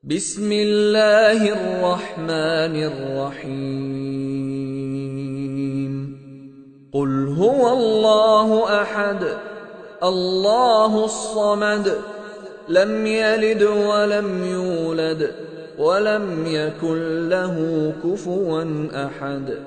بسم الله الرحمن الرحيم قل هو الله أحد الله الصمد لم يلد ولم يولد ولم يكن له كفوا أحد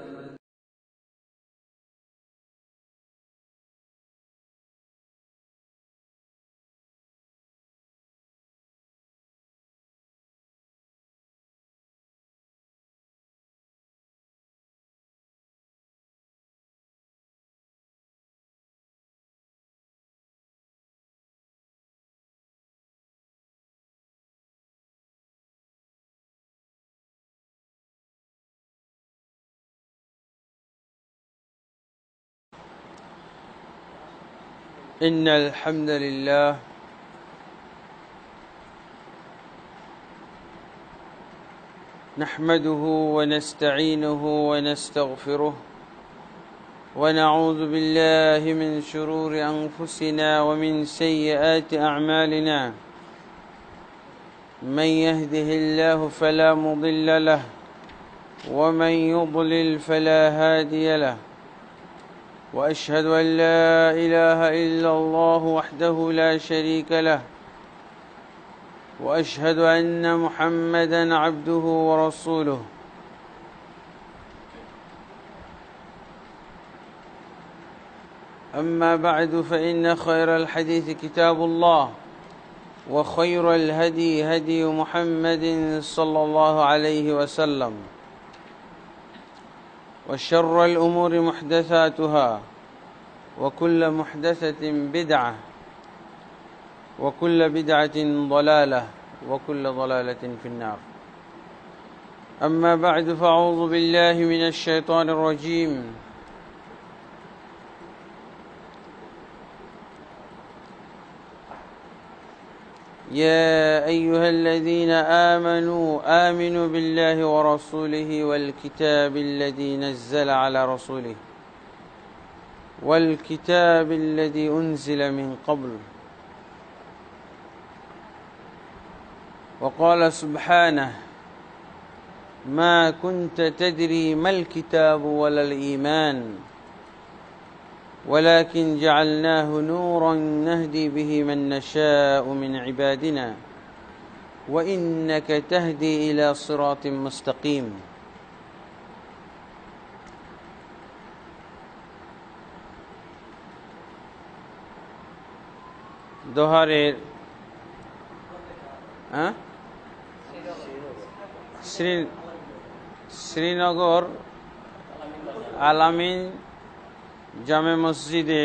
إن الحمد لله نحمده ونستعينه ونستغفره ونعوذ بالله من شرور أنفسنا ومن سيئات أعمالنا من يهده الله فلا مضل له ومن يضلل فلا هادي له وأشهد أن لا إله إلا الله وحده لا شريك له وأشهد أن محمدًا عبده ورسوله أما بعد فإن خير الحديث كتاب الله وخير الهدي هدي محمد صلى الله عليه وسلم وشر الأمور محدثاتها وكل محدثة بدعة وكل بدعة ضلالة وكل ضلالة في النار أما بعد فأعوذ بالله من الشيطان الرجيم يا أيها الذين آمنوا بالله ورسوله والكتاب الذي نزل على رسوله والكتاب الذي أنزل من قبل وقال سبحانه ما كنت تدري ما الكتاب ولا الإيمان ولكن جعلناه نورا نهدي به من نشاء من عبادنا وإنك تهدي إلى صراط مستقيم দোহারের শ্রীনগর আলামিন জামে মসজিদে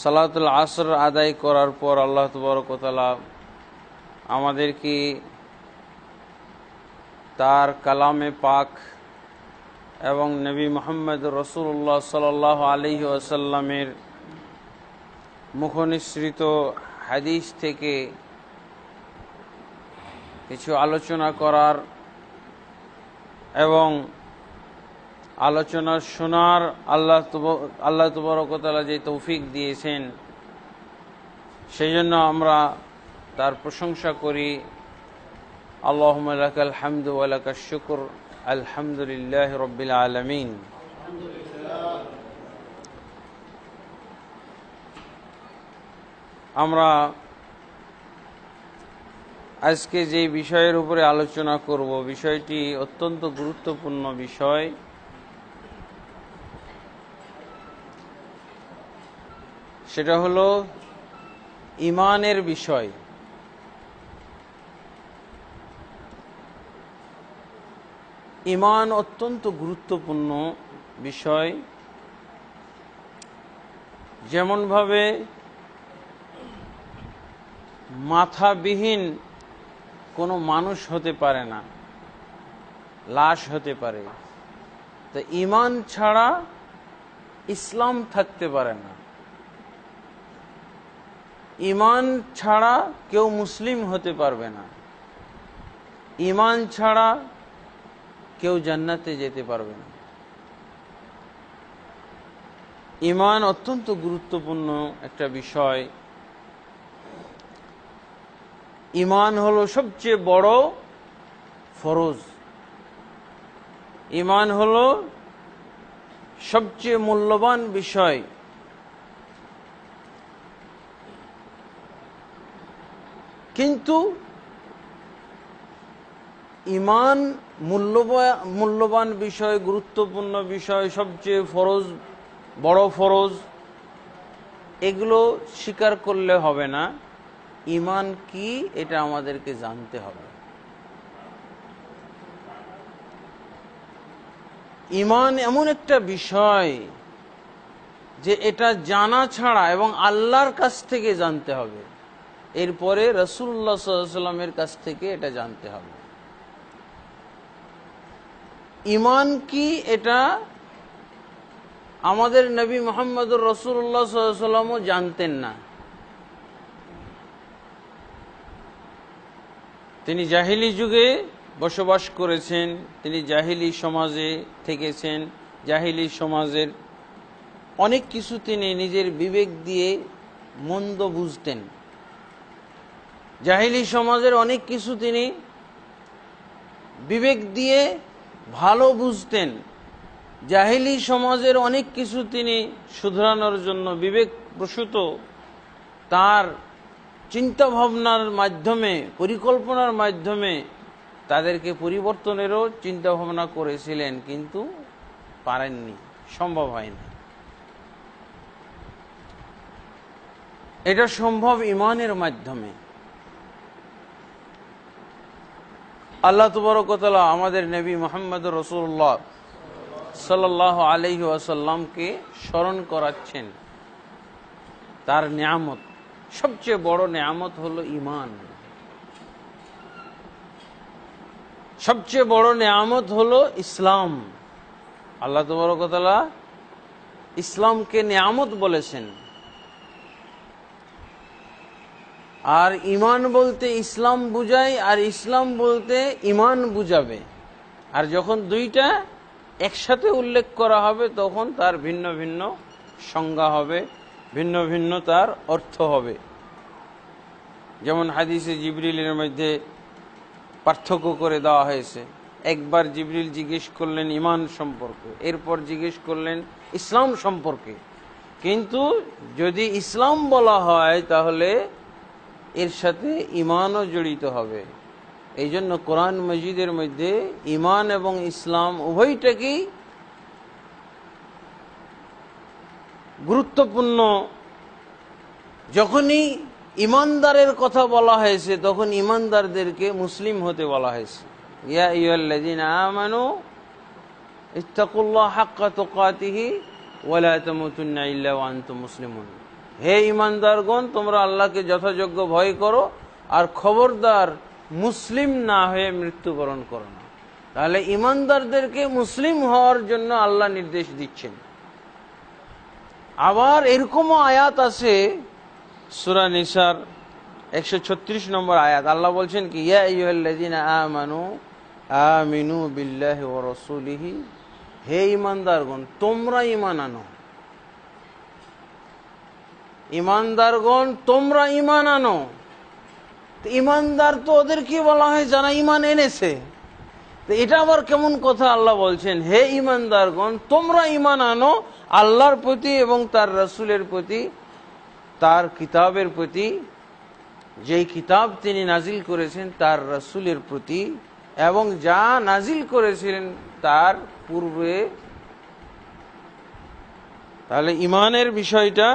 সালাতুল আসর আদায় করার পর আল্লাহ তাবারক ওয়া তাআলা আমাদেরকে তার কালামে পাক এবং নবী মুহাম্মদ রাসূলুল্লাহ সাল্লাল্লাহু আলাইহি ওয়াসাল্লামের মুখনিসৃত হাদিস থেকে কিছু আলোচনা করার এবং আলোচনা শোনার আল্লাহ তাবারক ওয়া তাআলা যে তৌফিক দিয়েছেন সেই জন্য আমরা তার প্রশংসা করি। আল্লাহুম্মা লাকাল হামদু ওয়া লাকাশ শুকর আলহামদুলিল্লাহি রাব্বিল আলামিন। আমরা আজকে যে বিষয়ের উপরে আলোচনা করব বিষয়টি অত্যন্ত গুরুত্বপূর্ণ বিষয়। সেটা হলো ঈমানের বিষয়। ঈমান অত্যন্ত গুরুত্বপূর্ণ বিষয়। যেমনভাবে মাথাবিহীন কোনো মানুষ হতে পারে না, লাশ হতে পারে, তো ঈমান ছাড়া ইসলাম থাকতে পারে না। ঈমান ছাড়া কেউ মুসলিম হতে পারবে না। ঈমান ছাড়া কেউ জান্নাতে যেতে পারবে না। ঈমান অত্যন্ত গুরুত্বপূর্ণ একটা বিষয়। ঈমান হলো সবচেয়ে বড় ফরজ, ঈমান হলো সবচেয়ে মূল্যবান বিষয়। কিন্তু ঈমান মূল্যবান বিষয়, গুরুত্বপূর্ণ বিষয়, সবচেয়ে ফরজ, বড় ফরজ, এগুলো স্বীকার করলে হবে না। ঈমান কি এটা আমাদেরকে জানতে হবে। ঈমান এমন একটা বিষয় যে এটা জানা ছাড়া এবং আল্লাহর কাছ থেকে জানতে হবে, এরপরে রাসূলুল্লাহ সাল্লাল্লাহু আলাইহি ওয়াসাল্লামের কাছ থেকে এটা জানতে হবে। ঈমান কি এটা আমাদের নবী মুহাম্মদুর রাসূলুল্লাহ সাল্লাল্লাহু আলাইহি ওয়াসাল্লামও জানতেন না। তিনি জাহিলি যুগে বসবাস করেছেন, তিনি জাহিলি সমাজে থেকেছেন, জাহিলি সমাজের অনেক কিছু তিনি নিজের বিবেক দিয়ে মন্দ বুঝতেন। জাহিলি সমাজের অনেক কিছু তিনি বিবেক দিয়ে ভালো বুঝতেন। জাহিলি সমাজের অনেক কিছু তিনি শুধরানোর জন্য বিবেক প্রসূত তার চিন্তা ভাবনার মাধ্যমে, পরিকল্পনার মাধ্যমে তাদেরকে পরিবর্তনেরও চিন্তা ভাবনা করেছিলেন, কিন্তু পারেননি, সম্ভব হয়নি। এটা সম্ভব ঈমানের মাধ্যমে। আল্লাহ তাবারক ওয়া তাআলা আমাদের নবী মুহাম্মদুর রাসূলুল্লাহ সাল্লাল্লাহু আলাইহি ওয়াসাল্লামকে স্মরণ করাচ্ছেন তার নিয়ামত। সবচেয়ে বড় নিয়ামত হলো ঈমান। সবচেয়ে বড় নিয়ামত হলো ইসলাম। আল্লাহ তাবারক ওয়া তাআলা ইসলামকে নিয়ামত বলেছেন। আর ঈমান বলতে ইসলাম বুঝায়, আর ইসলাম বলতে ঈমান বুঝাবে। আর যখন দুইটা একসাথে উল্লেখ করা হবে তখন তার ভিন্ন ভিন্ন সংজ্ঞা হবে, ভিন্ন ভিন্ন তার অর্থ হবে। যেমন হাদিসে জিবরিলের মধ্যে পার্থক্য করে দেওয়া হয়েছে। একবার জিবরিল জিজ্ঞেস করলেন ঈমান সম্পর্কে, এরপর জিজ্ঞেস করলেন ইসলাম সম্পর্কে। কিন্তু যদি ইসলাম বলা হয় তাহলে এর সাথে ঈমানও জড়িত হবে। এই জন্য কোরআন মজিদের মধ্যে ঈমান এবং ইসলাম উভয়টাকেই গুরুত্বপূর্ণ। যখনই ঈমানদারের কথা বলা হয়েছে তখন ঈমানদারদেরকে মুসলিম হতে বলা হয়েছে। ইয়া আইয়ুহাল্লাযীনা আমানু ইত্তাকুল্লাহা হাক্কা তুকাতিহি ওয়া লা তামুতুন্না ইল্লা ওয়া আনতুম মুসলিমুন। হে ঈমানদারগণ, তোমরা আল্লাহকে যথাযোগ্য ভয় করো আর খবরদার মুসলিম না হয়ে মৃত্যুবরণ করো না। তাহলে ঈমানদারদেরকে মুসলিম হওয়ার জন্য আল্লাহ নির্দেশ দিচ্ছেন। আবার এরকমও আয়াত আছে সূরা নিসার 136 নম্বর আয়াত। আল্লাহ বলছেন কি, ইয়া আইয়ুহাল্লাযীনা আমানু আমিনু বিল্লাহি ওয়া রাসূলিহি। হে ঈমানদারগণ, তোমরা ঈমান আনো। ঈমানদারগণ, তোমরা ঈমান আনো। ঈমানদার তো ওদেরকে বলা হয় যারা ঈমান এনেছে। তো এটা আবার কেমন কথা? আল্লাহ বলছেন, হে ঈমানদারগণ, তোমরা ঈমান আনো আল্লাহর প্রতি এবং তার রাসূলের প্রতি, তার কিতাবের প্রতি, যেই কিতাব তিনি নাজিল করেছেন তার রাসূলের প্রতি, এবং যা নাজিল করেছিলেন তার পূর্বে। তাহলে ঈমানের বিষয়টা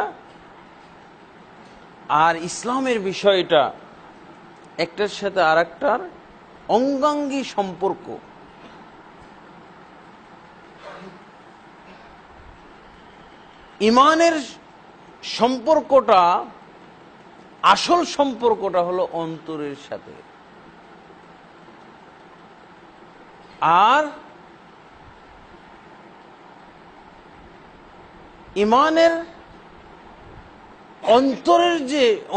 আর ইসলামের বিষয়টা একটার সাথে আরেকটার অঙ্গাঙ্গী সম্পর্ক। ঈমানের সম্পর্কটা, আসল সম্পর্কটা হলো অন্তরের সাথে। আর ঈমানের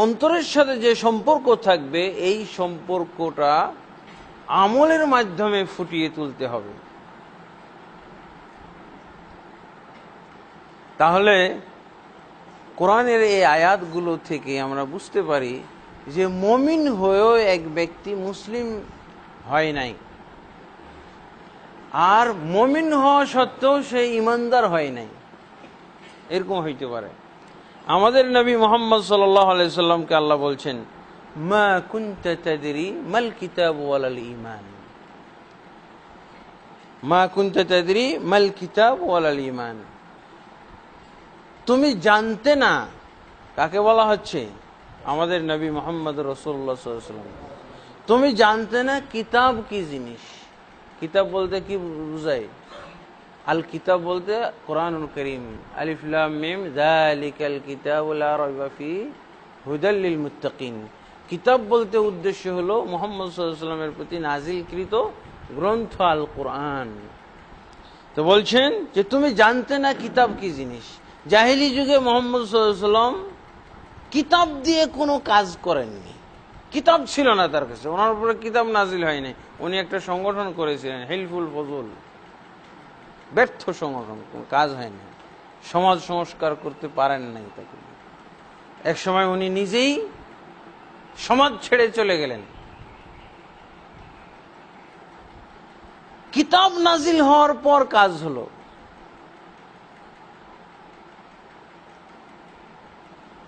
অন্তরের সাথে যে সম্পর্ক থাকবে, এই সম্পর্কটা আমলের মাধ্যমে ফুটিয়ে তুলতে হবে। তাহলে কোরআনের এই আয়াতগুলো থেকে আমরা বুঝতে পারি যে মুমিন হয়েও এক ব্যক্তি মুসলিম হয় নাই, আর মুমিন হওয়া সত্ত্বেও সে ইমানদার হয় নাই, এরকম হইতে পারে। আমাদের নবী মুহাম্মদ সাল্লাল্লাহু আলাইহি সাল্লামকে আল্লাহ বলছেন, মা কুনতা তাদরি মাল কিতাব ওয়ালাল ঈমান, মা কুনতা তাদরি মাল কিতাব ওয়ালাল ঈমান। তুমি জানতে না, কাকে বলা হচ্ছে? আমাদের নবী মুহাম্মদ রাসূলুল্লাহ সাল্লাল্লাহু আলাইহি ওয়াসাল্লাম। তুমি জানতে না কিতাব কি জিনিস। কিতাব বলতে কি বুঝায়? আল কিতাব বলতে কোরআনুল কারীম, আলিফ লাম মিম যালিকাল কিতাবু লা রাইবা ফিহি হুদাল লিল মুত্তাকিন। কিতাব বলতে উদ্দেশ্য হলো মুহাম্মদ সাল্লাল্লাহু আলাইহি ওয়াসাল্লামের প্রতি নাজিলকৃত গ্রন্থ আল কোরআন। তো বলছেন যে তুমি জানতে না কিতাব কি জিনিস। জাহেলি যুগে মুহাম্মদ সাল্লাল্লাহু আলাইহি ওয়াসাল্লাম কিতাব দিয়ে কোনো কাজ করেননি, কিতাব ছিল না তার কাছে, ওনার উপরে কিতাব নাজিল হয়নি। উনি একটা সংগঠন করেছিলেন, হিলফুল ফজল, ব্যর্থ সংগঠন, কোনো কাজ হয়নি, সমাজ সংস্কার করতে পারেন নাই তাকে। এক সময় উনি নিজেই সমাজ ছেড়ে চলে গেলেন। কিতাব নাজিল হওয়ার পর কাজ হলো।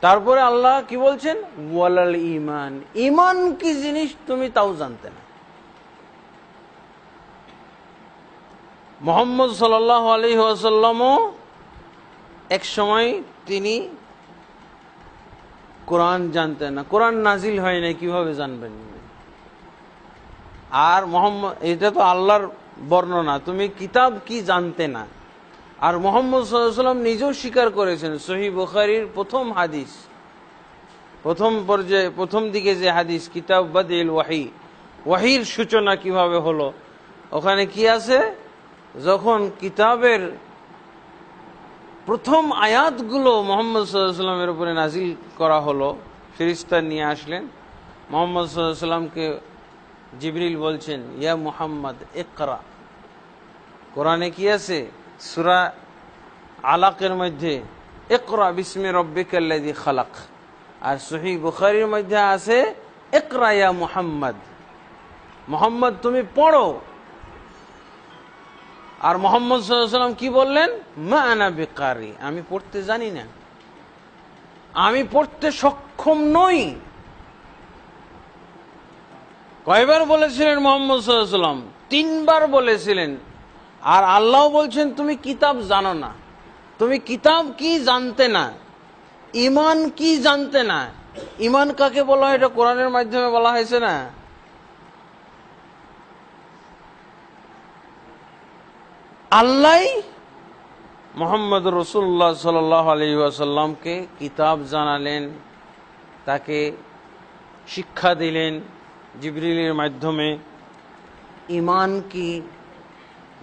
তারপরে আল্লাহ কি বলছেন? ওয়ালাল ঈমান, ঈমান কি জিনিস তুমি তাও জানতে না। মুহাম্মদ সাল্লাল্লাহু আলাইহি ওয়াসাল্লামও এক সময় তিনি কোরআন জানতেন না, কোরআন নাজিল হয় না, কিভাবে জানবেন? আর মুহাম্মদ, এটা তো আল্লাহর বর্ণনা, তুমি কিতাব কি জানতে না। আর মুহাম্মদ সাল্লাল্লাহু আলাইহি ওয়াসাল্লাম নিজেও স্বীকার করেছেন, সহিহ বুখারীর প্রথম হাদিস, প্রথম পর্যায়ে প্রথম দিকে যে হাদিস, কিতাব বাদিল ওয়াহি, ওয়াহির সূচনা কিভাবে হলো, ওখানে কি আছে? যখন কিতাবের প্রথম আয়াতগুলো মুহাম্মদ সাল্লাল্লাহু আলাইহি ওয়াসাল্লামের উপরে নাজিল করা হলো, ফেরেশতা নিয়ে আসলেন মুহাম্মদ সাল্লাল্লাহু আলাইহি ওয়াসাল্লামকে। জিবরিল বলছেন, ইয়া মুহাম্মদ ইকরা। কোরআনে কি আছে? সূরা আলাকের মধ্যে ইকরা বিসমি রাব্বিকাল্লাযী খালাক। আর সহিহ বুখারীর মধ্যে আছে ইকরা ইয়া মুহাম্মদ, মুহাম্মদ তুমি পড়ো। আর মুহাম্মদ সাল্লাল্লাহু আলাইহি ওয়াসাল্লাম কি বললেন? মা আনা বিকারি, আমি পড়তে জানি না, আমি পড়তে সক্ষম নই। কয়বার বলেছিলেন মুহাম্মদ সাল্লাল্লাহু আলাইহি ওয়াসাল্লাম? 3 বার বলেছিলেন। আর আল্লাহ বলছেন তুমি কিতাব জানো না, তুমি কিতাব কি জানতে না, ঈমান কি জানতে না। ঈমান কাকে বলা হয়? এটা কোরআনের মাধ্যমে বলা হয়েছে না? আল্লাহ মুহাম্মদ রাসূলুল্লাহ সাল্লাল্লাহু আলাইহি ওয়াসাল্লামকে কিতাব জানালেন, তাকে শিক্ষা দিলেন জিবরিলের মাধ্যমে, ঈমান কি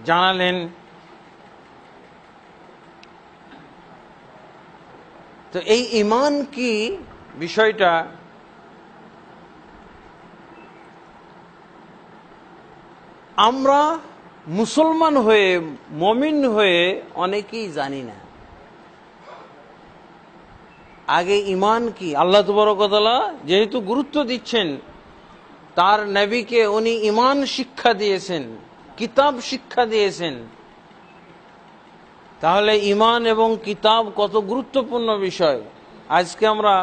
জানালেন। তো এই ঈমান কি বিষয়টা আমরা মুসলমান হয়ে, মুমিন হয়ে অনেকেই জানি না। আগে ঈমান কি, আল্লাহ তাবারক ওয়া তাআলা যেহেতু গুরুত্ব দিচ্ছেন তার নবীকে, উনি ঈমান শিক্ষা দিয়েছেন, কিতাব শিক্ষা দিয়েছেন, তাহলে ঈমান এবং কিতাব কত গুরুত্বপূর্ণ বিষয়। আজকে আমরা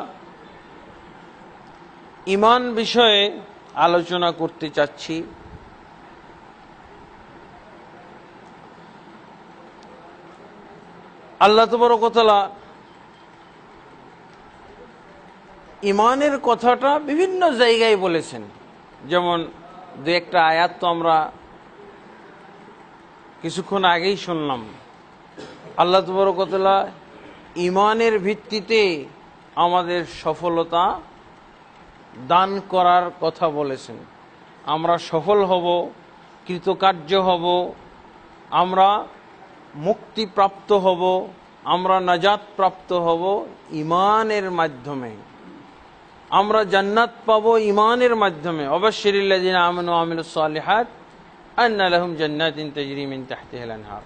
ঈমান বিষয়ে আলোচনা করতে চাচ্ছি। আল্লাহ তাবারক ওয়া তাআলা ঈমানের কথাটা বিভিন্ন জায়গায় বলেছেন। যেমন দু একটা আয়াত তো আমরা কিছুক্ষণ আগেই শুনলাম। আল্লাহ তাবারক ওয়া তাআলা ঈমানের ভিত্তিতে আমাদের সফলতা দান করার কথা বলেছেন। আমরা সফল হব, কৃতকার্য হব, আমরা মুক্তিপ্রাপ্ত হব, আমরা নাজাত প্রাপ্ত হব ঈমানের মাধ্যমে, আমরা জান্নাত পাব ঈমানের মাধ্যমে। অবাশশিরিল্লাযিনা আমানু ওয়া আমিলুস সালিহাত আন্না লাহুম জান্নাতিন তাজরি মিন তাহতিহাল আনহার।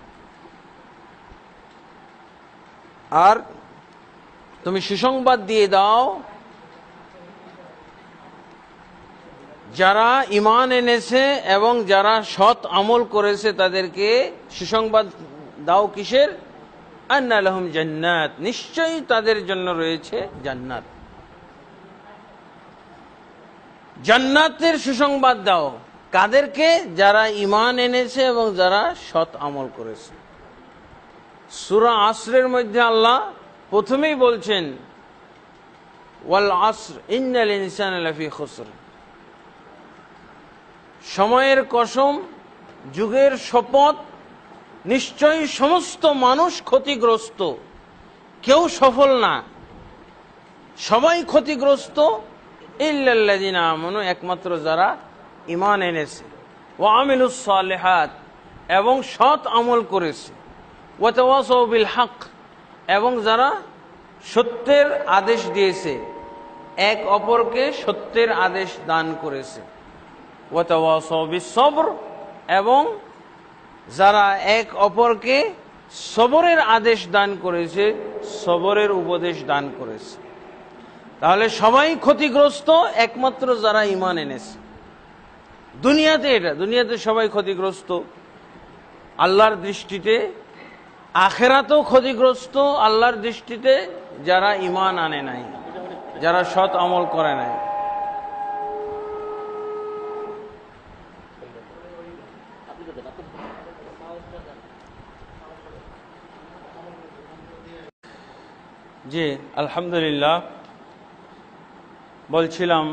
আর তুমি সুসংবাদ দিয়ে দাও যারা ঈমান এনেছে এবং যারা সৎ আমল করেছে তাদেরকে সুসংবাদ দাও কিসের? আন্না লাহুম জান্নাত, নিশ্চয়ই তাদের জন্য রয়েছে জান্নাত। জান্নাতের সুসংবাদ দাও কাদেরকে? যারা ঈমান এনেছে এবং যারা সৎ আমল করেছে। সূরা আসরের মধ্যে আল্লাহ প্রথমেই বলছেন ওয়াল আসর ইন্নাল ইনসানা লাফি খুসর, সময়ের কসম, যুগের শপথ, নিশ্চয়ই সমস্ত মানুষ ক্ষতিগ্রস্ত, কেউ সফল না, সবাই ক্ষতিগ্রস্ত। ইল্লাল্লাযিনা আমানু, একমাত্র যারা ঈমান এনেছে, ওয়া আমিলুস সালিহাত, এবং সৎ আমল করেছে, ওয়া তাওয়াসাউ বিল হক, এবং যারা সত্যের আদেশ দিয়েছে, এক অপরকে সত্যের আদেশ দান করেছে, ওয়া তাওয়াসাউ বিস সবর, এবং যারা এক অপরকে সবরের আদেশ দান করেছে, সবরের উপদেশ দান করেছে। তাহলে সবাই ক্ষতিগ্রস্ত একমাত্র যারা ঈমান এনেছে। দুনিয়াতে দুনিয়াতে সবাই ক্ষতিগ্রস্ত আল্লাহর দৃষ্টিতে, আখিরাতেও ক্ষতিগ্রস্ত আল্লাহর দৃষ্টিতে যারা ঈমান আনে নাই, যারা সৎ আমল করে নাই। জি আলহামদুলিল্লাহ, বলছিলাম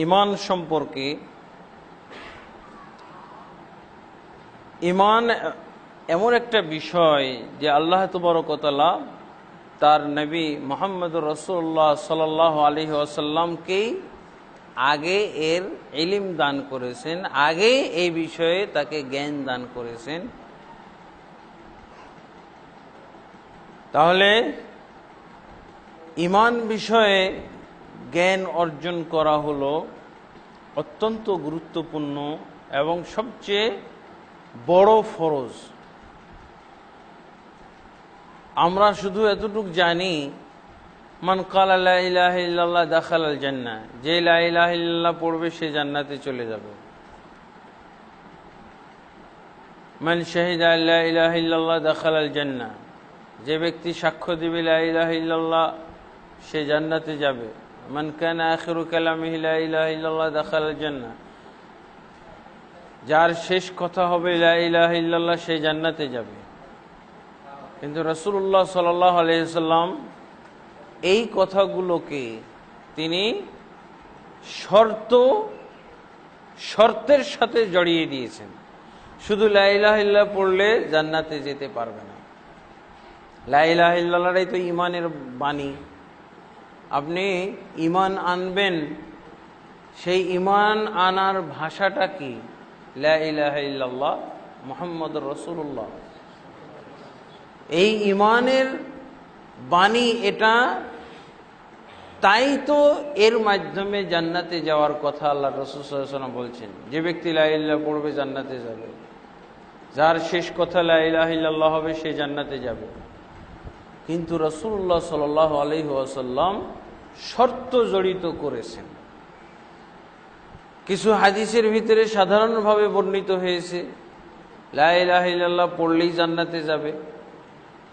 ঈমান সম্পর্কে। ঈমান এমন একটা বিষয় যে আল্লাহ তাবারক ওয়া তাআলা তার নবী মুহাম্মদুর রাসূলুল্লাহ সাল্লাল্লাহু আলাইহি ওয়াসাল্লামকেই আগে এর ইলম দান করেছেন, আগে এই বিষয়ে তাকে জ্ঞান দান করেছেন। তাহলে ঈমান বিষয়ে জ্ঞান অর্জন করা হলো অত্যন্ত গুরুত্বপূর্ণ এবং সবচেয়ে বড় ফরজ। আমরা শুধু এতটুকু জানি, মান ক্বালা লা ইলাহা ইল্লাল্লাহ দাখালাল জান্নাহ, যে লা ইলাহা ইল্লাল্লাহ পড়বে সে জান্নাতে চলে যাবে। মান শাহিদা লা ইলাহা ইল্লাল্লাহ দাখালাল জান্নাহ, যে ব্যক্তি সাক্ষ্য দিবে লা ইলাহা ইল্লাল্লাহ সে জান্নাতে যাবে। মান কানা আখিরু কালামিহি লা ইলাহা ইল্লাল্লাহ দাখালাল জান্নাহ, যার শেষ কথা হবে লা ইলাহা ইল্লাল্লাহ সে জান্নাতে যাবে। কিন্তু রাসূলুল্লাহ সাল্লাল্লাহু আলাইহি ওয়াসাল্লাম এই কথাগুলোকে তিনি শর্তের সাথে জড়িয়ে দিয়েছেন। শুধু লা ইলাহা ইল্লাল্লাহ পড়লে জান্নাতে যেতে পারবে না। লা ইলাহা ইল্লাল্লাহই তো ঈমানের বাণী। আপনি ঈমান আনবেন, সেই ঈমান আনার ভাষাটা কি? লা ইলাহা ইল্লাল্লাহ মুহাম্মাদুর রাসূলুল্লাহ। এই ঈমানের বাণী এটা, তাই তো এর মাধ্যমে জান্নাতে যাওয়ার কথা আল্লাহ রাসূল সাল্লাল্লাহু আলাইহি ওয়াসাল্লাম বলছেন। যে ব্যক্তি লা ইলাহা ইল্লাল্লাহ পড়বে জান্নাতে যাবে, যার শেষ কথা লা ইলাহা ইল্লাল্লাহ হবে সে জান্নাতে যাবে। কিন্তু রাসূলুল্লাহ সাল্লাল্লাহু আলাইহি ওয়াসাল্লাম শর্ত জড়িত করেছেন। কিছু হাদিসের ভিতরে সাধারণভাবে বর্ণিত হয়েছে লা ইলাহা ইল্লাল্লাহ পড়লেই জান্নাতে যাবে,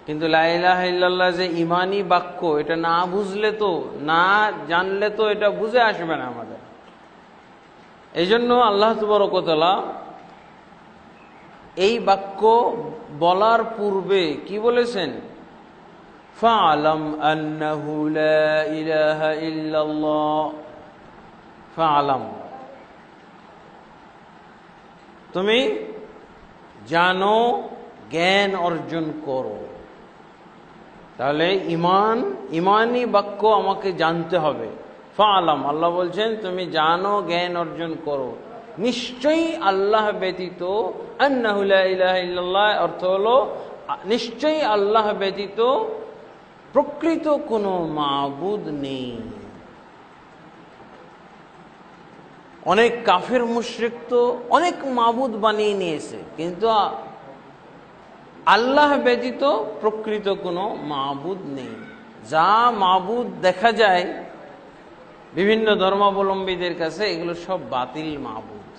কিন্তু লা ইলাহা ইল্লাল্লাহ যে ঈমানি বাক্য, এটা না বুঝলে তো, না জানলে তো এটা বুঝে আসবে না আমাদের। এই জন্য আল্লাহ তাবারক ওয়া তাআলা এই বাক্য বলার পূর্বে কি বলেছেন? ফা'লাম আন্নাহু লা ইলাহা ইল্লাল্লাহ, ফা'লাম, তুমি জানো, জ্ঞান অর্জন করো। তাহলে ঈমানি বাক্য আমাকে জানতে হবে। ফা'লাম, আল্লাহ বলছেন তুমি জানো, জ্ঞান অর্জন করো, নিশ্চয়ই আল্লাহ ব্যতীত, আন্নাহু লা ইলাহা ইল্লাল্লাহ অর্থ হলো নিশ্চয়ই আল্লাহ ব্যতীত প্রকৃত কোনো মাবুদ নেই। অনেক কাফের মুশরিক তো অনেক মাবুদ বানিয়ে নিয়েছে, কিন্তু আল্লাহ ব্যতীত প্রকৃত কোনো মাবুদ নেই। যা মাবুদ দেখা যায় বিভিন্ন ধর্মাবলম্বীদের কাছে এগুলো সব বাতিল মাবুদ।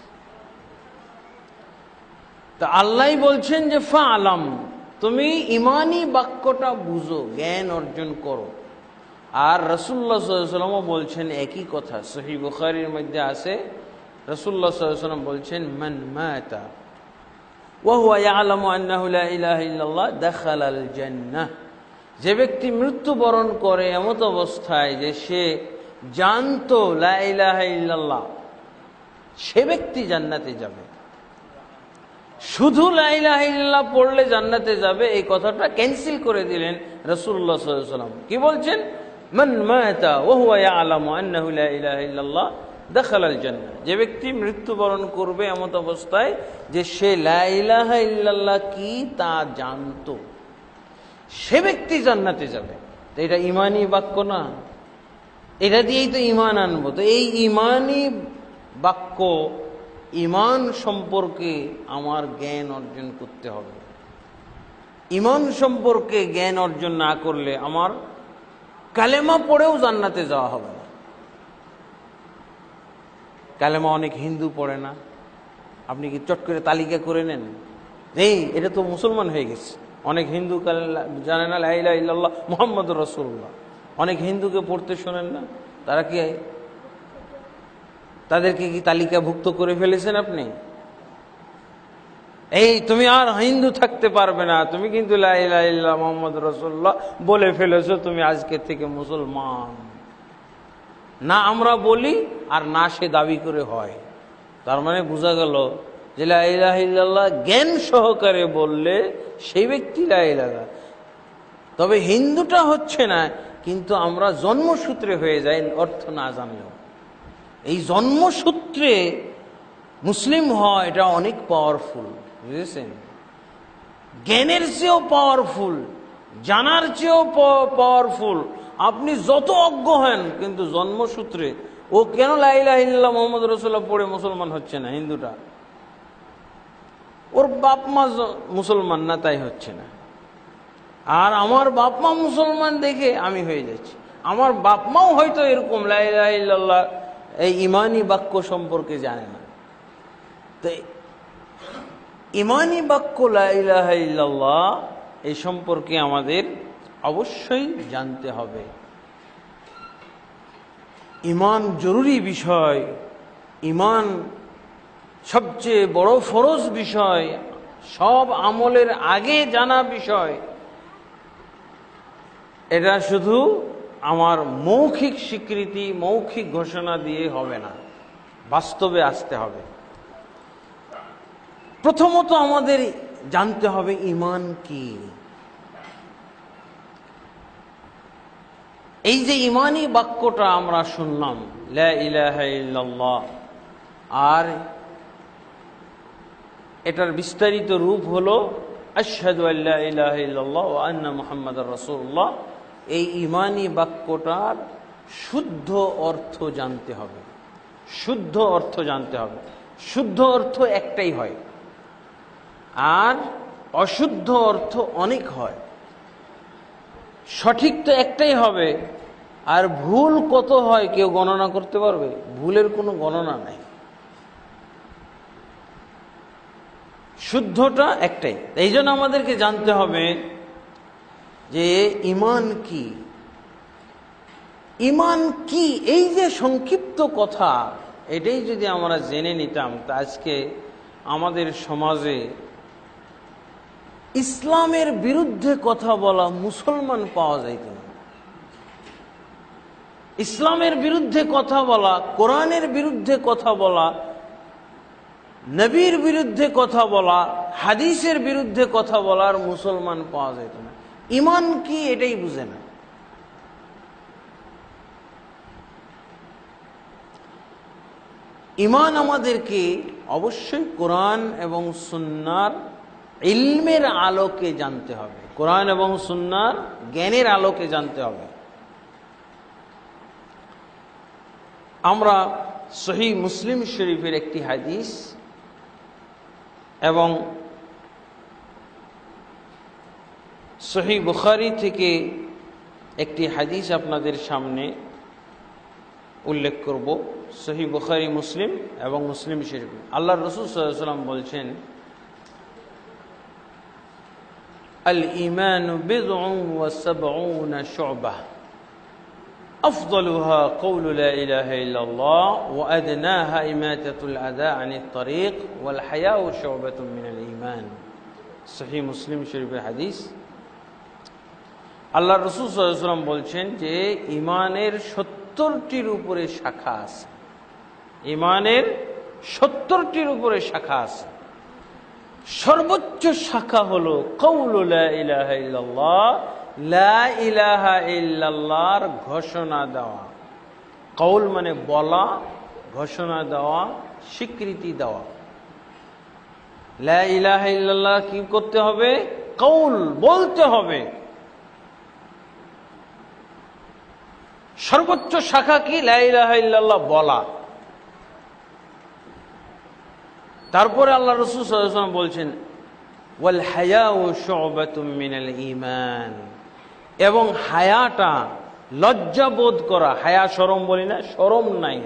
তা আল্লাহ বলছেন যে ফা'লাম, তুমি ইমানি বাক্যটা বুঝো, জ্ঞান অর্জন করো। আর রাসূলুল্লাহ সাল্লাল্লাহু আলাইহি ওয়াসাল্লাম বলছেন একই কথা, সহিহ বুখারীর মধ্যে আছে, রাসূলুল্লাহ সাল্লাল্লাহু আলাইহি ওয়াসাল্লাম বলছেন মান মাতা ওয়া হুয়া ইয়ালামু আন্নাহু লা ইলাহা ইল্লাল্লাহ দাখালাল জান্নাহ, যে ব্যক্তি মৃত্যুবরণ করে এমত অবস্থায় যে সে জানতো লা ইলাহা ইল্লাল্লাহ, সে ব্যক্তি জান্নাতে যাবে। শুধু লা ইলাহা ইল্লাল্লাহ পড়লে জান্নাতে যাবে এই কথাটা ক্যান্সেল করে দিলেন রাসূলুল্লাহ সাল্লাল্লাহু আলাইহি ওয়াসাল্লাম। কি বলছেন? মান মাতা ওয়া হুয়া ইয়ালামু আন্নাহু লা ইলাহা ইল্লাল্লাহ দাখালাল জান্নাহ, যে ব্যক্তি মৃত্যুবরণ করবে এমত অবস্থায় যে সে লা ইলাহা ইল্লাল্লাহ কি তা জানতো, সে ব্যক্তি জান্নাতে যাবে। তো এটা ইমানি বাক্য না? এটা দিয়েই তো ইমান আনবো। তো এই ইমানি বাক্য, ইমান সম্পর্কে আমার জ্ঞান অর্জন করতে হবে। ইমান সম্পর্কে জ্ঞান অর্জন না করলে আমার কালেমা পড়েও জান্নাতে যাওয়া হবে না। কালেমা অনেক হিন্দু পড়ে না, আপনি কি চট করে তালিকা করে নেন এই এটা তো মুসলমান হয়ে গেছে। অনেক হিন্দু জানে না লা ইলাহা ইল্লাল্লাহ মুহাম্মাদুর রাসূলুল্লাহ, অনেক হিন্দুকে পড়তে শোনেন না, তারা কি তাদেরকে কি তালিকাভুক্ত করে ফেলেছেন আপনি? এই তুমি আর হিন্দু থাকতে পারবে না, তুমি কিন্তু লা ইলাহা ইল্লাল্লাহ মুহাম্মাদুর রাসূলুল্লাহ বলে ফেলেছো, তুমি আজকে থেকে মুসলমান। না আমরা বলি আর না সে দাবি করে হয়। তার মানে বোঝা গেল যে লা ইলাহা ইল্লাল্লাহ জ্ঞান সহকারে বললে সেই ব্যক্তি লা ইলাহা। তবে হিন্দুটা হচ্ছে না, কিন্তু আমরা জন্মসূত্রে হয়ে যাই অর্থ না জানলেও। এই জন্মসূত্রে মুসলিম হওয়া এটা অনেক পাওয়ারফুল, বুঝেছেন? জ্ঞানের চেয়েও পাওয়ারফুল, জানার চেয়েও পাওয়ারফুল। আপনি যত অজ্ঞ হন, কিন্তু জন্মসূত্রে ও কেন লা ইলাহা ইল্লাল্লাহ মুহাম্মাদুর রাসূলুল্লাহ পড়ে মুসলমান হচ্ছে না? হিন্দুটা ওর বাপ মা মুসলমান না, তাই হচ্ছে না। আর আমার বাপ মা মুসলমান দেখে আমি হয়ে যাচ্ছি। আমার বাপ মাও হয়তো এরকম লা ইলাহা ইল্লাল্লাহ এই ইমানি বাক্য সম্পর্কে জানে না। তো ইমানি বাক্য লা ইলাহা ইল্লাল্লাহ এই সম্পর্কে আমাদের অবশ্যই জানতে হবে। ইমান জরুরি বিষয়, ইমান সবচেয়ে বড় ফরজ বিষয়, সব আমলের আগে জানা বিষয়। এটা শুধু আমার মৌখিক স্বীকৃতি, মৌখিক ঘোষণা দিয়ে হবে না, বাস্তবে আসতে হবে। প্রথমত আমাদের জানতে হবে ইমান কি। এই যে ইমানি বাক্যটা আমরা শুনলাম লা ইলাহা ইল্লাল্লাহ, আর এটার বিস্তারিত রূপ হলো আশহাদু আল্লা ইলাহা ইল্লাল্লাহ ওয়া আন্না মুহাম্মাদুর রাসূলুল্লাহ। এই ইমানি বাক্যটার শুদ্ধ অর্থ জানতে হবে, শুদ্ধ অর্থ জানতে হবে। শুদ্ধ অর্থ একটাই হয়, আর অশুদ্ধ অর্থ অনেক হয়। সঠিক তো একটাই হবে, আর ভুল কত হয় কেউ গণনা করতে পারবে? ভুলের কোনো গণনা নাই। শুদ্ধটা একটাই। এই জন্য আমাদেরকে জানতে হবে যে ইমান কি। ইমান কি এই যে সংক্ষিপ্ত কথা, এটাই যদি আমরা জেনে নিতাম, তা আজকে আমাদের সমাজে ইসলামের বিরুদ্ধে কথা বলা মুসলমান পাওয়া যাইত না। ইসলামের বিরুদ্ধে কথা বলা, কোরআনের বিরুদ্ধে কথা বলা, নবীর বিরুদ্ধে কথা বলা, হাদিসের বিরুদ্ধে কথা বলার মুসলমান পাওয়া যেত না। ইমান কি এটাই বুঝে না। ইমান আমাদেরকে অবশ্যই কোরআন এবং সুন্নাহর ইলমের আলোকে জানতে হবে, কোরআন এবং সুন্নাহর জ্ঞানের আলোকে জানতে হবে। আমরা সহিহ মুসলিম শরীফের একটি হাদিস এবং সহিহ বুখারী থেকে একটি হাদিস আপনাদের সামনে উল্লেখ করব, সহিহ বুখারী, মুসলিম এবং মুসলিম শরীফ। আল্লাহর রাসূল সাল্লাল্লাহু আলাইহি ওয়াসাল্লাম বলছেন, আল ঈমানু বিদউন ওয়া সাবউনা শু'বাহ আফদালুহা কাওলু লা ইলাহা ইল্লাল্লাহ ওয়া আদনাহা ইমাতাতুল আযা আনিত তারিক ওয়াল হায়াউ শু'বাতুম মিনাল ঈমান। সহিহ মুসলিম শরীফের হাদিস। আল্লাহর রাসূল সাল্লাল্লাহু আলাইহি ওয়াসাল্লাম বলছেন যে ঈমানের 70টির উপরে শাখা আছে। ঈমানের 70টির উপরে শাখা আছে। সর্বোচ্চ শাখা হলো কাউলু লা ইলাহা ইল্লাল্লাহ, লা ইলাহা ইল্লাল্লাহর ঘোষণা দেওয়া। কাউল মানে বলা, ঘোষণা দেওয়া, স্বীকৃতি দেওয়া। লা ইলাহা ইল্লাল্লাহ কি করতে হবে? কাউল বলতে হবে। সর্বোচ্চ শাখা কি? লা ইলাহা ইল্লাল্লাহ বলা। তারপরে আল্লাহ রাসূল সাল্লাল্লাহু আলাইহি ওয়াসাল্লাম বলছেন, ওয়াল হায়াউ শু'বাতুম মিনাল ঈমান, এবং হায়াটা, লজ্জা বোধ করা। হায়া শরম বলি না, শরম নাই,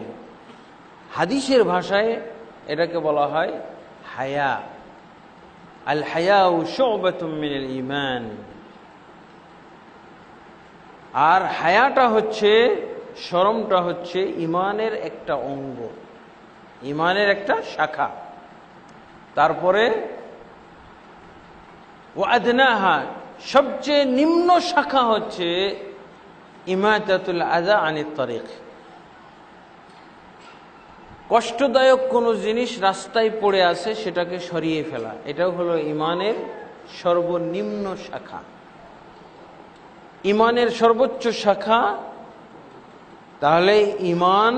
হাদিসের ভাষায় এটাকে বলা হয় হায়া। আল হায়াউ শু'বাতুম মিনাল ঈমান। আর হায়াটা হচ্ছে, শরমটা হচ্ছে ঈমানের একটা অঙ্গ, ঈমানের একটা শাখা। তারপরে ওয়া আদনাহা, সবচেয়ে নিম্ন শাখা হচ্ছে ইমাতাতুল আযা আনিত তারিক। কষ্টদায়ক কোনো জিনিস রাস্তায় পড়ে আছে সেটাকে সরিয়ে ফেলা, এটাও হলো ঈমানের সর্বনিম্ন শাখা। ঈমানের সর্বোচ্চ শাখা। তাহলে ঈমান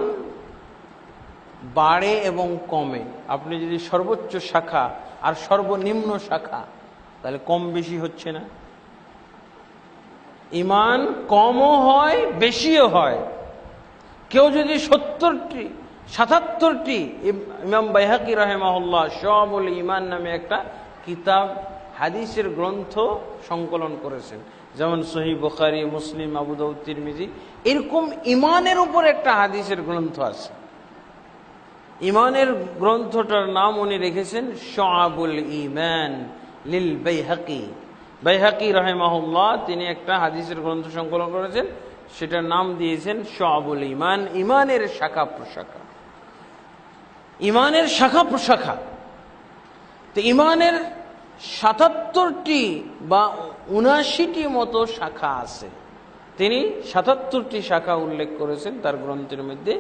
বাড়ে এবং কমে। আপনি যদি সর্বোচ্চ শাখা আর সর্বনিম্ন শাখা, তাহলে কম বেশি হচ্ছে না? ঈমান কমও হয়, বেশিও হয়। কেউ যদি 70টি 77টি, ইমাম বাইহাকি রাহিমাহুল্লাহ শুআবুল ঈমান নামে একটা কিতাব, হাদিসের গ্রন্থ সংকলন করেছেন, যেমন সহিহ বুখারী, মুসলিম, আবু দাউদ, তিরমিজি, এরকম ঈমানের উপর একটা হাদিসের গ্রন্থ আছে। ঈমানের গ্রন্থটার নাম উনি রেখেছেন শুআবুল ঈমান লিল বাইহাকি। বাইহাকি রাহিমাহুল্লাহ তিনি একটা হাদিসের গ্রন্থ সংকলন করেছেন, সেটার নাম দিয়েছেন শুআবুল ঈমান। ঈমানের শাখা প্রশাখা, ঈমানের শাখা প্রশাখা। তো ঈমানের 77টি বা 79টি মতো শাখা আছে। তিনি 77টি শাখা উল্লেখ করেছেন তার গ্রন্থের মধ্যে।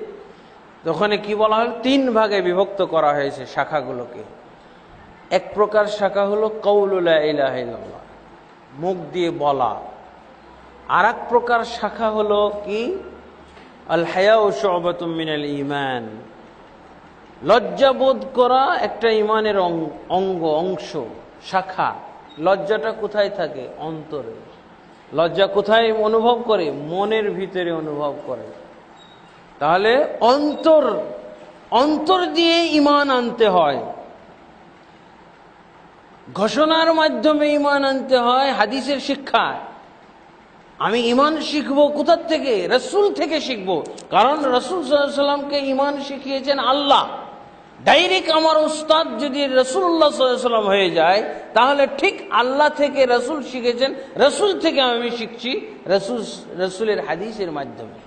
ওখানে কি বলা হল? 3 ভাগে বিভক্ত করা হয়েছে শাখাগুলোকে। এক প্রকার শাখা হলো কাউলু লা ইলাহা ইল্লাল্লাহ, মুখ দিয়ে বলা। আর এক প্রকার শাখা হলো কি? আল হায়াউ শু'বাতুম মিনাল ঈমান, লজ্জা বোধ করা একটা ঈমানের অঙ্গ, অংশ, শাখা। লজ্জাটা কোথায় থাকে? অন্তরে। লজ্জা কোথায় অনুভব করে? মনের ভিতরে অনুভব করে। তাহলে অন্তর দিয়ে ঈমান আনতে হয়, ঘোষণার মাধ্যমে ঈমান আনতে হয়। হাদিসের শিক্ষা, আমি ঈমান শিখবো কোথা থেকে? রাসূল থেকে শিখবো। কারণ রাসূল সাল্লাল্লাহু আলাইহি ওয়াসাল্লামকে ঈমান শিখিয়েছেন আল্লাহ। ডাইরেক্ট আমার উস্তাদ যদি রাসূলুল্লাহ সাল্লাল্লাহু আলাইহি ওয়াসাল্লাম হয়ে যায়, তাহলে ঠিক আল্লাহ থেকে রাসূল শিখেছেন, রাসূল থেকে আমি শিখছি রাসূলের হাদিসের মাধ্যমে।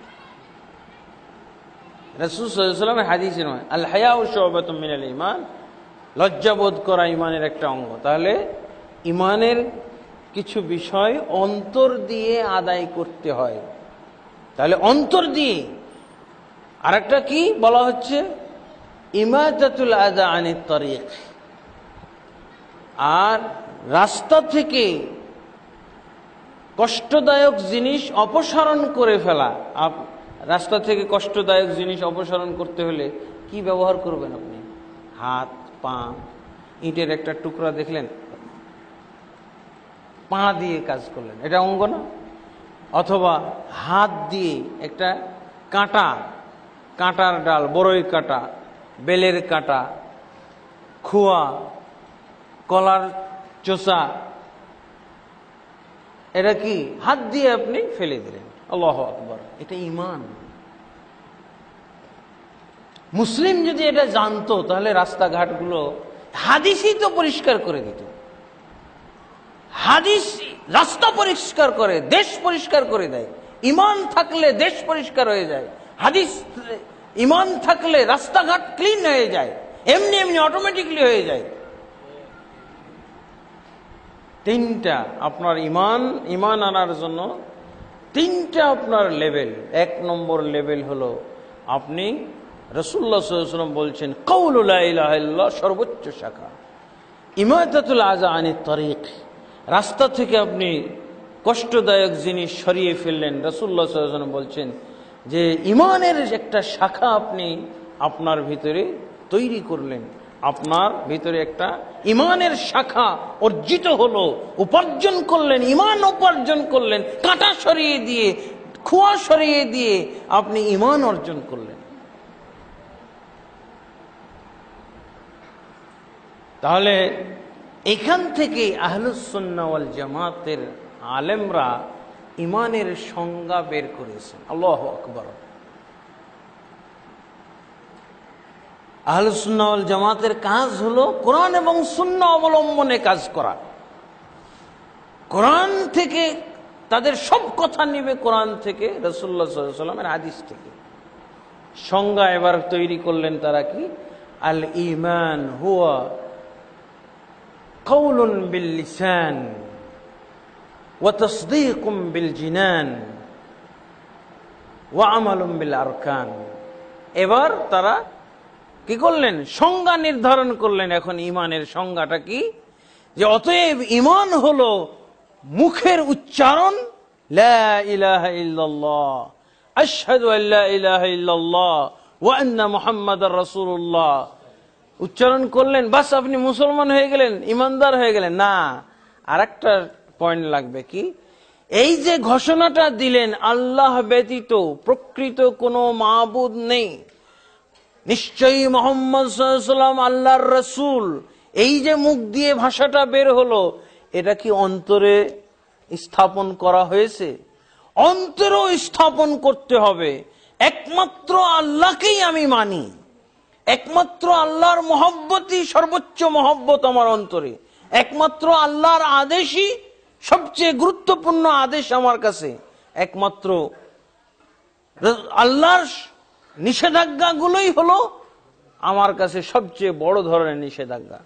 রাসূল সাল্লাল্লাহু আলাইহি ওয়াসাল্লামের হাদিসের মাধ্যমে। আল হায়াউ শু'বাতুম মিনাল ঈমান, লজ্জাবোধ করা ঈমানের একটা অঙ্গ। তাহলে ঈমানের কিছু বিষয় অন্তর দিয়ে আদায় করতে হয়। তাহলে অন্তর দিয়ে। আরেকটা কি বলা হচ্ছে? ইমাতাতুল আযা আনিত তারিক, আর রাস্তা থেকে কষ্টদায়ক জিনিস অপসারণ করে ফেলা। রাস্তা থেকে কষ্টদায়ক জিনিস অপসারণ করতে হলে কি ব্যবহার করবেন আপনি? হাত, পা। ইটের একটা টুকরা দেখলেন, পা দিয়ে কাজ করলেন, এটা অঙ্গ না? অথবা হাত দিয়ে একটা কাঁটার ডাল, বড়ই কাঁটা, বেলের কাঁটা, খুয়া, কলার চোষা, এটা কি? হাত দিয়ে আপনি ফেলে দিলেন। আল্লাহু আকবার। এটা ঈমান। মুসলিম যদি এটা জানতো তাহলে রাস্তাঘাটগুলো, হাদিসই তো পরিষ্কার করে দিত। হাদিস রাস্তা পরিষ্কার করে, দেশ পরিষ্কার করে দেয়। ঈমান থাকলে দেশ পরিষ্কার হয়ে যায়, হাদিস ঈমান থাকলে রাস্তাঘাট ক্লিন হয়ে যায়, এমনি এমনি অটোমেটিকলি হয়ে যায়। তিনটা আপনার ঈমান আনার জন্য তিনটা আপনার লেভেল। এক নম্বর লেভেল হলো আপনি রাসূলুল্লাহ সাল্লাল্লাহু আলাইহি ওয়াসাল্লাম বলছেন কাউলু লা ইলাহা ইল্লাল্লাহ সর্বোচ্চ শাখা, ইমাতাতুল আযা আনিত তারিক, রাস্তা থেকে আপনি কষ্টদায়ক জিনিস সরিয়ে ফেললেন। রাসূলুল্লাহ সাল্লাল্লাহু আলাইহি ওয়াসাল্লাম বলছেন যে ঈমানের একটা শাখা আপনি আপনার ভিতরে তৈরি করলেন, আপনার ভিতরে একটা ঈমানের শাখা অর্জিত হলো, উপার্জন করলেন, ঈমান উপার্জন করলেন, কাঁটা সরিয়ে দিয়ে, খোয়া সরিয়ে দিয়ে আপনি ঈমান অর্জন করলেন। তাহলে এখান থেকে আহলুস সুন্নাহ ওয়াল জামাতের আলেমরা ঈমানের সংজ্ঞা বের করেছেন। আল্লাহু আকবার। আহলুস সুন্নাহ ওয়াল জামাতের কাজ হলো কোরআন এবং সুন্নাহ অবলম্বনে কাজ করা। কোরআন থেকে তাদের সব কথা নিবে, কোরআন থেকে, রাসূলুল্লাহ সাল্লাল্লাহু আলাইহি ওয়াসাল্লামের হাদিস থেকে। সংজ্ঞা এবার তৈরি করলেন তারা কি? আল ঈমান হুয়া কাউলুন বিল লিসান ওয়া তাসদীকুম বিল জিনান ওয়া আমালুম বিল আরকান। এবার তারা কি করলেন? সংজ্ঞা নির্ধারণ করলেন। এখন ঈমানের সংজ্ঞাটা কি? যে অতএব ঈমান হলো মুখের উচ্চারণ, লা ইলাহা ইল্লাল্লাহ, আশহাদু আল্লা ইলাহা ইল্লাল্লাহ ওয়া আন্না মুহাম্মাদার রাসূলুল্লাহ। উচ্চারণ করলেন, বাস আপনি মুসলমান হয়ে গেলেন, ইমানদার হয়ে গেলেন। না, আরেকটা পয়েন্ট লাগবে কি? এই যে ঘোষণাটা দিলেন আল্লাহ ব্যতীত প্রকৃত কোনো মাবুদ নেই, নিশ্চয়ই মুহাম্মদ সাল্লাল্লাহু আলাইহি ওয়াসাল্লাম আল্লাহর রাসূল, এই যে মুখ দিয়ে ভাষাটা বের হলো, এটা কি অন্তরে স্থাপন করা হয়েছে? অন্তরেও স্থাপন করতে হবে। একমাত্র আল্লাহকেই আমি মানি, একমাত্র আল্লাহর মহব্বতই সর্বোচ্চ মহব্বত আমার অন্তরে, একমাত্র আল্লাহর আদেশই সবচেয়ে গুরুত্বপূর্ণ আদেশ আমার কাছে, একমাত্র আল্লাহর নিষেধাজ্ঞাগুলোই হলো আমার কাছে সবচেয়ে বড় ধরনের নিষেধাজ্ঞা।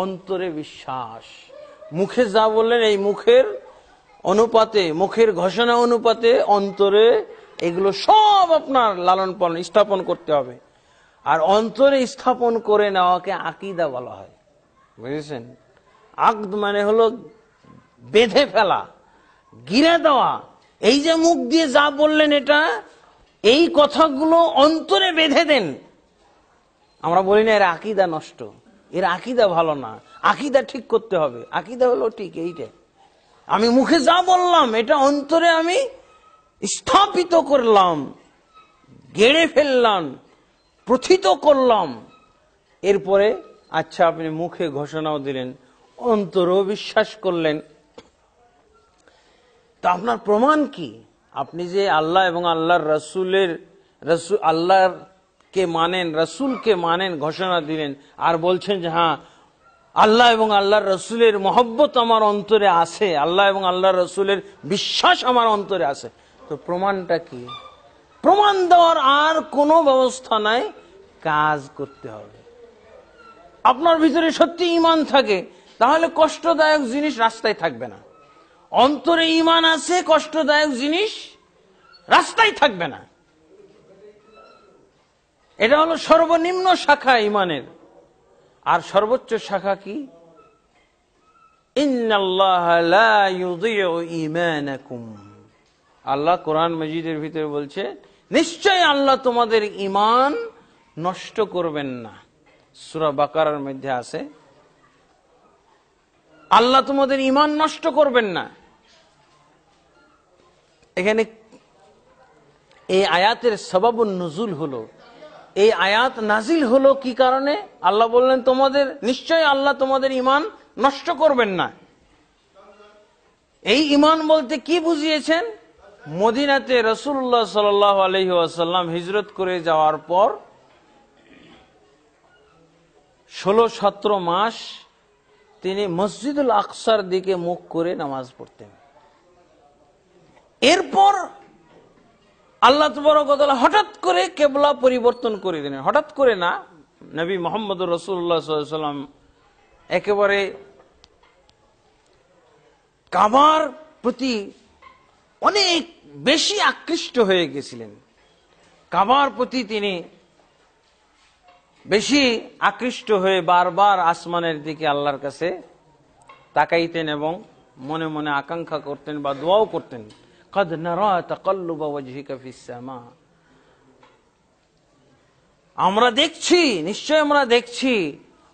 অন্তরে বিশ্বাস, মুখে যা বললেন এই মুখের অনুপাতে, মুখের ঘোষণা অনুপাতে অন্তরে এগুলো সব আপনার লালন পালন স্থাপন করতে হবে। আর অন্তরে স্থাপন করে নেওয়াকে আকীদা বলা হয়, বুঝেছেন? আকদ মানে হলো বেঁধে ফেলা, গিরে দেওয়া। এই যে মুখ দিয়ে যা বললেন এটা, এই কথাগুলো অন্তরে বেঁধে দেন। আমরা বলি না এর আকীদা নষ্ট, এর আকীদা ভালো না, আকীদা ঠিক করতে হবে। আকীদা হলো ঠিক এইটা, আমি মুখে যা বললাম এটা অন্তরে আমি স্থাপিত করলাম, গেড়ে ফেললাম, প্রথিত করলাম। এরপরে আচ্ছা আপনি মুখে ঘোষণাও দিলেন, অন্তরেও বিশ্বাস করলেন। তা আপনার প্রমাণ কি? আপনি যে আল্লাহ এবং আল্লাহর আল্লাহকে মানেন, রাসূলকে মানেন, ঘোষণা দিলেন, আর বলছেন যে হ্যাঁ আল্লাহ এবং আল্লাহর রাসূলের মহব্বত আমার অন্তরে আছে, আল্লাহ এবং আল্লাহর রাসূলের বিশ্বাস আমার অন্তরে আছে। তো প্রমাণটা কি? প্রমাণ দেওয়ার আর কোনো ব্যবস্থা নাই, কাজ করতে হবে। আপনার ভিতরে সত্যি ঈমান থাকে, তাহলে কষ্টদায়ক জিনিস রাস্তায় থাকবে না। অন্তরে ঈমান আছে, কষ্টদায়ক জিনিস রাস্তায় থাকবে না। এটা হলো সর্বনিম্ন শাখা ঈমানের। আর সর্বোচ্চ শাখা কি? ইন্নাল্লাহা লা ইউযিউ ঈমানাকুম। আল্লাহ কোরআন মাজিদের ভিতরে বলছে নিশ্চয় আল্লাহ তোমাদের ঈমান নষ্ট করবেন না। সূরা বাকারার মধ্যে আছে আল্লাহ তোমাদের ঈমান নষ্ট করবেন না। এখানে এই আয়াতের সবাবুন নুজুল হলো, এই আয়াত নাজিল হলো কি কারণে? আল্লাহ বললেন তোমাদের নিশ্চয় আল্লাহ তোমাদের ঈমান নষ্ট করবেন না। এই ঈমান বলতে কি বুঝিয়েছেন? মদিনাতে রাসূলুল্লাহ সাল্লাল্লাহু আলাইহি ওয়াসাল্লাম হিজরত করে যাওয়ার পর 16-17 মাস তিনি মসজিদুল আকসার দিকে মুখ করে নামাজ পড়তেন। এরপর আল্লাহ তাবারক ওয়া তাআলা হঠাৎ করে কিবলা পরিবর্তন করে দিলেন। হঠাৎ করে না, নবী মুহাম্মদুর রাসূলুল্লাহ সাল্লাল্লাহু আলাইহি ওয়াসাল্লাম একেবারে কাবার প্রতি অনেক বেশি আকৃষ্ট হয়ে গেছিলেন। কাবার প্রতি তিনি বেশি আকৃষ্ট হয়ে বারবার আসমানের দিকে আল্লাহর কাছে তাকাইতেন এবং মনে মনে আকাঙ্ক্ষা করতেন বা দোয়াও করতেন, قد نرى تقلب وجهك في السماء, আমরা দেখছি, নিশ্চয় আমরা দেখছি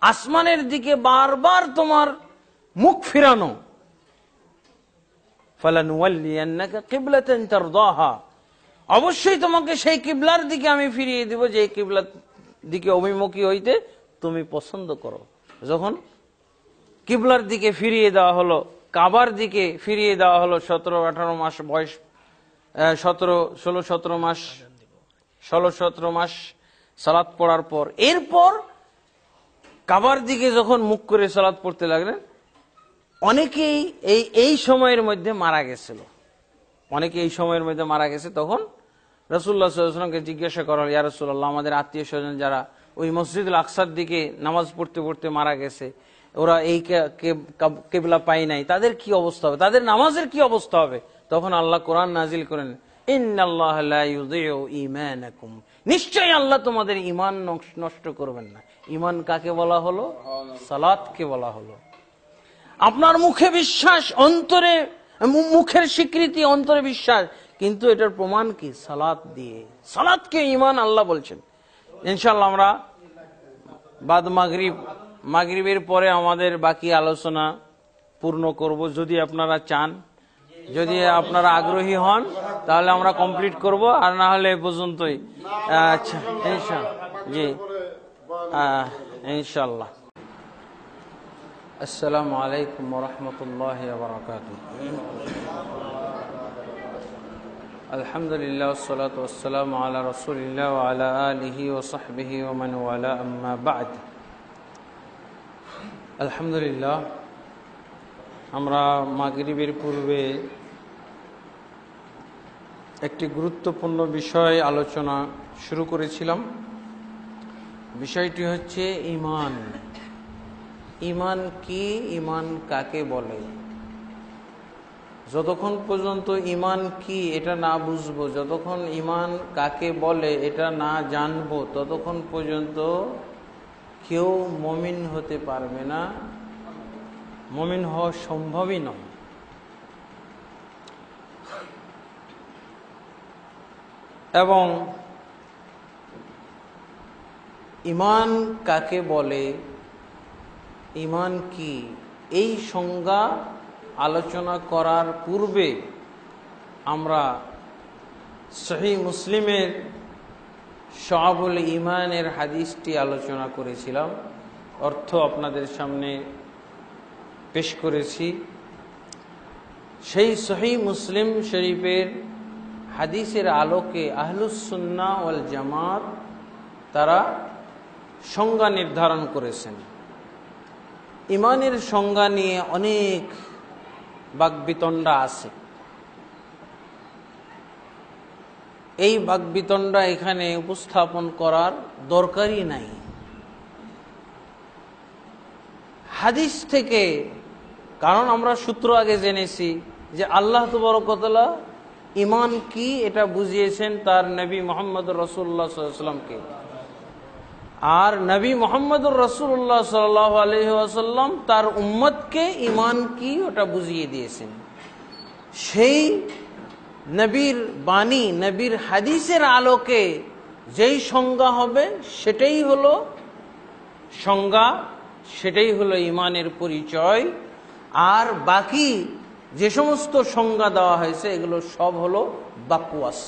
আসমানের দিকে বারবার তোমার মুখ ফিরানো। فلنولينك قبلة ترضاها, অবশ্যই তোমাকে সেই কিবলার দিকে আমি ফিরিয়ে দিব যে কিবলার দিকে অভিমুখী হইতে তুমি পছন্দ করো। যখন কিবলার দিকে ফিরিয়ে দেওয়া হলো, কাবার দিকে ফিরিয়ে দেওয়া হলো, 17-18 মাস বয়স, 16-17 মাস, 16-17 মাস সালাত পড়ার পর, এরপর কাবার দিকে যখন মুখ করে সালাত পড়তে লাগলেন, অনেকেই এই সময়ের মধ্যে মারা গেছিল, অনেকে এই সময়ের মধ্যে মারা গেছে। তখন রাসূলুল্লাহ সাল্লাল্লাহু আলাইহি ওয়াসাল্লামকে জিজ্ঞাসা করা হলো, ইয়া রাসূলুল্লাহ, আমাদের আত্মীয় স্বজন যারা ওই মসজিদুল আকসার দিকে নামাজ পড়তে পড়তে মারা গেছে, ওরা এই কিবলা পায় নাই, তাদের কি অবস্থা হবে, তাদের নামাজের কি অবস্থা হবে? তখন আল্লাহ কোরআন নাজিল করেন, ইন্নাল্লাহা লা ইউযিউ ঈমানাকুম, নিশ্চয়ই আল্লাহ তোমাদের ঈমান নষ্ট করবেন না। ঈমান কাকে বলা হলো? সালাতকে বলা হলো। আপনার মুখে বিশ্বাস, অন্তরে মুখের স্বীকৃতি, অন্তরে বিশ্বাস, কিন্তু এটার প্রমাণ কি? সালাত দিয়ে। সালাতকে ঈমান আল্লাহ বলছেন। ইনশাআল্লাহ আমরা বাদ মাগরিবের পরে আমাদের বাকি আলোচনা পূর্ণ করব, যদি আপনারা চান, যদি আপনারা আগ্রহী হন তাহলে আমরা কমপ্লিট করব, আর না হলে এ পর্যন্তই। আচ্ছা, ইনশাআল্লাহ, জি, ইনশাআল্লাহ। আসসালামু আলাইকুম ওয়া রাহমাতুল্লাহি ওয়া বারাকাতুহু। আলহামদুলিল্লাহ ওয়াসসালাতু ওয়াসসালামু আলা রাসূলিল্লাহ ওয়া আলা আলিহি ওয়া সাহবিহি ওয়া মান ওয়ালা, আম্মা বা'দ। আলহামদুলিল্লাহ, আমরা মাগরিবের পূর্বে একটি গুরুত্বপূর্ণ বিষয় আলোচনা শুরু করেছিলাম। বিষয়টি হচ্ছে ঈমান। ঈমান কি? ঈমান কাকে বলে? যতক্ষণ পর্যন্ত ঈমান কি এটা না বুঝবো, যতক্ষণ ঈমান কাকে বলে এটা না জানবো, ততক্ষণ পর্যন্ত কেউ মুমিন হতে পারবে না, মুমিন হওয়া সম্ভবই নয়। এবং ঈমান কাকে বলে, ঈমান কি, এই সংজ্ঞা আলোচনা করার পূর্বে আমরা সহিহ মুসলিমের শুআবুল ঈমানের হাদিসটি আলোচনা করেছিলাম, অর্থ আপনাদের সামনে পেশ করেছি। সেই সহিহ মুসলিম শরীফের হাদিসের আলোকে আহলুস সুন্নাহ ওয়াল জামাত তারা সংজ্ঞা নির্ধারণ করেছেন। ঈমানের সংজ্ঞা নিয়ে অনেক বাকবিতণ্ডা আছে। এই বাকবিতণ্ডা এখানে উপস্থাপন করার দরকারই নাই। হাদিস থেকে, কারণ আমরা সূত্র আগে জেনেছি যে আল্লাহ তাবারক ওয়া তাআলা ঈমান কি এটা বুঝিয়েছেন তার নবী মুহাম্মদুর রাসূলুল্লাহ সাল্লাল্লাহু আলাইহি ওয়াসাল্লামকে, আর নবী মুহাম্মদুর রাসূলুল্লাহ সাল্লাল্লাহু আলাইহি ওয়াসাল্লাম তার উম্মতকে ঈমান কি ওটা বুঝিয়ে দিয়েছেন। সেই নবীর বাণী, নবীর হাদিসের আলোকে যেই সংজ্ঞা হবে সেটাই হলো সংজ্ঞা, সেটাই হলো ঈমানের পরিচয়। আর বাকি যে সমস্ত সংজ্ঞা দেওয়া হয়েছে এগুলো সব হলো বাকওয়াস,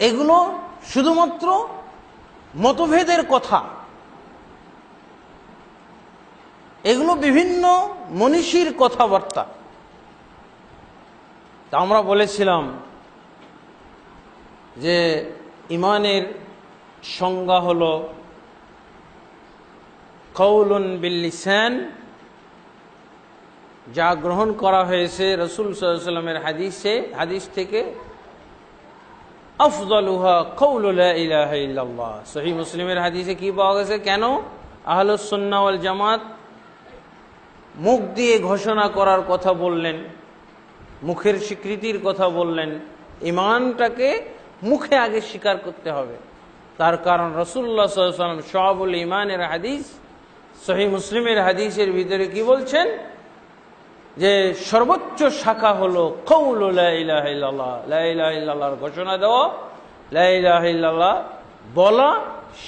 এগুলো শুধুমাত্র মতভেদের কথা, এগুলো বিভিন্ন মনীষীর কথাবার্তা। তা আমরা বলেছিলাম যে ঈমানের সংজ্ঞা হলো কওলুন বিল লিসান, যা গ্রহণ করা হয়েছে রাসূল সাল্লাল্লাহু আলাইহি ওয়াসাল্লামের হাদিস থেকে, আফযালুহা কওলু লা ইলাহা ইল্লাল্লাহ। সহিহ মুসলিমের হাদিসে কি পাওয়া গেছে? কেন আহলুস সুন্নাহ ওয়াল জামাত মুখ দিয়ে ঘোষণা করার কথা বললেন, মুখের স্বীকৃতির কথা বললেন? ঈমানটাকে মুখে আগে স্বীকার করতে হবে। তার কারণ রাসূলুল্লাহ সাল্লাল্লাহু আলাইহি ওয়াসাল্লাম শুআবুল ঈমানের হাদিস, সহিহ মুসলিমের হাদিসের ভিতরে কি বলছেন? যে সর্বোচ্চ শাখা হলো কওলু লা ইলাহা ইল্লাল্লাহ, লা ইলাহা ইল্লাল্লাহর ঘোষণা দেওয়া, লা ইলাহা ইল্লাল্লাহ বলা,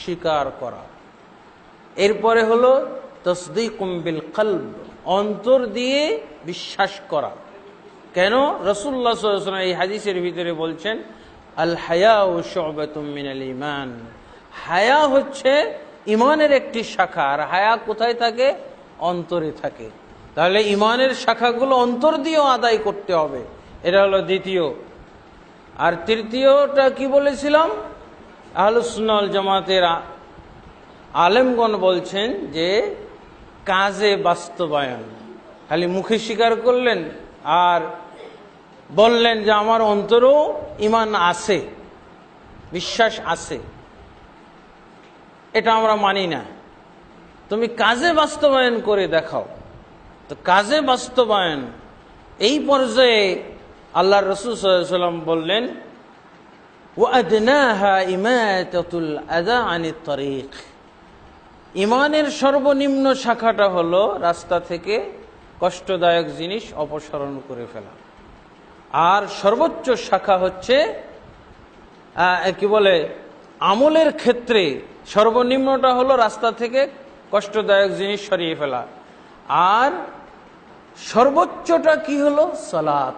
স্বীকার করা। এরপরে হলো তাসদীকুম বিল কলব, অন্তর দিয়ে বিশ্বাস করা। কেন রাসূলুল্লাহ সাল্লাল্লাহু আলাইহি ওয়াসাল্লাম এই হাদিসের ভিতরে বলছেন, আল হায়াউ শু'বাতুম মিনাল ঈমান, হায়া হচ্ছে ঈমানের একটি শাখা। আর হায়া কোথায় থাকে? অন্তরে থাকে। তাহলে ঈমানের শাখাগুলো অন্তর দিয়েও আদায় করতে হবে। এটা হলো দ্বিতীয়। আর তৃতীয়টা কি বলেছিলাম? আহলুস সুন্নাহ ওয়াল জামাতের আলেমগণ বলছেন যে কাজে বাস্তবায়ন। খালি মুখে স্বীকার করলেন আর বললেন যে আমার অন্তরেও ঈমান আছে, বিশ্বাস আছে, এটা আমরা মানি না। তুমি কাজে বাস্তবায়ন করে দেখাও। তো কাজে বাস্তবায়ন এই পর্যায়ে আল্লাহর রাসূল সাল্লাল্লাহু আলাইহি ওয়াসাল্লাম বললেন, ওয়া আদনাহা ইমাতাতুল আযা আনিত তারিক, ঈমানের সর্বনিম্ন শাখাটা হলো রাস্তা থেকে কষ্টদায়ক জিনিস অপসারণ করে ফেলা। আর সর্বোচ্চ শাখা হচ্ছে কি বলে, আমলের ক্ষেত্রে সর্বনিম্নটা হলো রাস্তা থেকে কষ্টদায়ক জিনিস সরিয়ে ফেলা। আর সর্বোচ্চটা কি হলো? সালাত,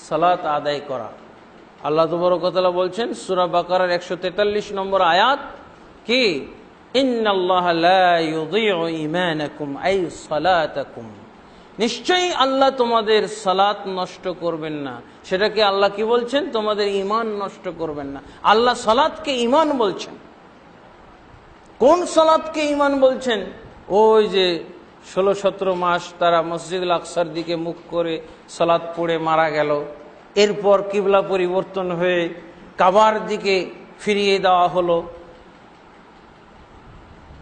সালাত আদায় করা। আল্লাহ তাবারক ওয়া তাআলা বলছেন সূরা বাকারার 143 নম্বর আয়াত কি, ইন্নাল্লাহা লা ইউযীউ ঈমানাকুম আই সালাতাকুম, নিশ্চয়ই আল্লাহ তোমাদের সালাত নষ্ট করবেন না। সেটাকে আল্লাহ কি বলছেন? তোমাদের ঈমান নষ্ট করবেন না। আল্লাহ সালাতকে ঈমান বলছেন। কোন সালাতকে ঈমান বলছেন? ওই যে 16-17 মাস তারা মসজিদুল আকসার দিকে মুখ করে সালাত পড়ে মারা গেল, এরপর কিবলা পরিবর্তন হয়ে কাবার দিকে ফিরিয়ে দেওয়া হলো।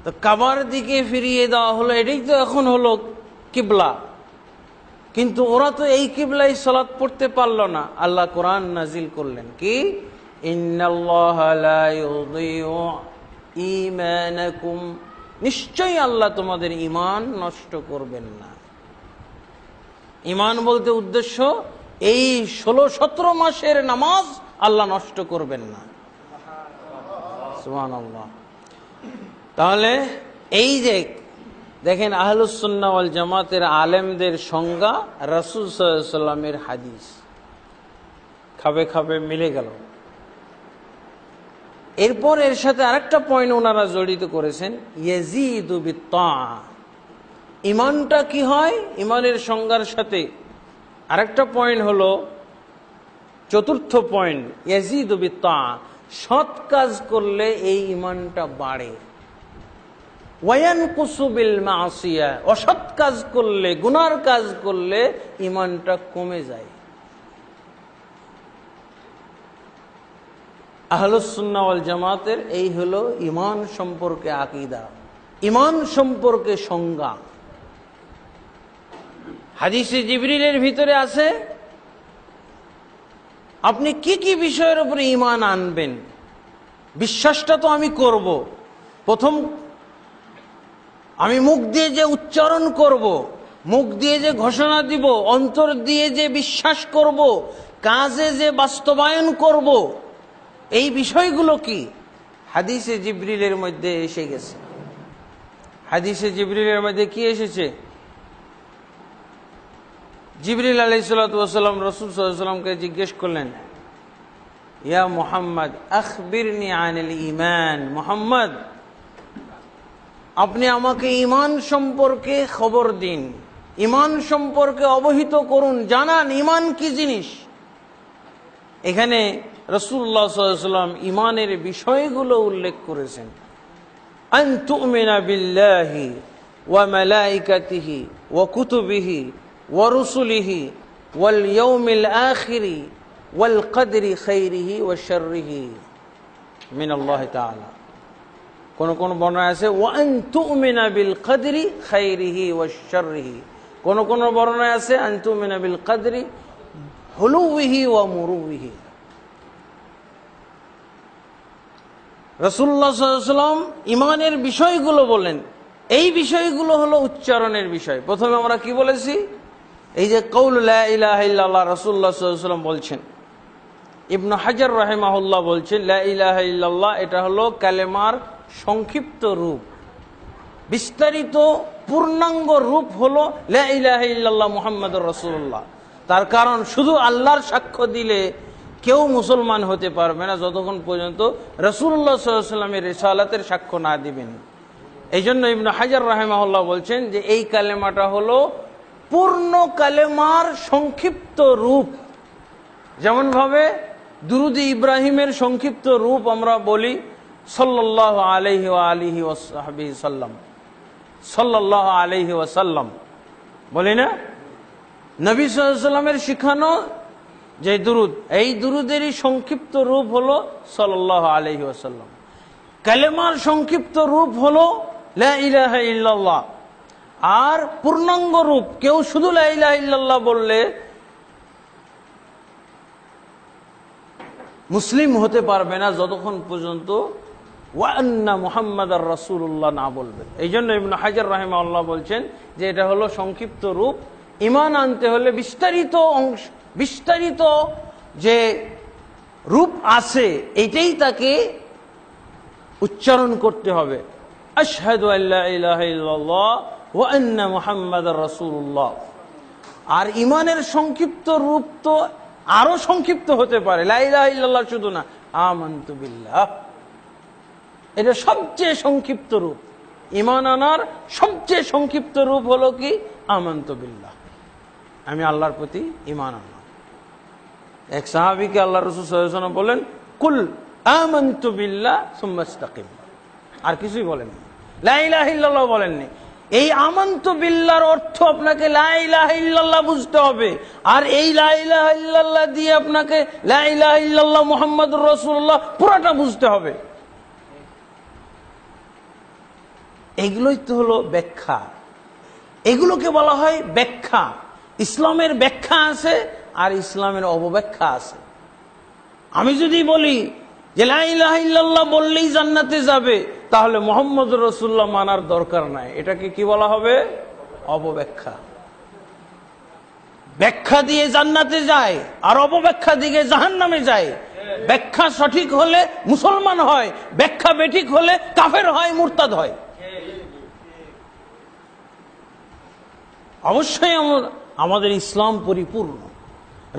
তো কাবার দিকে ফিরিয়ে দেওয়া হলো, এটাই তো এখন হলো কিবলা। কিন্তু ওরা তো এই কিবলায় সালাত পড়তে পারলো না। আল্লাহ কোরআন নাজিল করলেন কি, ইন্নাল্লাহা লা ইউযীউ ঈমানাকুম, নিশ্চয়ই আল্লাহ তোমাদের ঈমান নষ্ট করবেন না। ঈমান বলতে উদ্দেশ্য এই 16-17 মাসের নামাজ আল্লাহ নষ্ট করবেন না। সুবহানাল্লাহ। তাহলে এই যে দেখেন আহলুস সুন্নাহ ওয়াল জামাতের আলেমদের সংজ্ঞা, রাসূল সাল্লাল্লাহু আলাইহি ওয়াসাল্লামের হাদিস খাবে খাবে মিলে গেল। এরপর এর সাথে আরেকটা পয়েন্ট ওনারা জড়িত করেছেন, ইয়াজিদু বিত্তাআ। ঈমানটা কি হয়? ঈমানের সংজ্ঞার সাথে আরেকটা পয়েন্ট হলো, চতুর্থ পয়েন্ট, ইয়াজিদু বিত্তাআ, সৎ কাজ করলে এই ঈমানটা বাড়ে। ওয়ায়ানকুসু বিল মাসিয়া, অসৎ কাজ করলে, গুনার কাজ করলে ঈমানটা কমে যায়। আহলুস সুন্নাহ ওয়াল জামাতের এই হলো ঈমান সম্পর্কে আকীদা, ঈমান সম্পর্কে সংজ্ঞা। হাদিসে জিবরিলের ভিতরে আছে আপনি কি কি বিষয়ের উপরে ঈমান আনবেন। বিশ্বাসটা তো আমি করব, প্রথম আমি মুখ দিয়ে যে উচ্চারণ করব, মুখ দিয়ে যে ঘোষণা দিব, অন্তর দিয়ে যে বিশ্বাস করব, কাজে যে বাস্তবায়ন করব, এই বিষয়গুলো কি হাদিসে জিবরিলের মধ্যে এসে গেছে। হাদিসে জিবরিলের মধ্যে কি এসেছে? জিবরিল আলাইহিস সালাতু ওয়াস সালাম রাসূল সাল্লাল্লাহু আলাইহি ওয়াসাল্লামকে জিজ্ঞেস করলেন, ইয়া মুহাম্মদ আখবিরনি আনিল ঈমান, মুহাম্মদ আপনি আমাকে ঈমান সম্পর্কে খবর দিন, ঈমান সম্পর্কে অবহিত করুন, জানান ঈমান কি জিনিস। এখানে রাসূলুল্লাহ সাল্লাল্লাহু আলাইহি ওয়াসাল্লাম ঈমানের বিষয়গুলো উল্লেখ করেছেন। আন তুমিনা বিল্লাহি ওয়া মালাইকাতিহি ওয়া কুতুবিহি ওয়া রুসুলিহি ওয়াল ইয়াউমিল আখিরি ওয়াল কদরি খাইরিহি ওয়া শাররিহি মিনাল্লাহি তাআলা। কোন কোন বর্ণনা আছে ওয়া আন তুমিনা বিল কদরি খাইরিহি ওয়া শাররিহি, কোন কোন বর্ণনা আছে আন তুমিনা বিল কদরি হুলুবিহি ওয়া মুরুবিহি। রাসূলুল্লাহ সাল্লাল্লাহু আলাইহি ওয়াসাল্লাম ঈমানের বিষয়গুলো বলেন, এই বিষয়গুলো হলো উচ্চারণের বিষয়। প্রথমে আমরা কি বলেছি, এই যে কওল লা ইলাহা ইল্লাল্লাহ রাসূলুল্লাহ সাল্লাল্লাহু আলাইহি ওয়াসাল্লাম বলছেন। ইবনে হাজার রাহিমাহুল্লাহ বলছেন লা ইলাহা ইল্লাল্লাহ এটা হলো কালেমার সংক্ষিপ্ত রূপ, বিস্তারিত পূর্ণাঙ্গ রূপ হলো লা ইলাহা ইল্লাল্লাহ মুহাম্মাদুর রাসূলুল্লাহ। তার কারণ শুধু আল্লাহর সাক্ষ্য দিলে কেউ মুসলমান হতে পারবে না যতক্ষণ পর্যন্ত রাসূলুল্লাহ সাল্লাল্লাহু আলাইহি ওয়াসাল্লামের রিসালাতের সাক্ষ্য না দিবেন। এই জন্য ইবনে হাজার রাহিমাহুল্লাহ বলছেন যে এই কালেমাটা হলো পূর্ণ কালেমার সংক্ষিপ্ত রূপ। যেমন ভাবে দুরুদ ইব্রাহিমের সংক্ষিপ্ত রূপ আমরা বলি সাল্লাল্লাহু আলাইহি ওয়া আলিহি ওয়াসাহবিহি সাল্লাম, সাল্লাল্লাহু আলাইহি ওয়াসাল্লাম বলি না। নবী সাল্লাল্লাহু আলাইহি ওয়াসাল্লামের শিখানো যে দুরুদ, এই দুরুদেরই সংক্ষিপ্ত রূপ হলো সাল্লাল্লাহু আলাইহি ওয়াসাল্লাম। কালেমার সংক্ষিপ্ত রূপ হলো লা ইলাহা ইল্লাল্লাহ। আর পূর্ণাঙ্গ রূপ কেউ শুধু লা ইলাহা ইল্লাল্লাহ বললে মুসলিম হতে পারবে না যতক্ষণ পর্যন্ত ওয়া আন্না মুহাম্মাদার রাসূলুল্লাহ না বলবে। এই জন্য ইবনে হাজার রাহিমাহুল্লাহ বলছেন যে এটা হলো সংক্ষিপ্ত রূপ। ঈমান আনতে হলে বিস্তারিত অংশ, বিস্তারিত যে রূপ আছে এটাই তাকে উচ্চারণ করতে হবে। আশহাদু আল্লা ইলাহা ইল্লাল্লাহ ওয়া আন্না মুহাম্মাদার রাসূলুল্লাহ। আর ঈমানের সংক্ষিপ্ত রূপ তো আরো সংক্ষিপ্ত হতে পারে, লা ইলাহা ইল্লাল্লাহ শুধু না, আমানতু বিল্লাহ এটা সবচেয়ে সংক্ষিপ্ত রূপ। ঈমান আনার সবচেয়ে সংক্ষিপ্ত রূপ হলো কি আমানতু বিল্লাহ, আমি আল্লাহর প্রতি ঈমান আনলাম। এক সাহাবীকে আল্লাহ রাসূল সাল্লাল্লাহু আলাইহি ওয়াসাল্লাম বলেন কুল আমানতু বিল্লাহ সুম্মা ইসতাকিম, আর কিছুই বলেননি, লা ইলাহা ইল্লাল্লাহ বলেননি। এই আমানতু বিল্লাহর অর্থ আপনাকে লা ইলাহা ইল্লাল্লাহ বুঝতে হবে, আর এই লা ইলাহা ইল্লাল্লাহ দিয়ে আপনাকে লা ইলাহা ইল্লাল্লাহ মুহাম্মাদুর রাসূলুল্লাহ পুরোটা বুঝতে হবে। এগুলোই তো হলো ব্যাখ্যা, এগুলোকে বলা হয় ব্যাখ্যা। ইসলামের ব্যাখ্যা আছে আর ইসলামের অবব্যাখ্যা আছে। আমি যদি বলি যে লা ইলাহা ইল্লাল্লাহ বললেই জান্নাতে যাবে, তাহলে মুহাম্মদুর রাসূলুল্লাহ মানার দরকার নাই, এটাকে কি বলা হবে? অবব্যাখ্যা। ব্যাখ্যা দিয়ে জান্নাতে যায় আর অপব্যাখ্যা দিয়ে জাহান্নামে যায়। ব্যাখ্যা সঠিক হলে মুসলমান হয়, ব্যাখ্যা বেঠিক হলে কাফের হয়, মুরতাদ হয়। অবশ্যই আমাদের ইসলাম পরিপূর্ণ।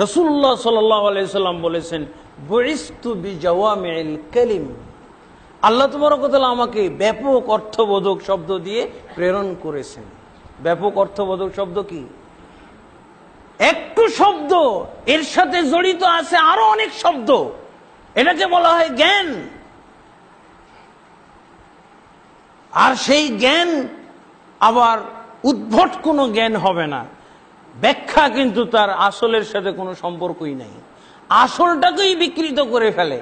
রাসূলুল্লাহ সাল্লাল্লাহু আলাইহি সাল্লাম বলেছেন বুইস্তু বিজাওয়ামিল কালিম, আল্লাহ তাবারক ওয়া তাআলা আমাকে ব্যাপক অর্থবোধক শব্দ দিয়ে প্রেরণ করেছেন। ব্যাপক অর্থবোধক শব্দ কি? একটু শব্দ, এর সাথে জড়িত আছে আরো অনেক শব্দ, এটাকে বলা হয় জ্ঞান। আর সেই জ্ঞান আবার উদ্ভট কোনো জ্ঞান হবে না। ব্যাখ্যা কিন্তু তার আসলের সাথে কোনো সম্পর্কই নাই, আসলটাকেই বিকৃত করে ফেলে।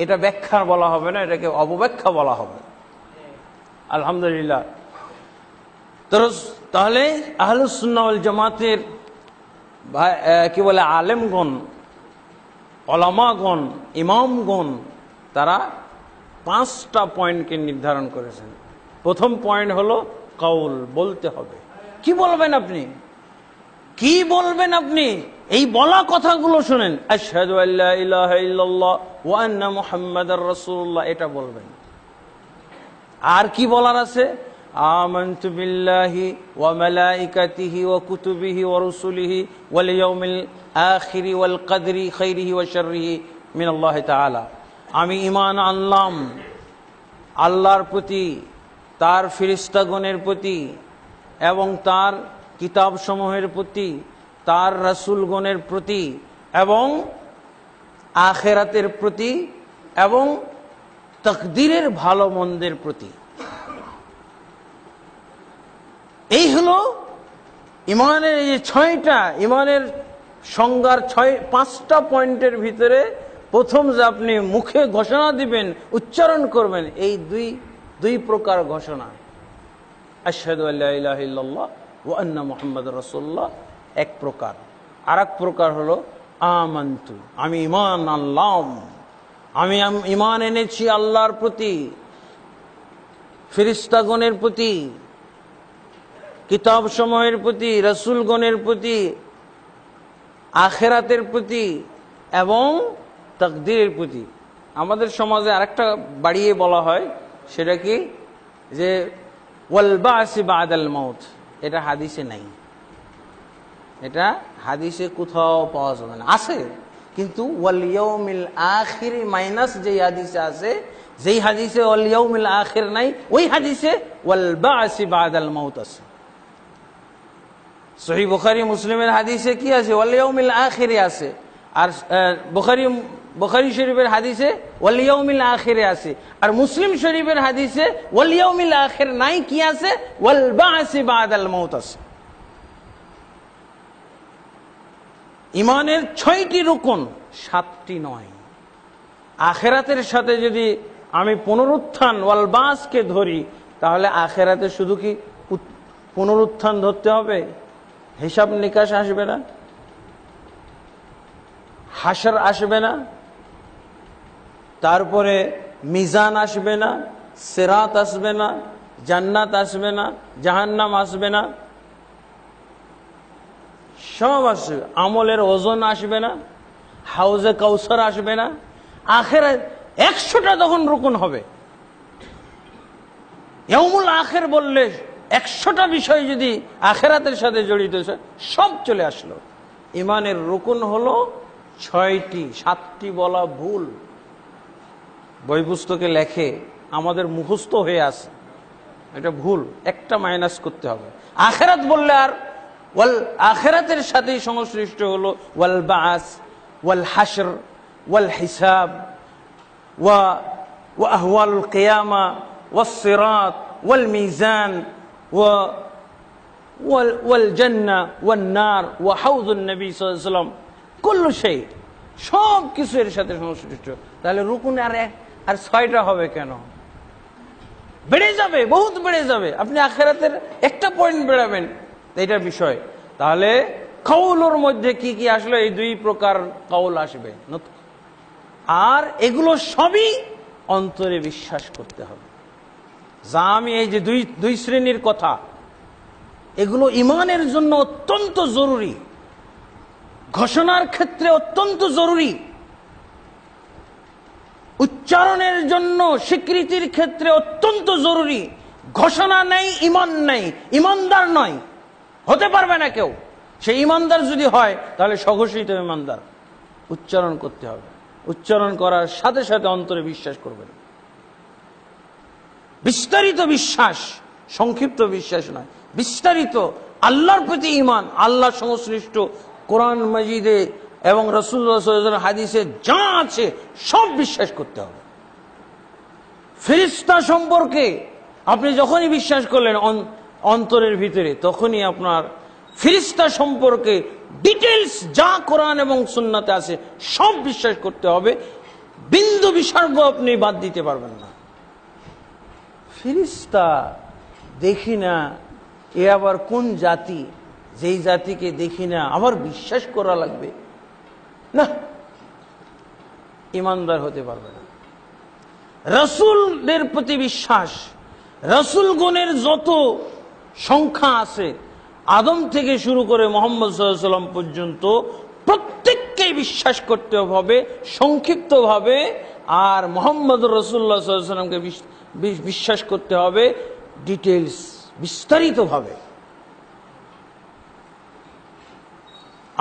এটা ব্যাখ্যা বলা হবে না, এটাকে অবব্যাখ্যা বলা হবে। আলহামদুলিল্লাহ। তাহলে আহলুস সুন্নাহ ওয়াল জামাতের কি বলে আলেমগণ, ওলামাগণ, ইমামগণ তারা 5টা পয়েন্টকে নির্ধারণ করেছেন। প্রথম পয়েন্ট হলো কাউল, বলতে হবে। কি বলবেন আপনি? কি বলবেন আপনি? এই বলা কথাগুলো শুনেন, আশহাদু আল্লা ইলাহা ইল্লাল্লাহ ওয়া আন্না মুহাম্মাদার রাসূলুল্লাহ, এটা বলবেন। আর কি বলার আছে? আমানতু বিল্লাহি ওয়া মালাইকাতিহি ওয়া কুতুবিহি ওয়া রুসুলিহি ওয়াল ইয়াউমিল আখিরি ওয়াল কদরি খাইরিহি ওয়া শাররিহি মিনাল্লাহি তাআলা। আমি ঈমান আনলাম আল্লাহর প্রতি, তার ফেরেশতাগণের প্রতি এবং তার কিতাবসমূহের প্রতি, তার রাসূলগণের প্রতি এবং আখিরাতের প্রতি এবং তাকদীরের ভালো মন্দের প্রতি। এই হলো ইমানের এই যে 6টা ইমানের সংজ্ঞার 5টা পয়েন্টের ভিতরে প্রথম যে আপনি মুখে ঘোষণা দিবেন, উচ্চারণ করবেন, এই দুই প্রকার ঘোষণা। আশহাদু আল্লা ইলাহা ইল্লাল্লাহ ওয়া আন্না মুহাম্মাদুর রাসূলুল্লাহ এক প্রকার। আর এক প্রকার হলো আমানতু, আমি ঈমান আনলাম, আমি ঈমান এনেছি আল্লাহর প্রতি, ফেরেশতাগণের প্রতি, কিতাব সমূহের প্রতি, রাসূলগণের প্রতি, আখিরাতের প্রতি এবং তাকদীরের প্রতি। আমাদের সমাজে আরেকটা বাড়িয়ে বলা হয়, সেটা কি যে ওয়াল বাসি বাদাল মাউত। এটা হাদিসে নাই, এটা হাদিসে কোথাও পাওয়া যাবে না। আছে কিন্তু ওয়াল ইয়াউমিল আখির মাইনাস যেই হাদিসে আছে, যেই হাদিসে ওয়াল ইয়াউমিল আখির নাই, ওই হাদিসে ওয়াল বাসি বাদাল মাউত আছে। সহিহ বুখারী মুসলিমের হাদিসে কি আছে? ওয়াল ইয়াউমিল আখিরে আছে। আর বুখারী শরীফের হাদিসে ওয়াল ইয়াউমিল আখিরে আছে। আর মুসলিম শরীফের হাদিসে ওয়াল ইয়াউমিল আখির নাই, কি আছে? ওয়াল বাসি বাদাল মাউত আছে। ইমানের 6টি রুকন, 7টি নয়। আখিরাতের সাথে যদি আমি পুনরুত্থান ওয়াল বাসকে ধরি, তাহলে আখিরাতে শুধু কি পুনরুত্থান ধরতে হবে? হিসাব নিকাশ আসবে না, হাসর আসবে না, তারপরে মিজান আসবে না, সিরাত আসবে না, জান্নাত আসবে না, জাহান্নাম আসবে না, সব আসবে। আমলের ওজন আসবে না, হাউজে কাউসার আসবে না। আখিরাত 100টা তখন রুকন হবে। ইয়াউমুল আখির বললে 100টা বিষয় যদি আখিরাতের সাথে জড়িত সব চলে আসলো। ইমানের রুকন হলো 6টি, 7টি বলা ভুল। বই পুস্তকে লেখে, আমাদের মুখস্থ হয়ে আছে, এটা ভুল, একটা মাইনাস করতে হবে। আখিরাত বললে আর ওয়াল আখিরাতের সাথেই সংশ্লিষ্ট হলো ওয়াল বাস ওয়াল হাশর ওয়াল হিসাব ওয়া আহওয়ালুল কিয়ামা ওয়াস সিরাত ওয়াল মিজান ওয়াল জান্নাহ ওয়ান নার ওয়া হাউজুন নবী সাল্লাল্লাহু আলাইহি ওয়াসাল্লাম, কুল্লু শাই, সব কিছু এর সাথে সংশ্লিষ্ট। তাহলে রুকুন আর 6টা হবে কেন? বেড়ে যাবে, বহুত বেড়ে যাবে। আপনি আখিরাতের একটা পয়েন্ট বেড়াবেন, এইটা বিষয়। তাহলে কওলের মধ্যে কি কি আসলো? এই 2 প্রকার কওল আসবে, আর এগুলো সবই অন্তরে বিশ্বাস করতে হবে। যা আমি এই যে দুই শ্রেণীর কথা, এগুলো ইমানের জন্য অত্যন্ত জরুরি, ঘোষণার ক্ষেত্রে অত্যন্ত জরুরি, উচ্চারণের জন্য স্বীকৃতির ক্ষেত্রে অত্যন্ত জরুরি। ঘোষণা নেই, ইমান নেই, ইমানদার নয়, হতে পারবে না কেউ। সেই ইমানদার যদি হয় তাহলে স্বঘোষিত ইমানদার। উচ্চারণ করতে হবে, উচ্চারণ করার সাথে সাথে অন্তরে বিশ্বাস করবেন। বিস্তারিত বিশ্বাস, সংক্ষিপ্ত বিশ্বাস নয়, বিস্তারিত আল্লাহর প্রতি ঈমান, আল্লাহ সংশ্লিষ্ট কোরআন মাজিদে এবং রাসূলুল্লাহ সাল্লাল্লাহু আলাইহি ওয়াসাল্লাম হাদিসে যা আছে সব বিশ্বাস করতে হবে। ফেরেশতা সম্পর্কে আপনি যখনই বিশ্বাস করলেন অন্তরের ভিতরে, তখনই আপনার ফেরেশতা সম্পর্কে ডিটেইলস যা কোরআন এবং সুন্নাতে আছে সব বিশ্বাস করতে হবে। বিন্দু বিসর্গ আপনি বাদ দিতে পারবেন না। ফেরেশতা দেখি না, এ আবার কোন জাতি, যেই জাতিকে দেখি না আবার বিশ্বাস করা লাগবে না, ইমানদার হতে পারবে না। রাসূলদের প্রতি বিশ্বাস, রাসূলগণের যত সংখ্যা আছে আদম থেকে শুরু করে মুহাম্মদ সাল্লাল্লাহু আলাইহি ওয়াসাল্লাম পর্যন্ত প্রত্যেককেই বিশ্বাস করতে হবে সংক্ষিপ্তভাবে, আর মুহাম্মদুর রাসূলুল্লাহ সাল্লাল্লাহু আলাইহি ওয়াসাল্লামকে বিশ্বাস করতে হবে ডিটেইলস, বিস্তারিতভাবে।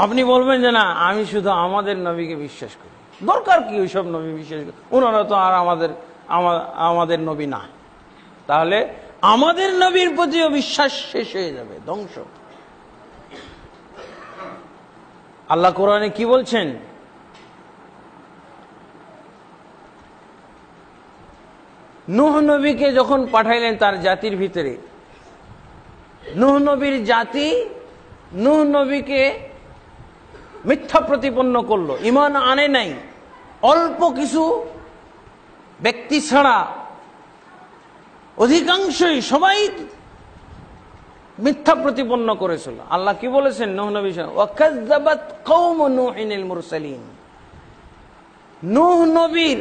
আপনি বলবেন যে না, আমি শুধু আমাদের নবীকে বিশ্বাস করি, দরকার কি ওইসব নবী বিশ্বাস করি, ওনারা তো আর আমাদের নবী না। তাহলে আমাদের নবীর প্রতিও বিশ্বাস শেষ হয়ে যাবে, ধ্বংস। আল্লাহ কোরআনে কি বলছেন? নূহ নবীকে যখন পাঠাইলেন তার জাতির ভিতরে, নূহ নবীর জাতি নূহ নবীকে মিথ্যা প্রতিপন্ন করলো, ঈমান আনে নাই। অল্প কিছু ব্যক্তি ছাড়া অধিকাংশই সবাই মিথ্যা প্রতিপন্ন করেছিল। আল্লাহ কি বলেছেন নূহ নবী, ওয়াকাযযাবাত কওম নূহিল মুরসালিন। নূহ নবীর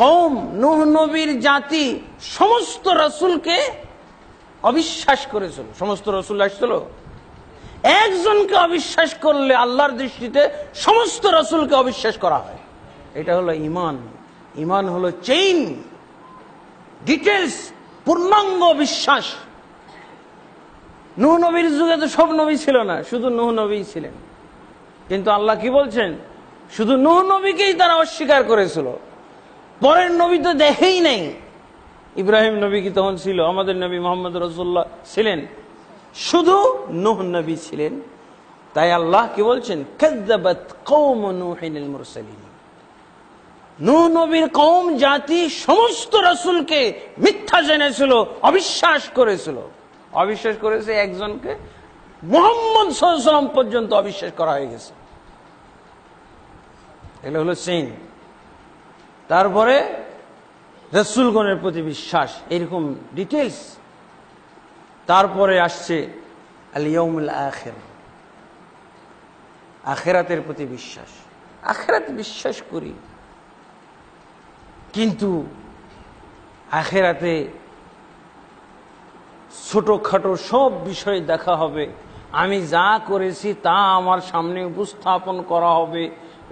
কওম, নূহ নবীর জাতি সমস্ত রাসূলকে অবিশ্বাস করেছিল। সমস্ত রাসূল আসছিল, একজনকে অবিশ্বাস করলে আল্লাহর দৃষ্টিতে সমস্ত রাসূলকে অবিশ্বাস করা হয়। এটা হলো ঈমান। ঈমান হলো চেইন, ডিটেইলস, পূর্ণাঙ্গ বিশ্বাস। নূহ নবীর যুগে তো সব নবী ছিল না, শুধু নূহ নবী ছিলেন। কিন্তু আল্লাহ কি বলছেন, শুধু নূহ নবীকেই তারা অস্বীকার করেছিল, পরের নবী তো দেখেই নাই। ইব্রাহিম নবী কি তখন ছিল? আমাদের নবী মুহাম্মদ রাসূলুল্লাহ ছিলেন, শুধু নূহ নবী ছিলেন। তাই আল্লাহ কি বলছেন, কাযযাবাত কওম নূহিল মুরসালিন। নূহ নবীর কওম জাতি সমস্ত রাসূলকে মিথ্যা জেনেছিল, অবিশ্বাস করেছিল। অবিশ্বাস করেছে একজনকে, মুহাম্মদ সাল্লাল্লাহু আলাইহি ওয়াসাল্লাম পর্যন্ত অবিশ্বাস করা হয়ে গেছে। এগুলো হলো চেইন। তারপরে রাসূলগণের প্রতি বিশ্বাস, এরকম ডিটেইলস। তারপরে আসছে আল ইয়াউমুল আখির, আখিরাতের প্রতি বিশ্বাস। আখিরাত বিশ্বাস করি, কিন্তু আখিরাতে ছোটখাটো সব বিষয় দেখা হবে। আমি যা করেছি তা আমার সামনে উপস্থাপন করা হবে,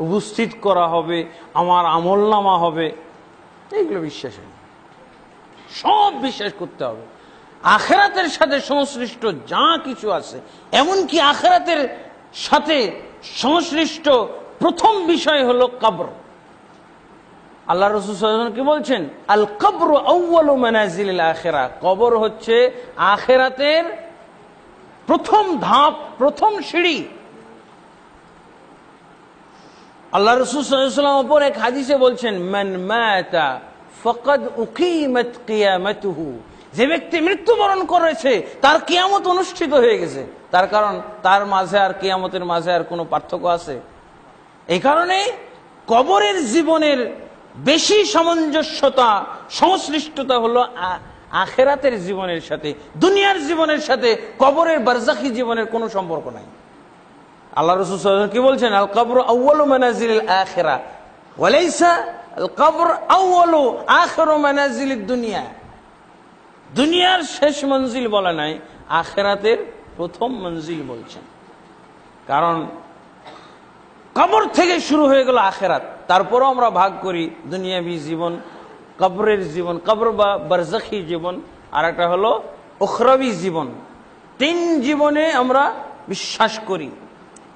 উপস্থিত করা হবে, আমার আমলনামা হবে। এইগুলো বিশ্বাস নেই, সব বিশ্বাস করতে হবে। আখিরাতের সাথে সংশ্লিষ্ট যা কিছু আছে, এমনকি আখিরাতের সাথে সংশ্লিষ্ট প্রথম বিষয় হলো কবর। আল্লাহ রাসূল সাল্লাল্লাহু আলাইহি ওয়াসাল্লাম কি বলছেন, আল কবরু আউয়ালু মানাজিলিল আখিরাহ। কবর হচ্ছে আখিরাতের প্রথম ধাপ, প্রথম সিঁড়ি। আল্লাহ রাসূল সাল্লাল্লাহু আলাইহি ওয়াসাল্লাম অপর এক হাদিসে বলছেন, মান মাতা ফাকাদ উকিমাত কিয়ামাতুহু। যে ব্যক্তি মৃত্যুবরণ করেছে তার কিয়ামত অনুষ্ঠিত হয়ে গেছে। তার কারণ তার মাঝে আর কিয়ামতের মাঝে আর কোনো পার্থক্য আছে? এই কারণে কবরের জীবনের বেশি সামঞ্জস্যতা, সংশ্লিষ্টতা হলো আখিরাতের জীবনের সাথে। দুনিয়ার জীবনের সাথে কবরের বারজাখী জীবনের কোনো সম্পর্ক নাই। আল্লাহ রাসূল সাল্লাল্লাহু আলাইহি ওয়াসাল্লাম কি বলছেন, আল কবরু আউয়ালু মানাজিলিল আখিরাহ ওয়া লাইসা আল কবর আউয়ালু আখিরু মানাজিলিদ দুনিয়া। দুনিয়ার শেষ মঞ্জিল বলা নাই, আখিরাতের প্রথম মঞ্জিল বলছেন। কারণ কবর থেকে শুরু হয়ে গেল আখিরাত। তারপরও আমরা ভাগ করি দুনিয়াবী জীবন, কবরের জীবন, কবর বা বারজাখী জীবন, আর একটা হলো উখরাবী জীবন। তিন জীবনে আমরা বিশ্বাস করি,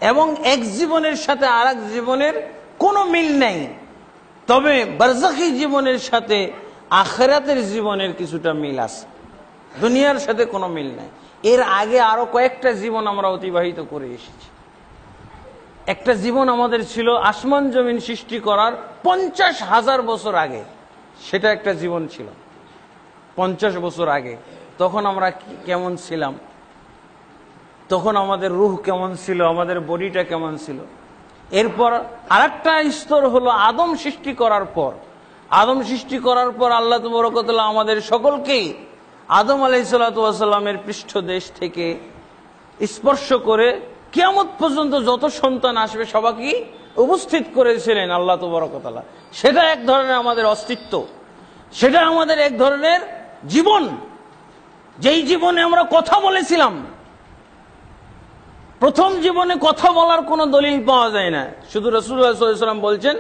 এবং এক জীবনের সাথে আর এক জীবনের কোনো মিল নাই। তবে বারজাখী জীবনের সাথে আখিরাতের জীবনের কিছুটা মিল আছে, দুনিয়ার সাথে কোনো মিল নাই। এর আগে আরো কয়েকটা জীবন আমরা অতিবাহিত করে এসেছি। একটা জীবন আমাদের ছিল আসমান জমিন সৃষ্টি করার 50,000 বছর আগে, সেটা একটা জীবন ছিল 50 বছর আগে। তখন আমরা কেমন ছিলাম, তখন আমাদের রূহ কেমন ছিল, আমাদের বডিটা কেমন ছিল। এরপর আরেকটা স্তর হলো আদম সৃষ্টি করার পর। আদম সৃষ্টি করার পর আল্লাহ তাবারক ওয়া তাআলা আমাদের সকলকেই আদম আলাইহিসসালাতু ওয়াস সালামের পৃষ্ঠদেশ থেকে স্পর্শ করে কিয়ামত পর্যন্ত যত সন্তান আসবে সবাইকে উপস্থিত করেছিলেন আল্লাহ তাবারক ওয়া তাআলা। সেটা এক ধরনের আমাদের অস্তিত্ব, সেটা আমাদের এক ধরনের জীবন, যেই জীবনে আমরা কথা বলেছিলাম। প্রথম জীবনে কথা বলার কোনো দলিল পাওয়া যায় না, শুধু রাসূলুল্লাহ সাল্লাল্লাহু আলাইহি ওয়াসাল্লাম বলছেন,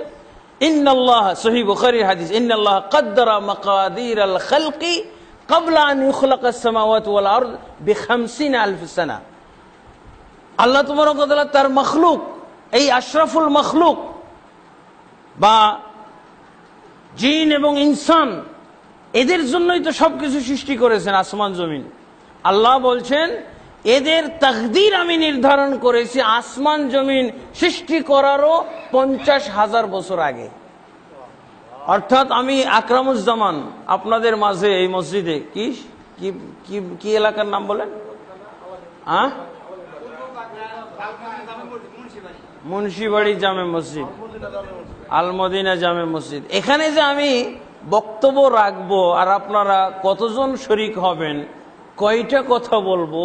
ইন্নাল্লাহ, সহিহ বুখারীর হাদিস, ইন্নাল্লাহ কদ্দারা মাকাদিরাল খালকি ক্বাবলা আন ইখলাকাস সামাওয়াতি ওয়াল আরদ বি50,000 সানা। আল্লাহ তাবারক ওয়া তাআলা তার মখলুক, এই আশরাফুল মখলুক বা জিন এবং ইনসান, এদের জন্যই তো সবকিছু সৃষ্টি করেছেন আসমান জমিন। আল্লাহ বলছেন, এদের তাকদীর আমি নির্ধারণ করেছি আসমান জমিন সৃষ্টি করারও 50,000 বছর আগে। অর্থাৎ আমি আকরামুজ্জামান আপনাদের মাঝে এই মসজিদে কি কি কি এলাকার নাম বলেন, মুন্সিবাড়ি জামে মসজিদ, আলমদিনা জামে মসজিদ। এখানে যে আমি বক্তব্য রাখবো আর আপনারা কতজন শরিক হবেন, কয়টা কথা বলবো,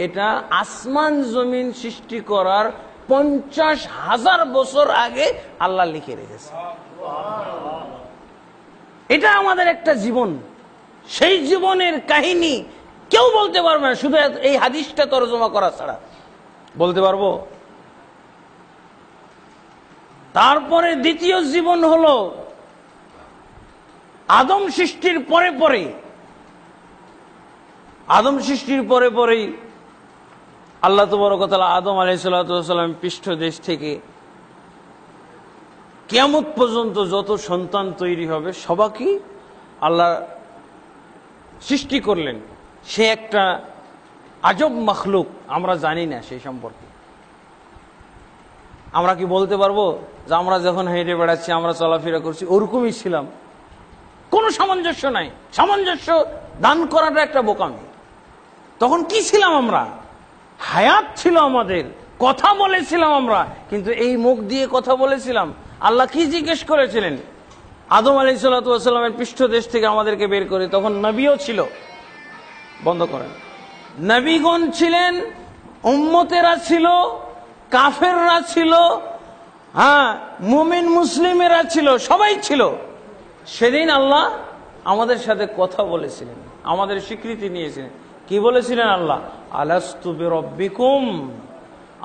এটা আসমান জমিন সৃষ্টি করার 50,000 বছর আগে আল্লাহ লিখে রেখেছে। এটা আমাদের একটা জীবন, সেই জীবনের কাহিনী কেউ বলতে পারবে না, শুধু এই হাদিসটা তরজমা করা ছাড়া। বলতে পারবো? তারপরে দ্বিতীয় জীবন হলো আদম সৃষ্টির পরে পরে। আদম সৃষ্টির পরে পরেই আল্লাহ তাবারক ওয়া তাআলা আদম আলাইহিস সালাম পৃষ্ঠদেশ থেকে কিয়ামত পর্যন্ত যত সন্তান তৈরি হবে সবাইকে আল্লাহ সৃষ্টি করলেন। সে একটা আজব মাখলুক, আমরা জানি না সেই সম্পর্কে। আমরা কি বলতে পারবো যে আমরা যখন হেঁটে বেড়াচ্ছি, আমরা চলাফেরা করছি, ওরকমই ছিলাম? কোনো সামঞ্জস্য নাই। সামঞ্জস্য দান করাটা একটা বোকামি। তখন কি ছিলাম আমরা? হায়াত ছিল আমাদের, কথা বলেছিলাম আমরা, কিন্তু এই মুখ দিয়ে কথা বলেছিলাম। আল্লাহ কি জিজ্ঞেস করেছিলেন? আদম আলাইহিস সালামের পৃষ্ঠদেশ থেকে আমাদেরকে বের করে, তখন নবীও ছিল। বন্ধ করেন। নবীগণ ছিলেন, উম্মতেরা ছিল, কাফেররা ছিল, মুমিন মুসলিমেরা ছিল, সবাই ছিল। সেদিন আল্লাহ আমাদের সাথে কথা বলেছিলেন, আমাদের স্বীকৃতি নিয়েছিলেন। কি বলেছিলেন আল্লাহ? আলাস্তু বিরব্বিকুম,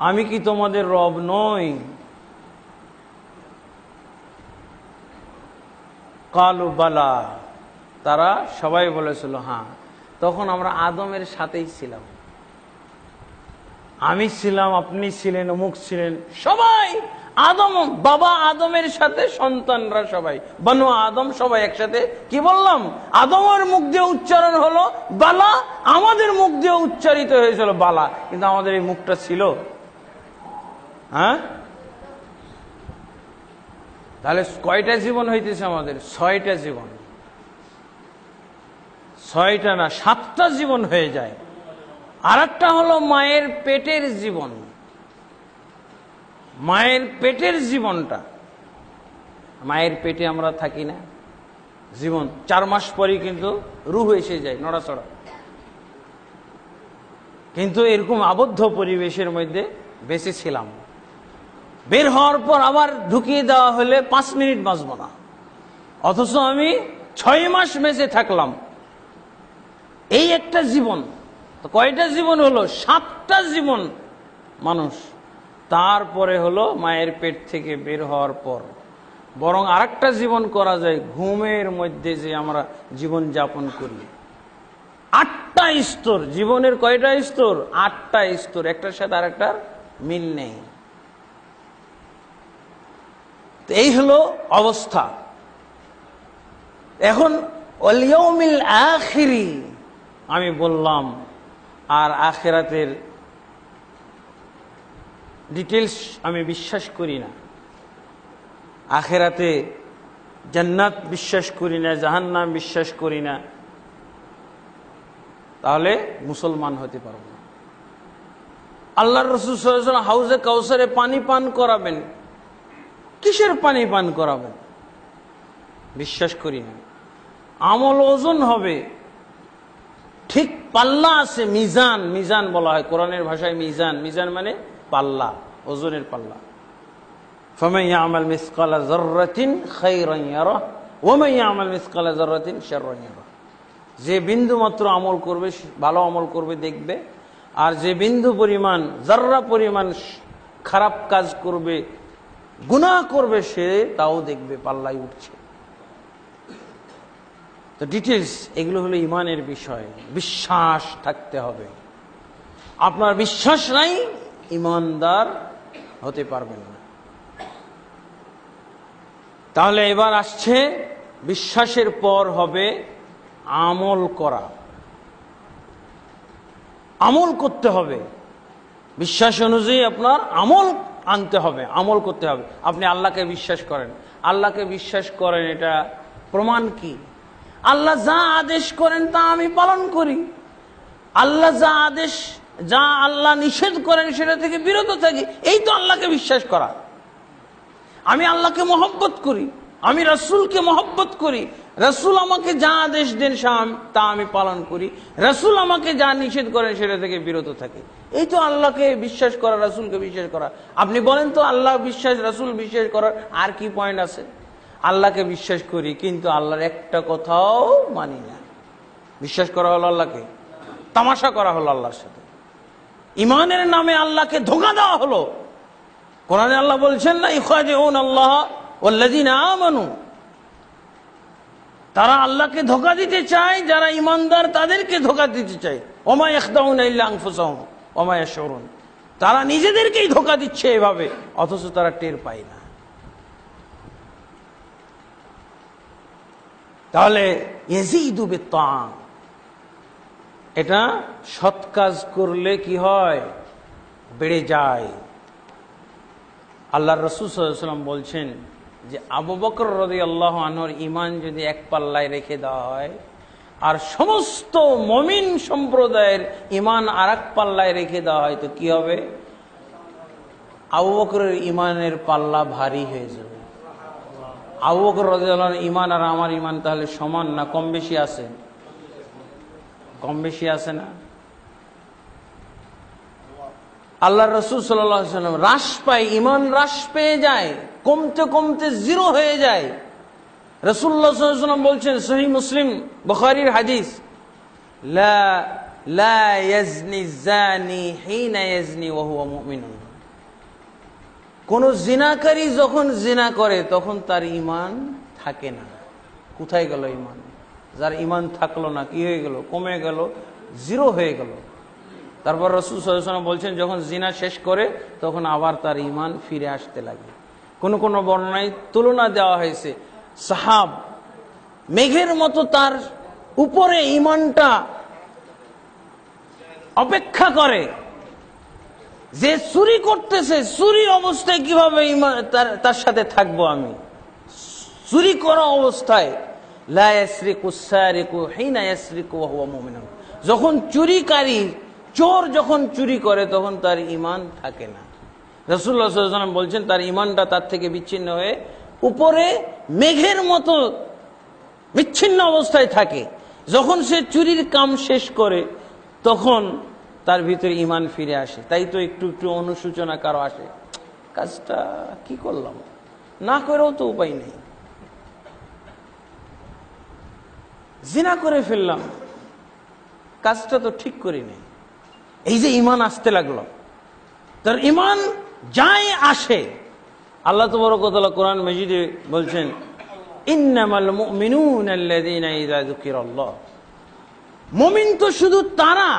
আমি কি তোমাদের রব নই? কালু বালা, তারা সবাই বলেছিল হ্যাঁ। তখন আমরা আদমের সাথেই ছিলাম, আমি ছিলাম, আপনি ছিলেন, অমুক ছিলেন, সবাই আদম, বাবা আদমের সাথে সন্তানরা সবাই, বনু আদম সবাই একসাথে। কি বললাম? আদমের মুখ দিয়ে উচ্চারণ হলো বালা, আমাদের মুখ দিয়ে উচ্চারিত হয়েছিল বালা, কিন্তু আমাদের এই মুখটা ছিল। তাহলে কয়টা জীবন হইতেছে আমাদের? 6টা জীবন। 6টা না, 7টা জীবন হয়ে যায়। আর একটা হলো মায়ের পেটের জীবন। মায়ের পেটের জীবনটা, মায়ের পেটে আমরা থাকি না, জীবন 4 মাস পরেই কিন্তু রূহ এসে যায়, নড়াচড়া। কিন্তু এরকম আবদ্ধ পরিবেশের মধ্যে বেঁচে ছিলাম। বের হওয়ার পর আবার ঢুকিয়ে দেওয়া হলে 5 মিনিট বাঁচব না, অথচ আমি 6 মাস বেঁচে থাকলাম। এই একটা জীবন। তো কয়টা জীবন হলো? 7টা জীবন মানুষ। তারপরে হলো মায়ের পেট থেকে বের হওয়ার পর বরং আরেকটা জীবন করা যায়, ঘুমের মধ্যে যে আমরা জীবন যাপন করি। 8টা স্তর জীবনের। কয়টা স্তর? 8টা স্তর, একটার সাথে আরেকটার মিল নেই। এই হলো অবস্থা। এখন ওয়াল ইয়াউমিল আখিরি আমি বললাম, আর আখিরাতের ডিটেলস আমি বিশ্বাস করি না। আখিরাতে জান্নাত বিশ্বাস করি না, জাহান্নাম বিশ্বাস করি না, তাহলে মুসলমান হতে পারবো না। আল্লাহর রাসূল সাল্লাল্লাহু আলাইহি ওয়াসাল্লাম হাউজে কাউসারে পানি পান করাবেন, কিসের পানি পান করাবেন? বিশ্বাস করি না। আমল ওজন হবে, ঠিক পাল্লা আছে, মিজান। মিজান বলা হয় কোরআনের ভাষায় মিজান। মিজান মানে পাল্লা, ওজনের পাল্লা। ফামান ইয়ামাল মিসকালা যাররাতিন খায়রান ইয়ারাহ ওয়া মান ইয়ামাল মিসকালা যাররাতিন শাররান ইয়ারাহ। যে বিন্দু মাত্র আমল করবে, ভালো আমল করবে দেখবে, আর যে বিন্দু পরিমাণ, যাররা পরিমাণ খারাপ কাজ করবে, গুনাহ করবে, সে তাও দেখবে পাল্লায় উঠছে। তো ডিটেলস এগুলো হলো ইমানের বিষয়। বিশ্বাস থাকতে হবে। আপনার বিশ্বাস নাই, ইমানদার হতে পারবেন না। তাহলে এবার আসছে বিশ্বাসের পর হবে আমল করা। আমল করতে হবে, বিশ্বাস অনুযায়ী আপনার আমল আনতে হবে, আমল করতে হবে। আপনি আল্লাহকে বিশ্বাস করেন, আল্লাহকে বিশ্বাস করেন, এটা প্রমাণ কি? আল্লাহ যা আদেশ করেন তা আমি পালন করি। আল্লাহ যা আদেশ যা আল্লাহ নিষেধ করেন সেটা থেকে বিরত থাকি, এই তো আল্লাহকে বিশ্বাস করা। আমি আল্লাহকে মহব্বত করি, আমি রাসূলকে মহব্বত করি, রাসূল আমাকে যা আদেশ দেন তা আমি পালন করি, রাসূল আমাকে যা নিষেধ করেন সেটা থেকে বিরত থাকি। এই তো আল্লাহকে বিশ্বাস করা, রাসূলকে বিশ্বাস করা। আপনি বলেন তো আল্লাহ বিশ্বাস, রাসূল বিশ্বাস করার আর কি পয়েন্ট আছে? আল্লাহকে বিশ্বাস করি কিন্তু আল্লাহর একটা কথাও মানি না। বিশ্বাস করা হলো আল্লাহকে, তামাশা করা হলো আল্লাহর সাথে। ইমানের নামে আল্লাহকে ধোঁকা দেওয়া হলো। কোরআনে আল্লাহ বলছেন না, ইখাদিউন আল্লাহ ওয়াল্লাযিনা আমানু, তারা আল্লাহকে ধোঁকা দিতে চায়, যারা ইমানদার তাদেরকে ধোঁকা দিতে চায়। ওমা ইয়াখদাউনা ইল্লা আনফুসাহুম ওমা ইয়াশউরুন, তারা নিজেদেরকেই ধোঁকা দিচ্ছে এভাবে, অথচ তারা টের পায় না। তাহলে ইয়াজিদু বিত্তাআ, এটা সৎ কাজ করলে কি হয়? বেড়ে যায়। আল্লাহর রাসূল সাল্লাল্লাহু আলাইহি ওয়াসাল্লাম বলছেন যে আবু বকর রাদিয়াল্লাহু আনহুর ঈমান যদি এক পাল্লায় রেখে দেওয়া হয় আর সমস্ত মুমিন সম্প্রদায়ের ঈমান আরেক পাল্লায় রেখে দেওয়া হয়, তো কি হবে? আবু বকরের ঈমানের পাল্লা ভারী হয়ে যাবে। আবু বকর রাদিয়াল্লাহু আনহুর ঈমান আর আমার ঈমান তাহলে সমান না কম বেশি আছে? কম বেশি আছে না? আল্লাহর রাসূল সাল্লাল্লাহু আলাইহি ওয়াসাল্লাম হ্রাস পায়, ঈমান হ্রাস পেয়ে যায়, কমতে কমতে জিরো হয়ে যায়। রাসূলুল্লাহ সাল্লাল্লাহু আলাইহি ওয়াসাল্লাম বলছেন, সহিহ মুসলিম বুখারীর হাদিস, লা ইয়াজনি জানি হিনা ইয়াজনি ওয়া হুয়া মুমিনুন, কোন জিনাকারী যখন জিনা করে তখন তার ঈমান থাকে না। কোথায় গেল ঈমান? যার ঈমান থাকলো না কি হয়ে গেল? কমে গেল, জিরো হয়ে গেল। তারপর রাসূল সাল্লাল্লাহু আলাইহি ওয়াসাল্লাম বলছেন, যখন জিনা শেষ করে তখন আবার তার ঈমান ফিরে আসতে লাগে। কোন কোন বর্ণনায় তুলনা দেওয়া হয়েছে, সাহাব মেঘের মতো তার উপরে ঈমানটা অপেক্ষা করে, যে চুরি করতেছে চুরি অবস্থায় কিভাবে তার সাথে থাকবো আমি, চুরি করা অবস্থায়। লা ইয়াসরিকু সারিকু হিনা ইয়াসরিকু ওয়া হুয়া মুমিনুন, যখন চুরিকারী চোর যখন চুরি করে তখন তার ঈমান থাকে না। রাসূলুল্লাহ সাল্লাল্লাহু আলাইহি ওয়াসাল্লাম বলছেন তার ঈমানটা তার থেকে বিচ্ছিন্ন হয়ে উপরে মেঘের মতো বিচ্ছিন্ন অবস্থায় থাকে। যখন সে চুরির কাম শেষ করে তখন তার ভিতরে ঈমান ফিরে আসে। তাই তো একটু একটু অনুশোচনা কারো আসে, কাজটা কি করলাম, না করেও তো উপায় নেই, জিনা করে ফেললাম, কাজটা তো ঠিক করি নাই। এই যে ঈমান আসতে লাগলো, তার ঈমান যাই আসে, আল্লাহ তাবারক ওয়া তাআলা কোরআন মাজিদে বলছেন, ইন্নামাল মুমিনুনা আল্লাযীনা ইযা যুকিরাল্লাহ, মুমিন তো শুধু তারা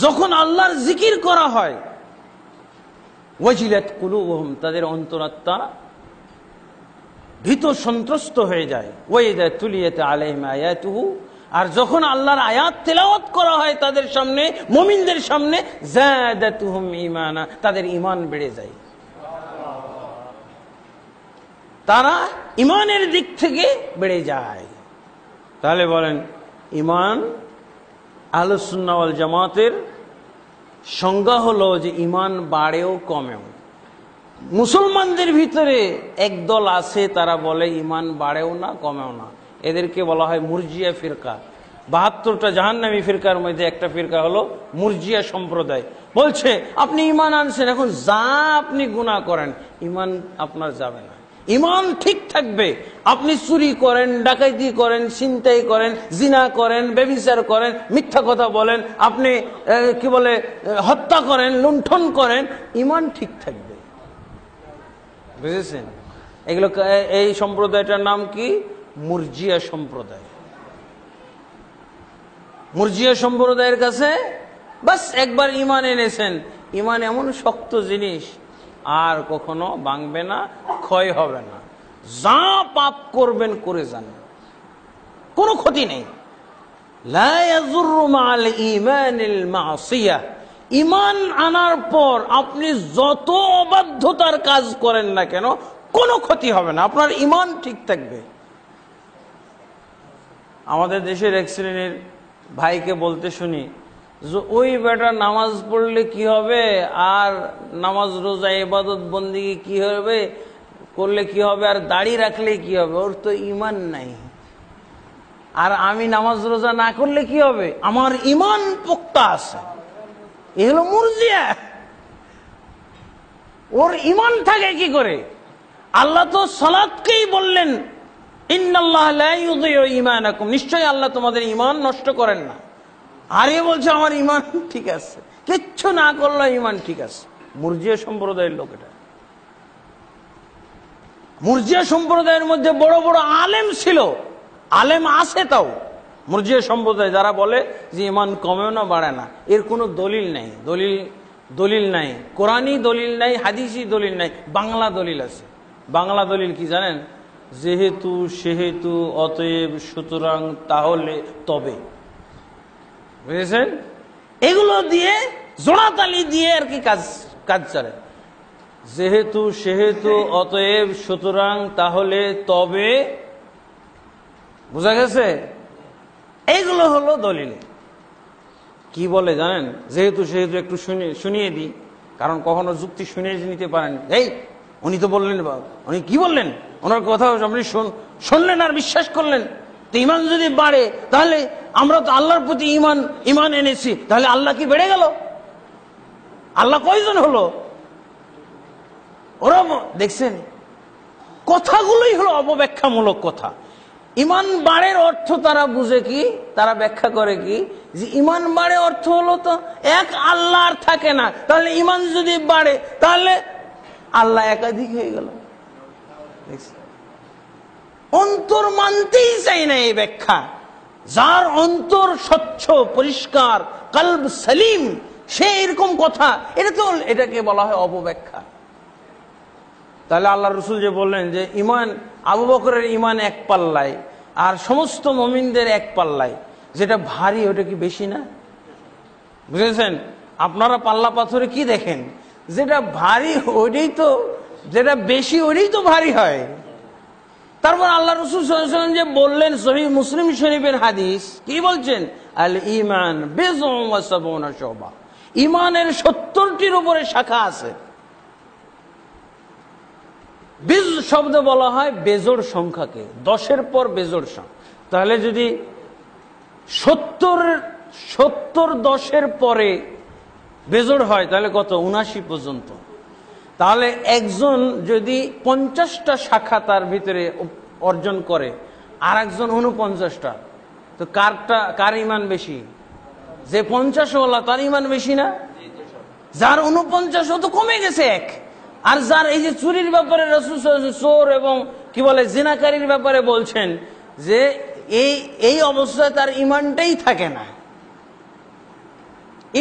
যখন আল্লাহর জিকির করা হয়, ওয়াজিলাত কুলুবুহুম, তাদের অন্তরাত্মা ভীত সন্ত্রস্ত হয়ে যায়। ওয়া ইযা তুলিয়াত আলাইহিম আয়াতুহু, আর যখন আল্লাহর আয়াত তেলাওয়াত করা হয় তাদের সামনে, মুমিনদের সামনে, যাদাতুহুম ঈমানা, তাদের ঈমান বেড়ে যায়। তারা ঈমানের দিক থেকে বেড়ে যায়। তাহলে বলেন, ঈমান আহলুস সুন্নাহ ওয়াল জামাতের সংজ্ঞা হলো যে ঈমান বাড়েও কমেও। মুসলমানদের ভিতরে একদল আছে তারা বলে ঈমান বাড়েও না কমেও না, এদেরকে বলা হয় মুরজিয়া ফিরকা। ৭২টা জাহান্নামী ফিরকার মধ্যে একটা ফিরকা হলো মুরজিয়া সম্প্রদায়। বলছে আপনি ঈমান আনছেন, এখন যা আপনি গুনাহ করেন ঈমান আপনার যাবে না, ঈমান ঠিক থাকবে। আপনি চুরি করেন, ডাকাতি করেন, ছিনতাই করেন, জিনা করেন, ব্যভিচার করেন, মিথ্যা কথা বলেন, আপনি কি বলে হত্যা করেন, লুণ্ঠন করেন, ঈমান ঠিক থাকবে। বুঝেছেন? এগুলো, এই সম্প্রদায়টার নাম কি? মুরজিয়া সম্প্রদায়। মুরজিয়া সম্প্রদায়ের কাছে বাস একবার ঈমান এনেছেন, ঈমান এমন শক্ত জিনিস আর কখনো ভাঙবে না, ক্ষয় হবে না। যা পাপ করবেন করে যান, কোনো ক্ষতি নেই। লা ইয়াযুররু মা'আল ঈমানিল মা'সিয়াহ, ঈমান আনার পর আপনি যত অবাধ্যতার কাজ করেন না কেন কোনো ক্ষতি হবে না, আপনার ঈমান ঠিক থাকবে। আমাদের দেশের এক শ্রেণীর ভাইকে বলতে শুনি ওই বেটা নামাজ পড়লে কি হবে, আর নামাজ রোজা ইবাদত বন্দেগী কি হবে করলে কি হবে, আর দাড়ি রাখলে কি হবে, ওর তো ইমান নাই। আর আমি নামাজ রোজা না করলে কি হবে, আমার ইমান পোক্তা আছে। এ হলো মুরজিয়া। ওর ইমান থাকে কি করে? আল্লাহ তো সালাতকেই বললেন ইন্নাল্লাহ লা ইউযিউ ঈমানাকুম, নিশ্চয়ই আল্লাহ তোমাদের ঈমান নষ্ট করেন না। আর এ বলছে আমার ঈমান ঠিক আছে, কিচ্ছু না করলে ঈমান ঠিক আছে। মুরজিয়া সম্প্রদায়ের লোক এটা। মুরজিয়া সম্প্রদায়ের মধ্যে বড় বড় আলেম ছিল, আলেম আছে তাও। মুরজিয়া সম্প্রদায় যারা বলে যে ঈমান কমেও না বাড়ে না, এর কোনো দলিল নাই। দলিল নাই, কোরআনী দলিল নাই, হাদিসি দলিল নাই, বাংলা দলিল আছে। বাংলা দলিল কি জানেন? যেহেতু সেহেতু অতএব সুতরাং তাহলে তবে, বুঝেছেন? এগুলো দিয়ে জোড়াতালি দিয়ে আর কি কাজ চলে। যেহেতু সেহেতু অতএব সুতরাং তাহলে তবে, বুঝা গেছে? এইগুলো হলো দলিল। কি বলে জানেন? যেহেতু সেহেতু একটু শুনিয়ে দিই, কারণ কখনো যুক্তি শুনিয়ে নিতে পারেন। এই উনি তো বললেন, উনি কি বললেন, ওনার কথা আপনি শুনলেন আর বিশ্বাস করলেন। তো ইমান যদি বাড়ে তাহলে আমরা তো আল্লাহর প্রতি ইমান এনেছি, তাহলে আল্লাহ কি বেড়ে গেল? আল্লাহ কয়জন হলো? ওরা দেখছেন কথাগুলোই হলো অপব্যাখ্যামূলক কথা। ইমান বাড়ের অর্থ তারা বুঝে কি, তারা ব্যাখ্যা করে কি, যে ইমান বাড়ে অর্থ হলো তো এক আল্লাহ আর থাকে না, তাহলে ইমান যদি বাড়ে তাহলে আল্লাহ একাধিক হয়ে গেল। অন্তর মানতেই চাই না এই ব্যাখ্যা। যার অন্তর স্বচ্ছ পরিষ্কার, কলব সালিম, সে এরকম কথা, এটাকে বলা হয় অপব্যাখ্যা। তাহলে আল্লাহ রসুল যে বললেন যে ইমান, আবু বকরের ইমান এক পাল্লায় আর সমস্ত মুমিনদের এক পাল্লায়, যেটা ভারী ওটা কি বেশি না? বুঝেছেন? আপনারা পাল্লা পাথরে কি দেখেন? যেটা ভারী ওইটাই তো, যেটা বেশি ওইটাই তো ভারী হয়। তারপর আল্লাহ রসুল সাল্লাল্লাহু আলাইহি ওয়াসাল্লাম যে বললেন, সহিহ মুসলিম শরীফের হাদিস, কি বলছেন? আল ঈমান বিযউন ওয়া সাবউনা শুবা, ঈমানের 70টির উপরে শাখা আছে। বিজ শব্দ বলা হয় বেজোড় সংখ্যাকে, 10-এর পর বেজোড় সংখ্যা। তাহলে যদি 70 10-এর পরে বেজোড় হয় তাহলে কত? 79 পর্যন্ত। তাহলে একজন যদি 50টা শাখা তার ভিতরে অর্জন করে আর একজন 49টা, তো কার ইমান বেশি? যে 50 ওয়ালা তার ইমান বেশি না? যার 49 ও তো কমে গেছে এক। আর যার এই যে চুরির ব্যাপারে রাসূল সাল্লাল্লাহু আলাইহি ওয়াসাল্লাম, চোর এবং কি বলে জিনাকারীর ব্যাপারে বলছেন যে এই অবস্থায় তার ইমানটাই থাকে না,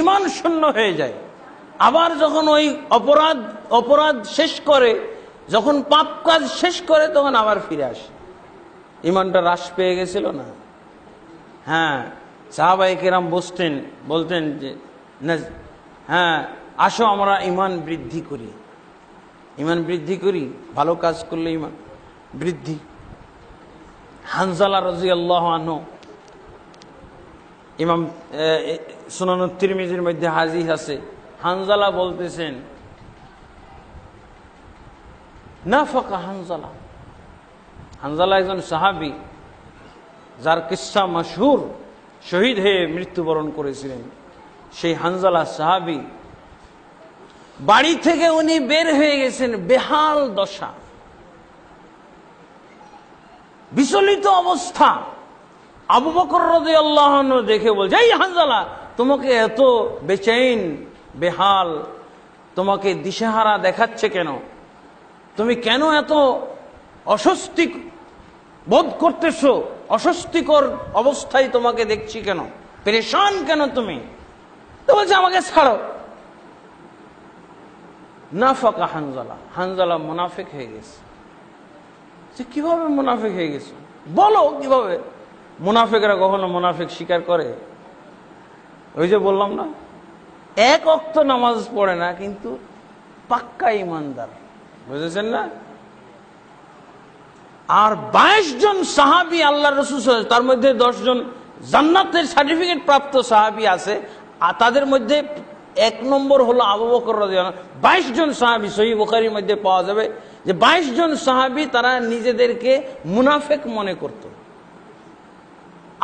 ইমান শূন্য হয়ে যায়। আবার যখন ওই অপরাধ শেষ করে, যখন পাপ কাজ শেষ করে, তখন আবার ফিরে আসে। ইমানটা হ্রাস পেয়ে গেছিল না? হ্যাঁ, সাহাবায়ে কেরাম বলতেন যে হ্যাঁ আসো আমরা ইমান বৃদ্ধি করি, ইমান বৃদ্ধি করি, ভালো কাজ করলে ইমান বৃদ্ধি। হানজালা রাদিয়াল্লাহু আনহু, ইমাম সুনানুত তিরমিজির মধ্যে হাদিস আছে, হানজালা বলতেছেন, নাফাকা হানজালা। হানজালা একজন সাহাবী, যার কিসসা মাশহুর, শহীদ হয়ে মৃত্যুবরণ করেছিলেন। সেই হানজালা সাহাবী, বাড়ি থেকে উনি বের হয়ে গেছেন, বেহাল দশা, বিচলিত অবস্থা। আবু বকর রাদিয়াল্লাহু আনহু দেখে বলছে, এই হানজালা, তোমাকে এত বেচैन, বেহাল, তোমাকে দিশেহারা দেখাচ্ছে কেন? তুমি কেন এত অস্বস্তি বোধ করতেছো? অস্বস্তিকর অবস্থায় তোমাকে দেখছি কেন? পেরেশান কেন তুমি? তো বলছে, আমাকে ছাড়ো। নাফাকা হানজালা, হানজালা মুনাফিক হয়ে গেছে। কিভাবে মুনাফিক হয়ে গেছে? বলো কিভাবে? মুনাফিকরা কখনো মুনাফিক স্বীকার করে? ওই যে বললাম না, এক ওয়াক্ত নামাজ পড়ে না কিন্তু পাক্কা ইমানদার, বুঝেছেন না? আর 22 জন সাহাবী আল্লাহর রাসূল, তার মধ্যে 10 জন জান্নাতের সার্টিফিকেট প্রাপ্ত সাহাবী আছে, আর তাদের মধ্যে এক নম্বর হলো আবু বকর রাদিয়াল্লাহু আনহু। 22 জন সাহাবী, সহিহ বুখারীর মধ্যে পাওয়া যাবে যে 22 জন সাহাবী তারা নিজেদেরকে মুনাফিক মনে করত।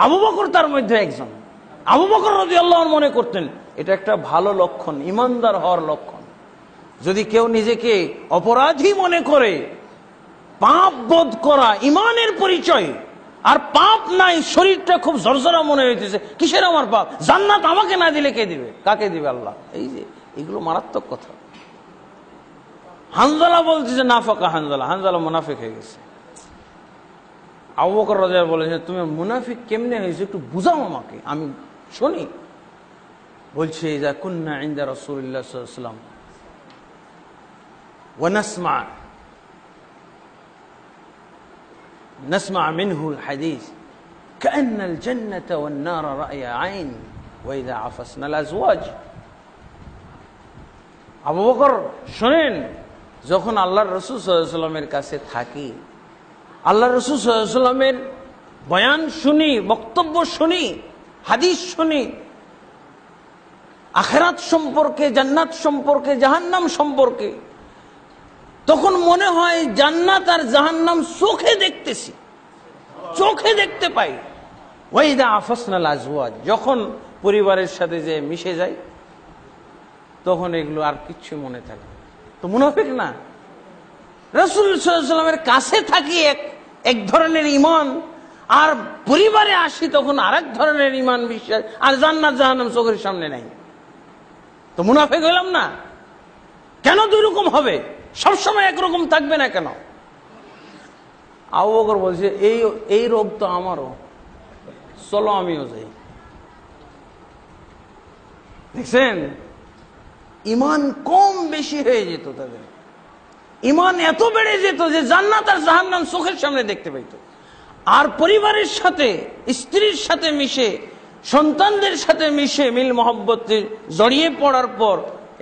আবু বকর তার মধ্যে একজন। আবু বকর রাদিয়াল্লাহু আনহু মনে করতেন এটা একটা ভালো লক্ষণ, ইমানদার হওয়ার লক্ষণ। যদি কেউ নিজেকে অপরাধী মনে করে, পাপ বোধ করা ইমানের পরিচয়, আর পাপ নাই, শরীরটা খুব জরজরা মনে হইতেছে, কিসের আমার পাপ, জান্নাত আমাকে না দিলে কে দিবে, কাকে দিবে আল্লাহ। এই যে এগুলো মারাত্মক কথা। হানজালা বলতেছে নাফাকা হানজালা, হানজালা মুনাফিক হয়ে গেছে। আবু বকর রাদিয়াল্লাহু আনহু বলেছেন তুমি মুনাফিক কেমনে হয়েছে একটু বুঝাও আমাকে, আমি শুনি। বলছে ইযা কুন্না ইনদা রাসূলিল্লাহ সাল্লাল্লাহু আলাইহি ওয়াসাল্লাম ওয়া نسمع منه الحديث كأن الجنة والنار رأي عين وإذا عفسنا الأزواج। আবু বকর শুনেন, যখন আল্লাহর রাসূল সাল্লাল্লাহু আলাইহি ওয়াসাল্লামের কাছে থাকি, আল্লাহর রাসূল সাল্লাল্লাহু আলাইহি ওয়াসাল্লামের বয়ান শুনি, বক্তব্য শুনি, হাদিস শুনি, আখিরাত সম্পর্কে, জান্নাত সম্পর্কে, জাহান্নাম সম্পর্কে, তখন মনে হয় জান্নাত আর জাহান্নাম চোখে দেখতেছি, চোখে দেখতে পাই। ওয়াইদা আফাসনাল আজওয়াজ, যখন পরিবারের সাথে যে মিশে যায় তখন এগুলো আর কিচ্ছু মনে থাকে। তো মুনাফিক না। রাসূল সাল্লাল্লাহু আলাইহি ওয়াসাল্লামের কাছে থাকি এক ধরনের ঈমান, আর পরিবারে আসি তখন আরেক ধরনের ঈমান বিশ্বাস, আর জান্নাত জাহান্নাম চোখের সামনে নাই। তো মুনাফিক হইলাম না? কেন দুই রকম হবে? সবসময় একরকম থাকবে না কেন? আবু বকর বলছে এই রোগ তো আমারও, চলো আমিও যাই। দেখছেন, ইমান কম বেশি হয়ে যেত তাদের, ইমান এত বেড়ে যেত যে জান্নাত আর জাহান্নাম চোখের সামনে দেখতে পাইত। আর পরিবারের সাথে, স্ত্রীর সাথে মিশে, সন্তানদের সাথে মিশে মিল মহব্বতে জড়িয়ে পড়ার পর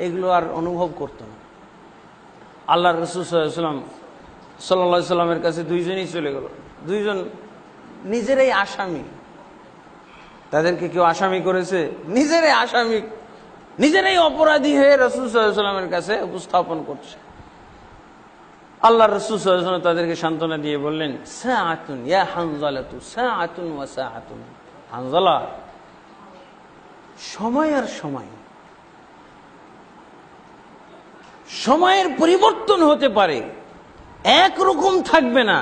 এগুলো আর অনুভব করত না। আল্লাহ রাসূল সাল্লাল্লাহু আলাইহি সাল্লামের কাছে দুইজনই চলে গেল, দুইজন নিজেরাই আসামি। তাদেরকে কেউ আসামি করেছে, নিজেরাই আসামি, নিজেরাই অপরাধী হয়ে রাসূল সাল্লাল্লাহু আলাইহি সাল্লামের কাছে উপস্থাপন করছে। আল্লাহ রাসূল সাল্লাল্লাহু আলাইহি সাল্লাম তাদেরকে সান্ত্বনা দিয়ে বললেন, সাআতুন ইয়া হানজালাতু সাআতুন ওয়া সাআতুন। হানজালা, সময় আর সময়, সময়ের পরিবর্তন হতে পারে, একরকম থাকবে না।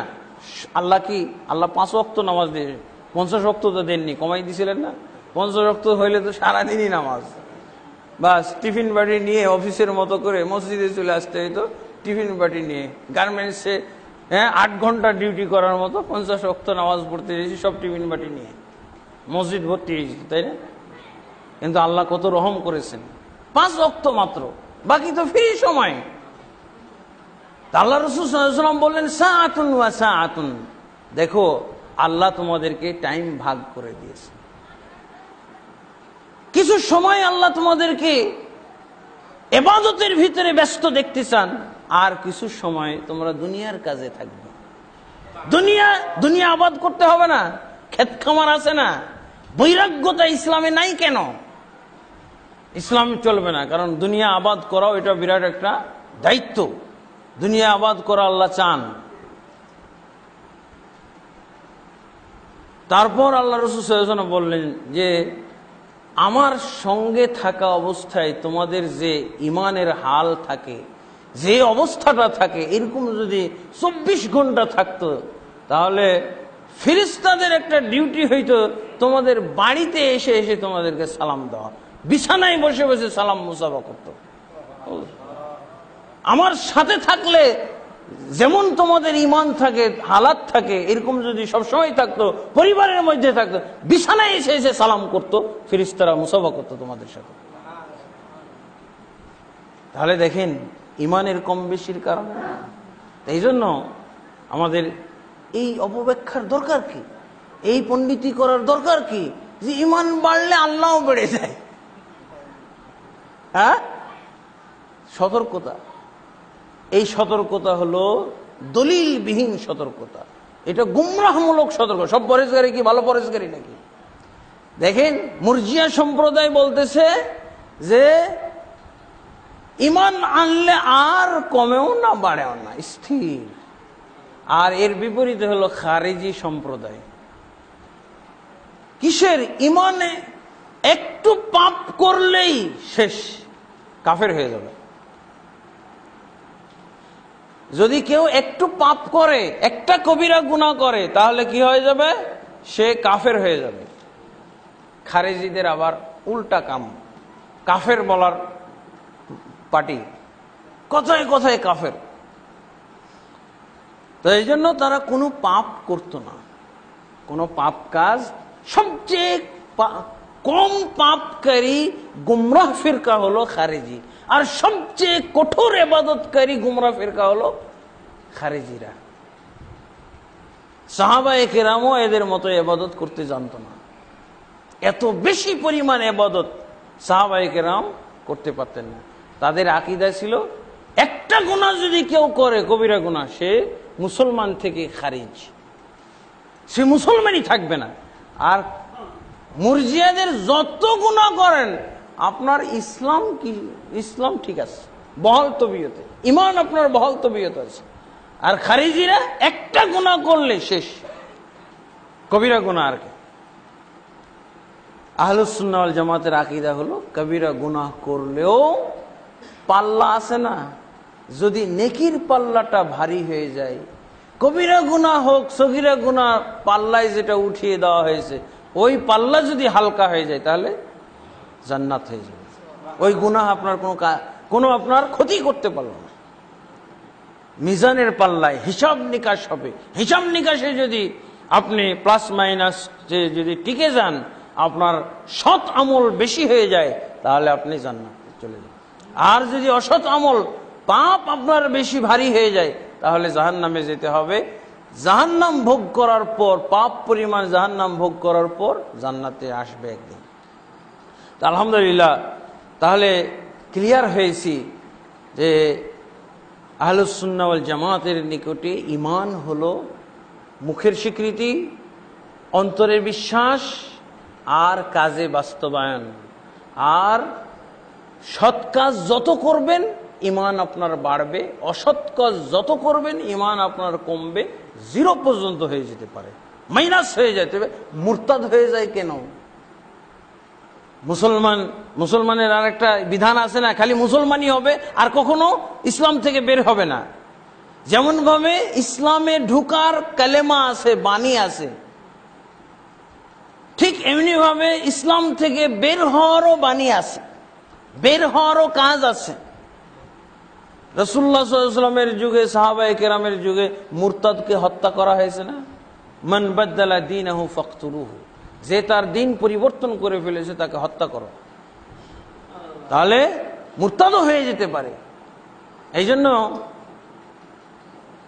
আল্লাহ 5 ওয়াক্ত নামাজ দিয়ে 50 ওয়াক্ত তো দেননি, কমাই দিছিলেন না? 50 ওয়াক্ত হইলে তো সারাদিনই নামাজ। বাস টিফিন বাটি নিয়ে অফিসের মতো করে মসজিদে চলে আসতে হইতো, টিফিন বাটি নিয়ে। গার্মেন্টসে 8 ঘন্টা ডিউটি করার মতো 50 ওয়াক্ত নামাজ পড়তে গেছি, সব টিফিন বাটি নিয়ে মসজিদ ভর্তি হয়েছি, তাই না? কিন্তু আল্লাহ কত রহম করেছেন, 5 ওয়াক্ত মাত্র, বাকি তো ফ্রি সময়। আল্লাহ রাসূল সাল্লাল্লাহু আলাইহি ওয়াসাল্লাম বললেন সাআতুন ওয়া সাআতুন, দেখো আল্লাহ তোমাদেরকে টাইম ভাগ করে দিয়েছে। কিছু সময় আল্লাহ তোমাদেরকে ইবাদতের ভিতরে ব্যস্ত দেখতে চান, আর কিছু সময় তোমরা দুনিয়ার কাজে থাকবে। দুনিয়া আবাদ করতে হবে না? ক্ষেত খামার আছে না? বৈরাগ্যতা ইসলামে নাই কেন? ইসলাম চলবে না, কারণ দুনিয়া আবাদ করাও এটা বিরাট একটা দায়িত্ব। দুনিয়া আবাদ করা আল্লাহ চান। তারপর আল্লাহ রাসূল সাল্লাল্লাহু আলাইহি ওয়াসাল্লাম বললেন যে আমার সঙ্গে থাকা অবস্থায় তোমাদের যে ইমানের হাল থাকে, যে অবস্থাটা থাকে, এরকম যদি 24 ঘন্টা থাকতো, তাহলে ফেরেশতাদের একটা ডিউটি হইতো তোমাদের বাড়িতে এসে এসে তোমাদেরকে সালাম দেওয়া, বিছানায় বসে বসে সালাম মুসাফা করতো। আমার সাথে থাকলে যেমন তোমাদের ঈমান থাকে, হালাত থাকে, এরকম যদি সবসময় থাকতো, পরিবারের মধ্যে থাকতো, বিছানায় এসে এসে সালাম করতো, ফেরেশতারা মুসাফা করতো তোমাদের সাথে। তাহলে দেখেন ঈমানের কম বেশির কারণে। এই জন্য আমাদের এই অপব্যাখ্যার দরকার কি, এই পণ্ডিতি করার দরকার কি যে ঈমান বাড়লে আল্লাহও বেড়ে যায়? হ্যাঁ, সতর্কতা। এই সতর্কতা হলো দলিলবিহীন সতর্কতা, এটা গুমরাহমূলক সতর্ক। সব পরেশগারি কি ভালো পরেশগারি নাকি? দেখেন মুরজিয়া সম্প্রদায় বলতেছে যে ইমান আনলে আর কমেও না বাড়েও না, স্থির। আর এর বিপরীতে হলো খারিজি সম্প্রদায়। কিসের? ইমানে একটু পাপ করলেই শেষ, কাফের হয়ে যাবে। যদি কেউ একটু পাপ করে, একটা কবিরা গুনাহ করে, তাহলে কি হয়ে যাবে? সে কাফের হয়ে যাবে। খারেজিদের আবার উল্টা কাম, কাফের বলার পার্টি, কথায় কথায় কাফের। তো এই জন্য তারা কোনো পাপ করত না, কোনো পাপ কাজ। সবচেয়ে কম পাপকারী গুমরাহ ফিরকা হলো খারেজি, আর সবচেয়ে কঠোর ইবাদতকারী গুমরাহ ফিরকা হলো খারেজিরা। সাহাবায়ে কেরামও এদের মতো ইবাদত করতে জানতো না, এত বেশি পরিমাণ ইবাদত সাহাবায়ে কেরাম করতে পারতেন না। তাদের আকীদা ছিল একটা গুনাহ যদি কেউ করে, কবিরা গুনাহ, সে মুসলমান থেকে খারিজ, সে মুসলমানই থাকবে না। আর মুরজিয়াদের যত গুনাহ করেন, আপনার ইসলাম কি? ইসলাম ঠিক আছে, বহাল তবিয়তে, ঈমান আপনার বহাল তবিয়ত আছে। আর খারিজিরা একটা গুনাহ করলে শেষ, কবিরা গুনাহ। আর কি আহলুস সুন্নাহ ওয়াল জামাতের আকীদা হলো কবিরা গুনাহ করলেও পাল্লা আছে না, যদি নেকির পাল্লাটা ভারী হয়ে যায়, কবিরা গুনাহ হোক সগীরা গুনাহ, পাল্লায় যেটা উঠিয়ে দেওয়া হয়েছে ওই পাল্লা যদি হালকা হয়ে যায়, তাহলে জান্নাত হয়ে যাবে। ওই গুনাহ আপনার কোনো আপনার ক্ষতি করতে পারল না। মিজানের পাল্লায় হিসাব নিকাশ হবে, হিসাব নিকাশে যদি আপনি প্লাস মাইনাস যদি টিকে যান, আপনার সৎ আমল বেশি হয়ে যায়, তাহলে আপনি জান্নাতে চলে যান। আর যদি অসৎ আমল, পাপ আপনার বেশি ভারী হয়ে যায়, তাহলে জাহান্নামে যেতে হবে। জাহান্নাম ভোগ করার পর, পাপ পরিমাণ জাহান্নাম ভোগ করার পর জান্নাতে আসবে একদিন। তো আলহামদুলিল্লাহ, তাহলে ক্লিয়ার হয়েছি যে আহলুস সুন্নাহ ওয়াল জামাতের নিকটে ঈমান হলো মুখের স্বীকৃতি, অন্তরের বিশ্বাস আর কাজে বাস্তবায়ন। আর সৎ কাজ যত করবেন ঈমান আপনার বাড়বে, অসৎ কাজ যত করবেন ঈমান আপনার কমবে, 0 পর্যন্ত হয়ে যেতে পারে, মাইনাস হয়ে যেতে পারে। মুরতাদ হয়ে যায় কেন? মুসলমানের আর একটা বিধান আছে না, খালি মুসলমানই হবে আর কখনো ইসলাম থেকে বের হবে না। যেমন ভাবে ইসলামে ঢুকার কালেমা আছে, বাণী আছে, ঠিক এমনি ভাবে ইসলাম থেকে বের হওয়ারও বাণী আছে, বের হওয়ারও কাজ আছে। রাসূলুল্লাহ সাল্লাল্লাহু আলাইহি ওয়াসাল্লামের যুগে, সাহাবায়ে কেরামের যুগে মুরতাদকে হত্যা করা হয়েছে না? মান বাদদালা দীনাহু ফাকতুলুহু, যে তার দিন পরিবর্তন করে ফেলেছে তাকে হত্যা করো। তাহলে মুরতাদও হয়ে যেতে পারে। এই জন্য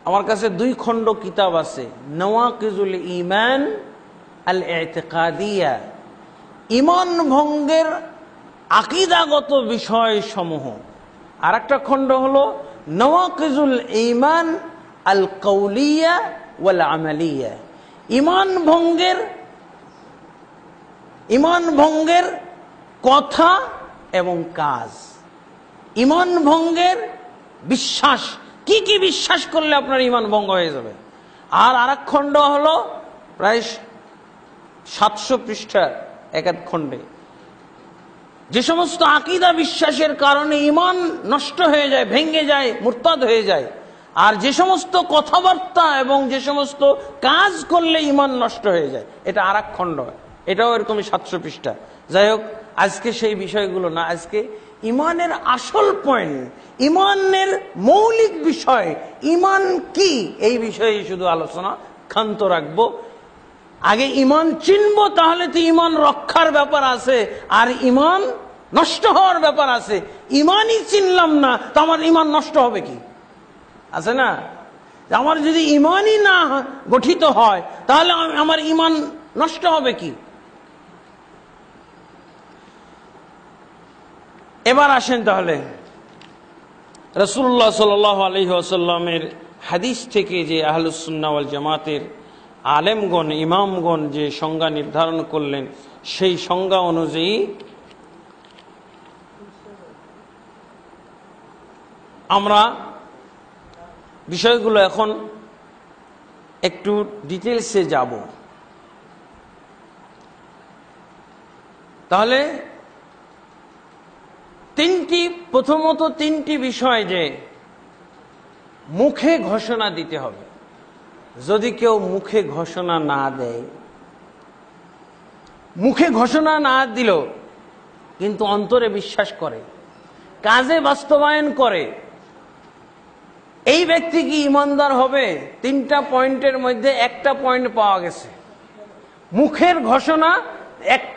আমার কাছে 2 খণ্ড কিতাব আছে, নওয়াকিজুল ঈমান আল ইতিকাদিয়া, ঈমান ভঙ্গের আকীদাগত বিষয় সমূহ। আর একটা খণ্ড হলো নওয়াকিজুল ঈমান আল কওলিয়া ওয়াল আমালিয়া, ঈমান ভঙ্গের কথা এবং কাজ, ঈমান ভঙ্গের বিশ্বাস, কি কি বিশ্বাস করলে আপনার ঈমান ভঙ্গ হয়ে যাবে। আর আরেক খণ্ড হলো প্রায় 700 পৃষ্ঠার এক খণ্ডে, যে সমস্ত আকীদা বিশ্বাসের কারণে ঈমান নষ্ট হয়ে যায়, ভেঙে যায়, মুরতাদ হয়ে যায়, আর যে সমস্ত কথাবার্তা এবং যে সমস্ত কাজ করলে ঈমান নষ্ট হয়ে যায়, এটা আরেক খণ্ড, এটাও এরকমই 700 পৃষ্ঠা। যাই হোক, আজকে সেই বিষয়গুলো না, আজকে ঈমানের আসল পয়েন্ট, ঈমানের মৌলিক বিষয়, ঈমান কি, এই বিষয়ে শুধু আলোচনা ক্ষান্ত রাখবো। আগে ঈমান চিনবো, তাহলে তো ঈমান রক্ষার ব্যাপার আছে, আর ঈমান নষ্ট হওয়ার ব্যাপার আছে। ঈমানই চিনলাম না, তো আমার ঈমান নষ্ট হবে কি? আছে না? আমার যদি ঈমানই না গঠিত হয়, তাহলে আমার ঈমান নষ্ট হবে কি? এবার আসেন তাহলে রাসূলুল্লাহ সাল্লাল্লাহু আলাইহি ওয়াসাল্লামের হাদিস থেকে যে আহলুস সুন্নাহ ওয়াল জামাতের আলেমগণ ইমামগণ যে সংজ্ঞা নির্ধারণ করলেন সেই সংজ্ঞা অনুযায়ী আমরা বিষয়গুলো এখন একটু ডিটেলসে যাব। তাহলে প্রথমত তিনটি বিষয়, যে মুখে ঘোষণা দিতে হবে। যদি কেউ মুখে ঘোষণা না দেয়, মুখে ঘোষণা না দিল কিন্তু অন্তরে বিশ্বাস করে, কাজে বাস্তবায়ন করে, এই ব্যক্তি কি ইমানদার হবে? তিনটা পয়েন্টের মধ্যে একটা পয়েন্ট পাওয়া গেছে। মুখের ঘোষণা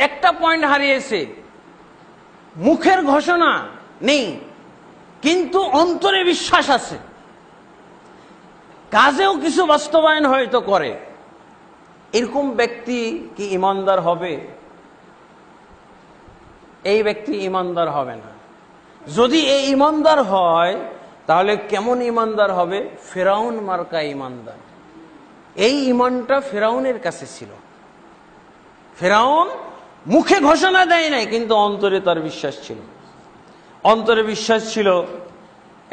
একটা পয়েন্ট হারিয়েছে। মুখের ঘোষণা নেই কিন্তু অন্তরে বিশ্বাস আছে, কাজেও কিছু বাস্তবায়ন হয়তো করে, এরকম ব্যক্তি কি ইমানদার হবে? এই ব্যক্তি ইমানদার হবে না। যদি এই ইমানদার হয় তাহলে কেমন ইমানদার হবে? ফেরাউন মার্কা ইমানদার। এই ইমানটা ফেরাউনের কাছে ছিল। ফেরাউন মুখে ঘোষণা দেয় নাই কিন্তু অন্তরে তার বিশ্বাস ছিল। অন্তরে বিশ্বাস ছিল,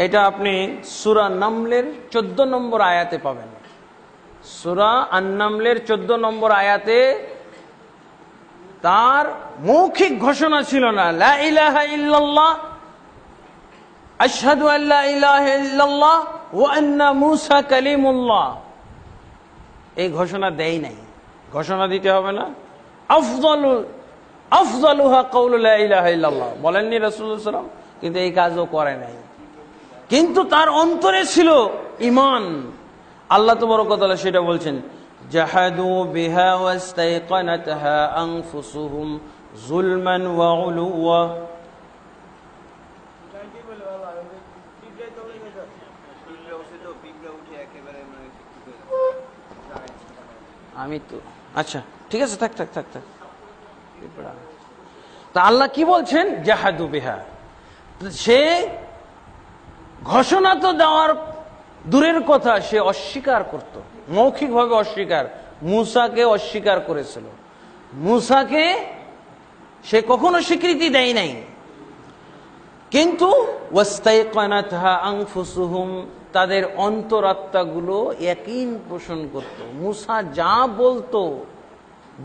এটা আপনি সূরা নামলের 14 নম্বর আয়াতে পাবেন। সূরা আন-নামলের 14 নম্বর আয়াতে তার মৌখিক ঘোষণা ছিল না, লা ইলাহা ইল্লাল্লাহ আশহাদু আল্লা ইলাহা ইল্লাল্লাহ ওয়া আন্না মূসা কালিমুল্লাহ। এই ঘোষণা দেয় নাই। ঘোষণা দিতে হবে না। আফজালুহা কাউলু লা ইলাহা ইল্লাল্লাহ বলেননি রাসূলুল্লাহ সাল্লাল্লাহু আলাইহি ওয়াসাল্লাম, কিন্তু এই কাজও করে নাই। কিন্তু তার অন্তরে ছিল ঈমান। আল্লাহ তাবারক ওয়া তাআলা সেটা বলছেন, জাহাদু বিহা ওয়াস্তাইকানাতহা আনফুসুহুম যুলমান ওয়া উলুওয়া। আমি তো আচ্ছা ঠিক আছে, থাক থাক থাক থাক। তা আল্লাহ কি বলছেন? জাহাদু বিহা। সে ঘোষণা তো দেওয়ার দূরের কথা, সে অস্বীকার করত, মৌখিকভাবে অস্বীকার। মূসাকে অস্বীকার করেছিল। মূসাকে সে কখনো স্বীকৃতি দেয় নাই। কিন্তু ওয়াস্তাইকানাতহা আনফুসুহুম, তাদের অন্তরাত্মাগুলো ইয়াকিন পোষণ করত। মূসা যা বলতো,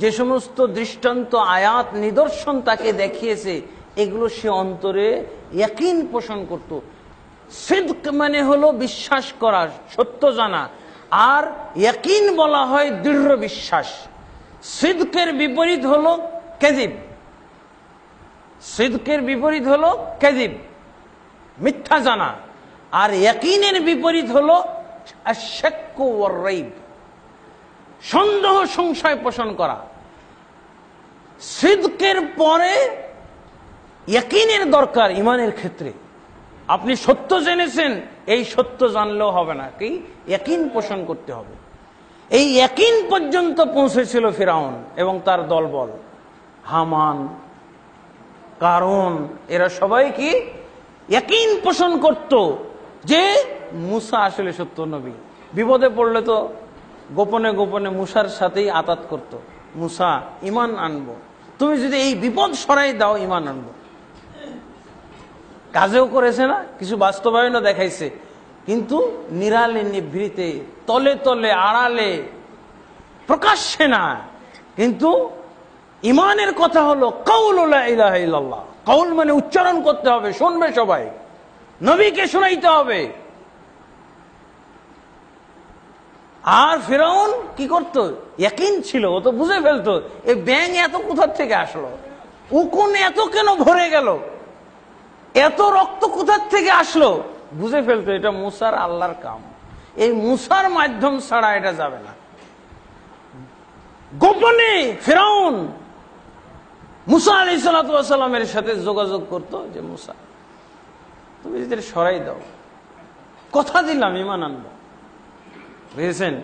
যে সমস্ত দৃষ্টান্ত আয়াত নিদর্শন তাকে দেখিয়েছে, এগুলো সে অন্তরে ইয়াকিন পোষণ করত। সিদক মানে হলো বিশ্বাস করা, সত্য জানা, আর ইয়াকিন বলা হয় দৃঢ় বিশ্বাস। সিদকের বিপরীত হলো কাযিব। সিদকের বিপরীত হলো কাযিব, মিথ্যা জানা। আর ইয়াকিনের বিপরীত হলো আশ-শাক্ক ওয়ার রাইব, সন্দেহ সংশয় পোষণ করা। সিদকের পরে ইয়াকিনের দরকার ঈমানের ক্ষেত্রে। আপনি সত্য জেনেছেন, এই সত্য জানলেও হবে না, কি ইয়াকিন পোষণ করতে হবে। এই ইয়াকিন পর্যন্ত পৌঁছেছিল ফিরআউন এবং তার দলবল, হামান, কারুন, এরা সবাই কি ইয়াকিন পোষণ করত যে মূসা আসলে সত্য নবী। বিপদে পড়লে তো গোপনে গোপনে মূসার সাথেই আতাত করত, মূসা ঈমান আনবো, তুমি যদি এই বিপদ সরাই দাও ঈমান আনবো। কাজেও করেছে না, কিছু বাস্তবায়নও দেখাইছে, কিন্তু নিরালে নিভৃতে, তলে তলে, আড়ালে, প্রকাশ্যে না। কিন্তু ঈমানের কথা হলো কাউলু লা ইলাহা ইল্লাল্লাহ। কাউল মানে উচ্চারণ করতে হবে, শুনবে সবাই, নবীকে শোনাইতে হবে। আর ফিরআউন কি করত? ইয়াকিন ছিল, ও তো বুঝে ফেলতো এই ব্যাঙ এত কোথা থেকে আসলো, উকুন এত কেন ভরে গেল, এত রক্ত কোথা থেকে আসলো, বুঝে ফেলতো এটা মূসার আল্লাহর কাম। এই মূসার মাধ্যম ছাড়া এটা যাবে না। গোপনে ফিরআউন মূসা আলাইহিস সালামের সাথে যোগাযোগ করত যে মূসা তুমি এদের সরাই দাও, কথা দিলাম ঈমান আনবো। বুঝেছেন?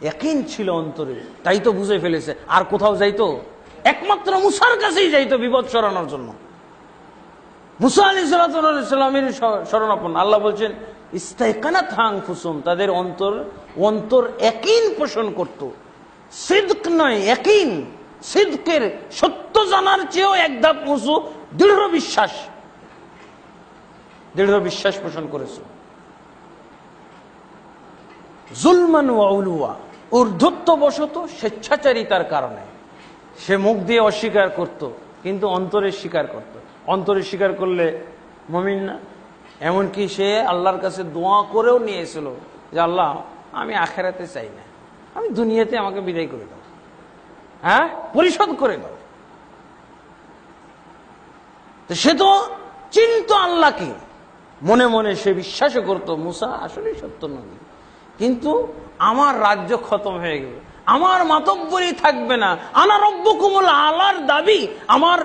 ইয়াকিন ছিল অন্তরে, তাই তো বুঝে ফেলেছে। আর কোথাও যাইতো? একমাত্র মূসার কাছেই যাইতো বিপদ সরানোর জন্য। মূসা আলাইহিস সালামের শরণাপন্ন। আল্লাহ বলছেন ইস্তাইকানাতহা আনফুসুহুম, তাদের অন্তর ইয়াকিন পোষণ করত। সিদক নয়, ইয়াকিন। সিদকের সত্য জানার চেয়েও এক ধাপ উঁচু দৃঢ় বিশ্বাস, দৃঢ় বিশ্বাস পোষণ করেছে। জুলমান ওয়া উলুয়া, ঊর্ধ্বত্ববশত স্বেচ্ছাচারিতার কারণে সে মুখ দিয়ে অস্বীকার করত, কিন্তু অন্তরে স্বীকার করত। অন্তরে স্বীকার করলে মুমিন না? এমনকি সে আল্লাহর কাছে দোয়া করেও নিয়েছিল যে আল্লাহ, আমি আখিরাতে চাই না, আমি দুনিয়াতে আমাকে বিদায় করে দাও, হ্যাঁ, পরিশোধ করে দাও। তো সে তো চিনত আল্লাহকে, মনে মনে সে বিশ্বাসও করতো মুসা আসলেই সত্য নবী, কিন্তু আমার রাজ্য খতম হয়ে গেল, আমার মাতব্বরি থাকবে না, আনা রব্বুকুমুল আলার দাবি আমার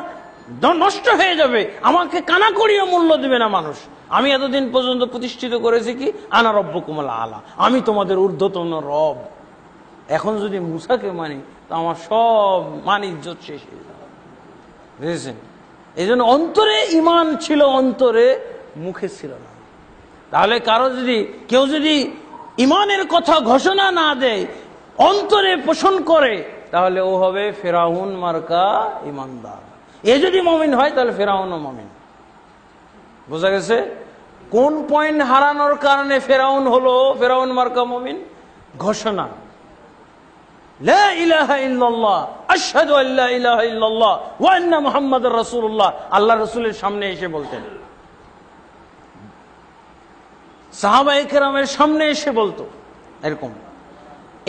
নষ্ট হয়ে যাবে, আমাকে কানাকড়িও মূল্য দিবে না মানুষ। আমি এতদিন পর্যন্ত প্রতিষ্ঠিত করেছি কি, আনা রব্বুকুমুল আলা, আমি তোমাদের ঊর্ধ্বতন রব। এখন যদি মুসাকে মানি তো আমার সব মান ইজ্জত শেষ হয়ে যাবে, বুঝেছেন? এই জন্য অন্তরে ঈমান ছিল, অন্তরে, মুখে ছিল না। তাহলে কেউ যদি ঈমানের কথা ঘোষণা না দেয়, অন্তরে পোষণ করে, তাহলে ও হবে ফেরাউন মার্কা ঈমানদার। এ যদি মুমিন হয় তাহলে ফেরাউনও মুমিন। বোঝা গেছে কোন পয়েন্ট হারানোর কারণে ফেরাউন হলো ফেরাউন মার্কা মুমিন? ঘোষণা, লা ইলাহা ইল্লাল্লাহ, আশহাদু আল্লা ইলাহা ইল্লাল্লাহ ওয়া আন্না মুহাম্মাদুর রাসূলুল্লাহ। আল্লাহ রাসূলের সামনে এসে বলতেন, সাহাবায়ে কেরামের সামনে এসে বলতো এরকম।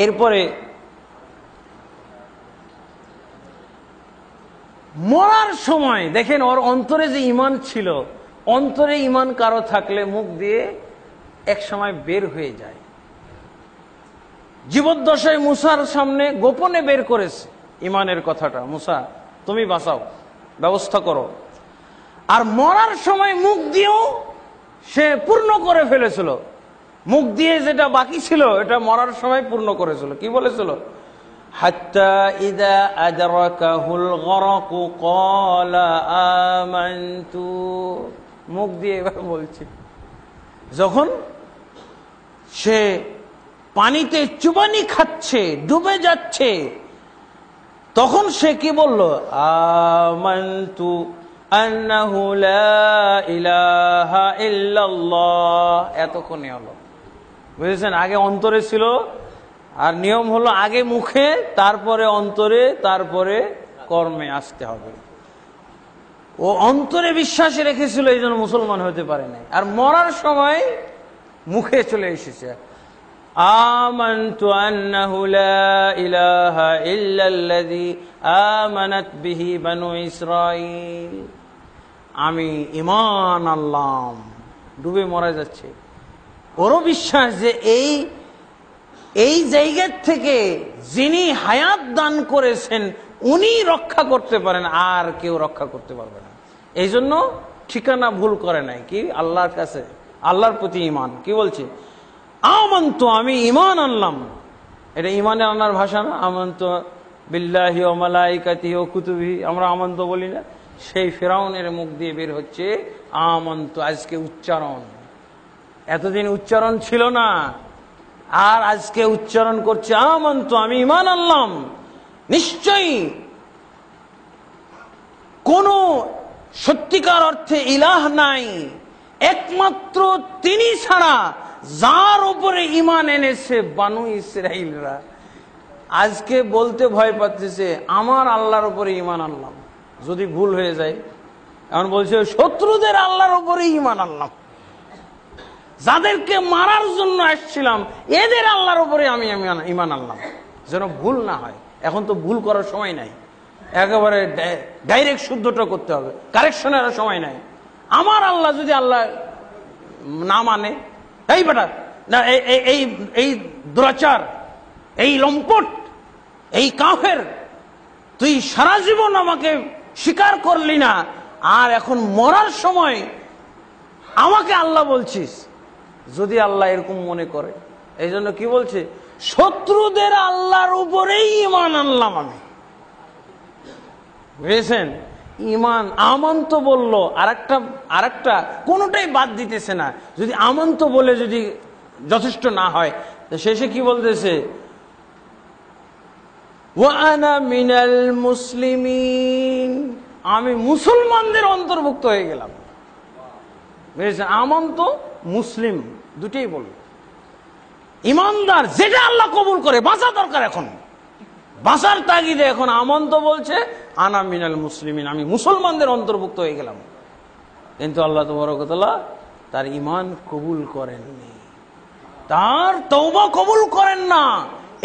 এরপরে মরার সময় দেখেন ওর অন্তরে যে ঈমান ছিল, অন্তরে ঈমান কারো থাকলে মুখ দিয়ে এক সময় বের হয়ে যায়। জীবদ্দশায় মুসার সামনে গোপনে বের করেছে ঈমানের কথাটা, মুসা তুমি বাঁচাও, ব্যবস্থা করো। আর মরার সময় মুখ দিয়েও সে পূর্ণ করে ফেলেছিল, মুখ দিয়ে যেটা বাকি ছিল এটা মরার সময় পূর্ণ করেছিল। কি বলেছিল? হাত্তা ইযা আদরাকাহুল গরকু ক্বালা আমানতু, মুখ দিয়ে এবার বলছে। যখন সে পানিতে চুবানি খাচ্ছে, ডুবে যাচ্ছে, তখন সে কি বলল? আমানতু আন্নাহু লা ইলাহা ইল্লাল্লাহ। এতক্ষণই হলো, বুঝেছেন? আগে অন্তরে ছিল, আর নিয়ম হলো আগে মুখে, তারপরে অন্তরে, তারপরে কর্মে আসতে হবে। ও অন্তরে বিশ্বাস রেখেছিল, এই জন্য মুসলমান হতে পারে নাই। আর মরার সময় মুখে চলে এসেছে, আমানতু আন্নাহু লা ইলাহা ইল্লাল্লাযী আমানাত বিহি বানু ইসরাঈল, আমি ঈমান আনলাম। ডুবে মারা যাচ্ছে, ওরও বিশ্বাস যে এই জায়গা থেকে যিনি হায়াত দান করেছেন উনি রক্ষা করতে পারেন, আর কেউ রক্ষা করতে পারবে না। এই জন্য ঠিকানা ভুল করে নাই, কি আল্লাহর কাছে, আল্লাহর প্রতি ঈমান। কি বলছে? আমানতু, আমি ঈমান আনলাম। এটা ঈমানে আনার ভাষা না? আমানতু বিল্লাহি ওয়া মালাইকাতিহি ওয়া কুতুবিহি, আমরা আমানতু বলি না? সেই ফিরআউনের মুখ দিয়ে বের হচ্ছে আমানতু। আজকে উচ্চারণ, এতদিন উচ্চারণ ছিল না, আর আজকে উচ্চারণ করছে আমানতু, আমি ঈমান আনলাম। নিশ্চয়ই কোন সত্যিকার অর্থে ইলাহ নাই, একমাত্র তিনি ছাড়া, যার উপরে ঈমান এনেছে বানু ইসরাঈলরা। আজকে বলতে ভয় পাচ্ছে আমার আল্লাহর উপরে ঈমান আনলাম, যদি ভুল হয়ে যায়। এখন বলছে শত্রুদের আল্লাহর উপরে ঈমান আনলাম, যাদেরকে মারার জন্য আসছিলাম এদের আল্লাহর উপরে আমি ঈমান আনলাম, যেন ভুল না হয়। এখন তো ভুল করার সময় নাই, একেবারে ডাইরেক্ট শুদ্ধটা করতে হবে, কারেকশনের সময় নাই। আমার আল্লাহ যদি আল্লাহ না মানে, এই বেটা না, এই দুরাচার, এই লম্পট, এই কাফের, তুই সারা জীবন আমাকে স্বীকার করলি না, আর এখন মরার সময় আমাকে আল্লাহ বলছিস। যদি আল্লাহ এরকম মনে করে, এই জন্য কি বলছে? শত্রুদের আল্লাহর উপরেই ঈমান আনলাম আমি। বুঝেছেন? ঈমান আমান্ত বললো, আরেকটা কোনোটাই বাদ দিতেছে না। যদি আমান্ত বলে যদি যথেষ্ট না হয়, তো শেষে কি বলতেছে? ওয়া আনা মিনাল মুসলিমিন, আমি মুসলমানদের অন্তর্ভুক্ত হয়ে গেলাম। বুঝেছেন? আমন্ত মুসলিম দুটেই বলল। ইমানদার যেটা আল্লাহ কবুল করে, বাঁচা দরকার, এখন বাঁচার তাগিদে এখন আমন্ত বলছে আনা মিনাল মুসলিমিন, আমি মুসলমানদের অন্তর্ভুক্ত হয়ে গেলাম। কিন্তু আল্লাহ তাবারক ওয়া তাআলা তার ঈমান কবুল করেননি, তার তওবা কবুল করেন না।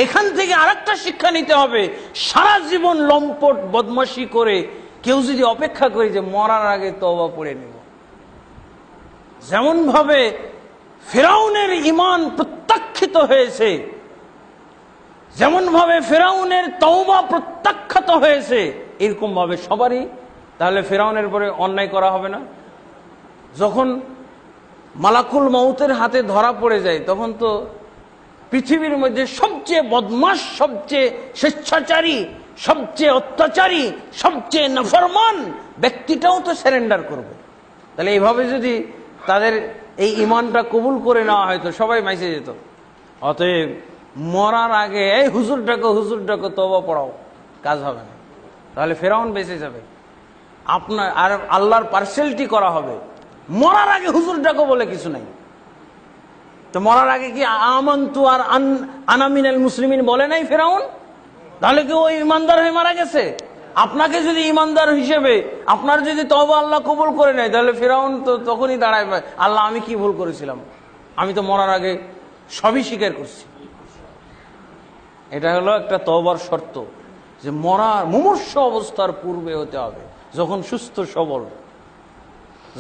এখান থেকে আরেকটা শিক্ষা নিতে হবে, সারা জীবন লম্পট বদমাশি করে কেউ যদি অপেক্ষা করে যে মরার আগে তওবা পড়ে নেব, যেমন ভাবে ফিরআউনের ঈমান প্রত্যাখ্যাত হয়েছে, যেমন ভাবে ফিরআউনের তওবা প্রত্যাখ্যাত হয়েছে, এরকম ভাবে সবারই, তাহলে ফিরআউনের পরে অন্যায় করা হবে না। যখন মালাকুল মউতের হাতে ধরা পড়ে যায়, তখন তো পৃথিবীর মধ্যে সবচেয়ে বদমাশ, সবচেয়ে স্বেচ্ছাচারী, সবচেয়ে অত্যাচারী, সবচেয়ে নাফরমান ব্যক্তিটাও তো সারেন্ডার করবে। তাহলে এইভাবে যদি তাদের এই ঈমানটা কবুল করে নেওয়া হয় তো সবাই মাইসে যেত। অতএব মরার আগে এই হুজুর ডাকো তওবা পড়াও, কাজ হবে না। তাহলে ফিরআউন বেঁচে যাবে, আপনার আর আল্লাহর পার্সেলটি করা হবে। মরার আগে হুজুর ডাকো বলে কিছু নাই। তো মরার আগে কি আমানতু আর আনা মিনাল মুসলিমিন বলে নাই ফিরআউন? তাহলে কি ওই ইমানদার হয়ে মারা গেছে? আপনাকে যদি ইমানদার হিসেবে আপনার যদি তওবা আল্লাহ কবুল করে নেয়, তাহলে ফিরআউন তো তখনই দাঁড়ায়, আল্লাহ আমি কি ভুল করেছিলাম, আমি তো মরার আগে সবই স্বীকার করছি। এটা হলো একটা তওবার শর্ত, যে মরার মুমূর্ষু অবস্থার পূর্বে হতে হবে, যখন সুস্থ সবল,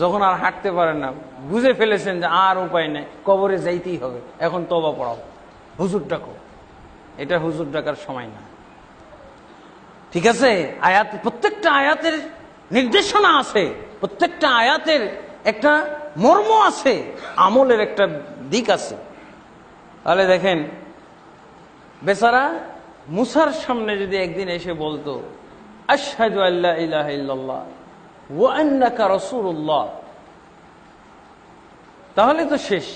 যখন আর হাঁটতে পারেন না, বুঝে ফেলেছেন যে আর উপায় নেই, কবরে যাইতেই হবে, এখন তওবা পড়াও, হুজুর ডাকো। এটা হুজুর ডাকার সময় না। ঠিক আছে? আয়াত, প্রত্যেকটা আয়াতের নির্দেশনা আছে, প্রত্যেকটা আয়াতের একটা মর্ম আছে, আমলের একটা দিক আছে। তাহলে দেখেন, বেচারা মুসার সামনে যদি একদিন এসে বলতো আশহাদু আল্লা ইলাহা ইল্লাল্লাহ ওয়া আন্নাকা রাসূলুল্লাহ, তাহলে তো শেষ,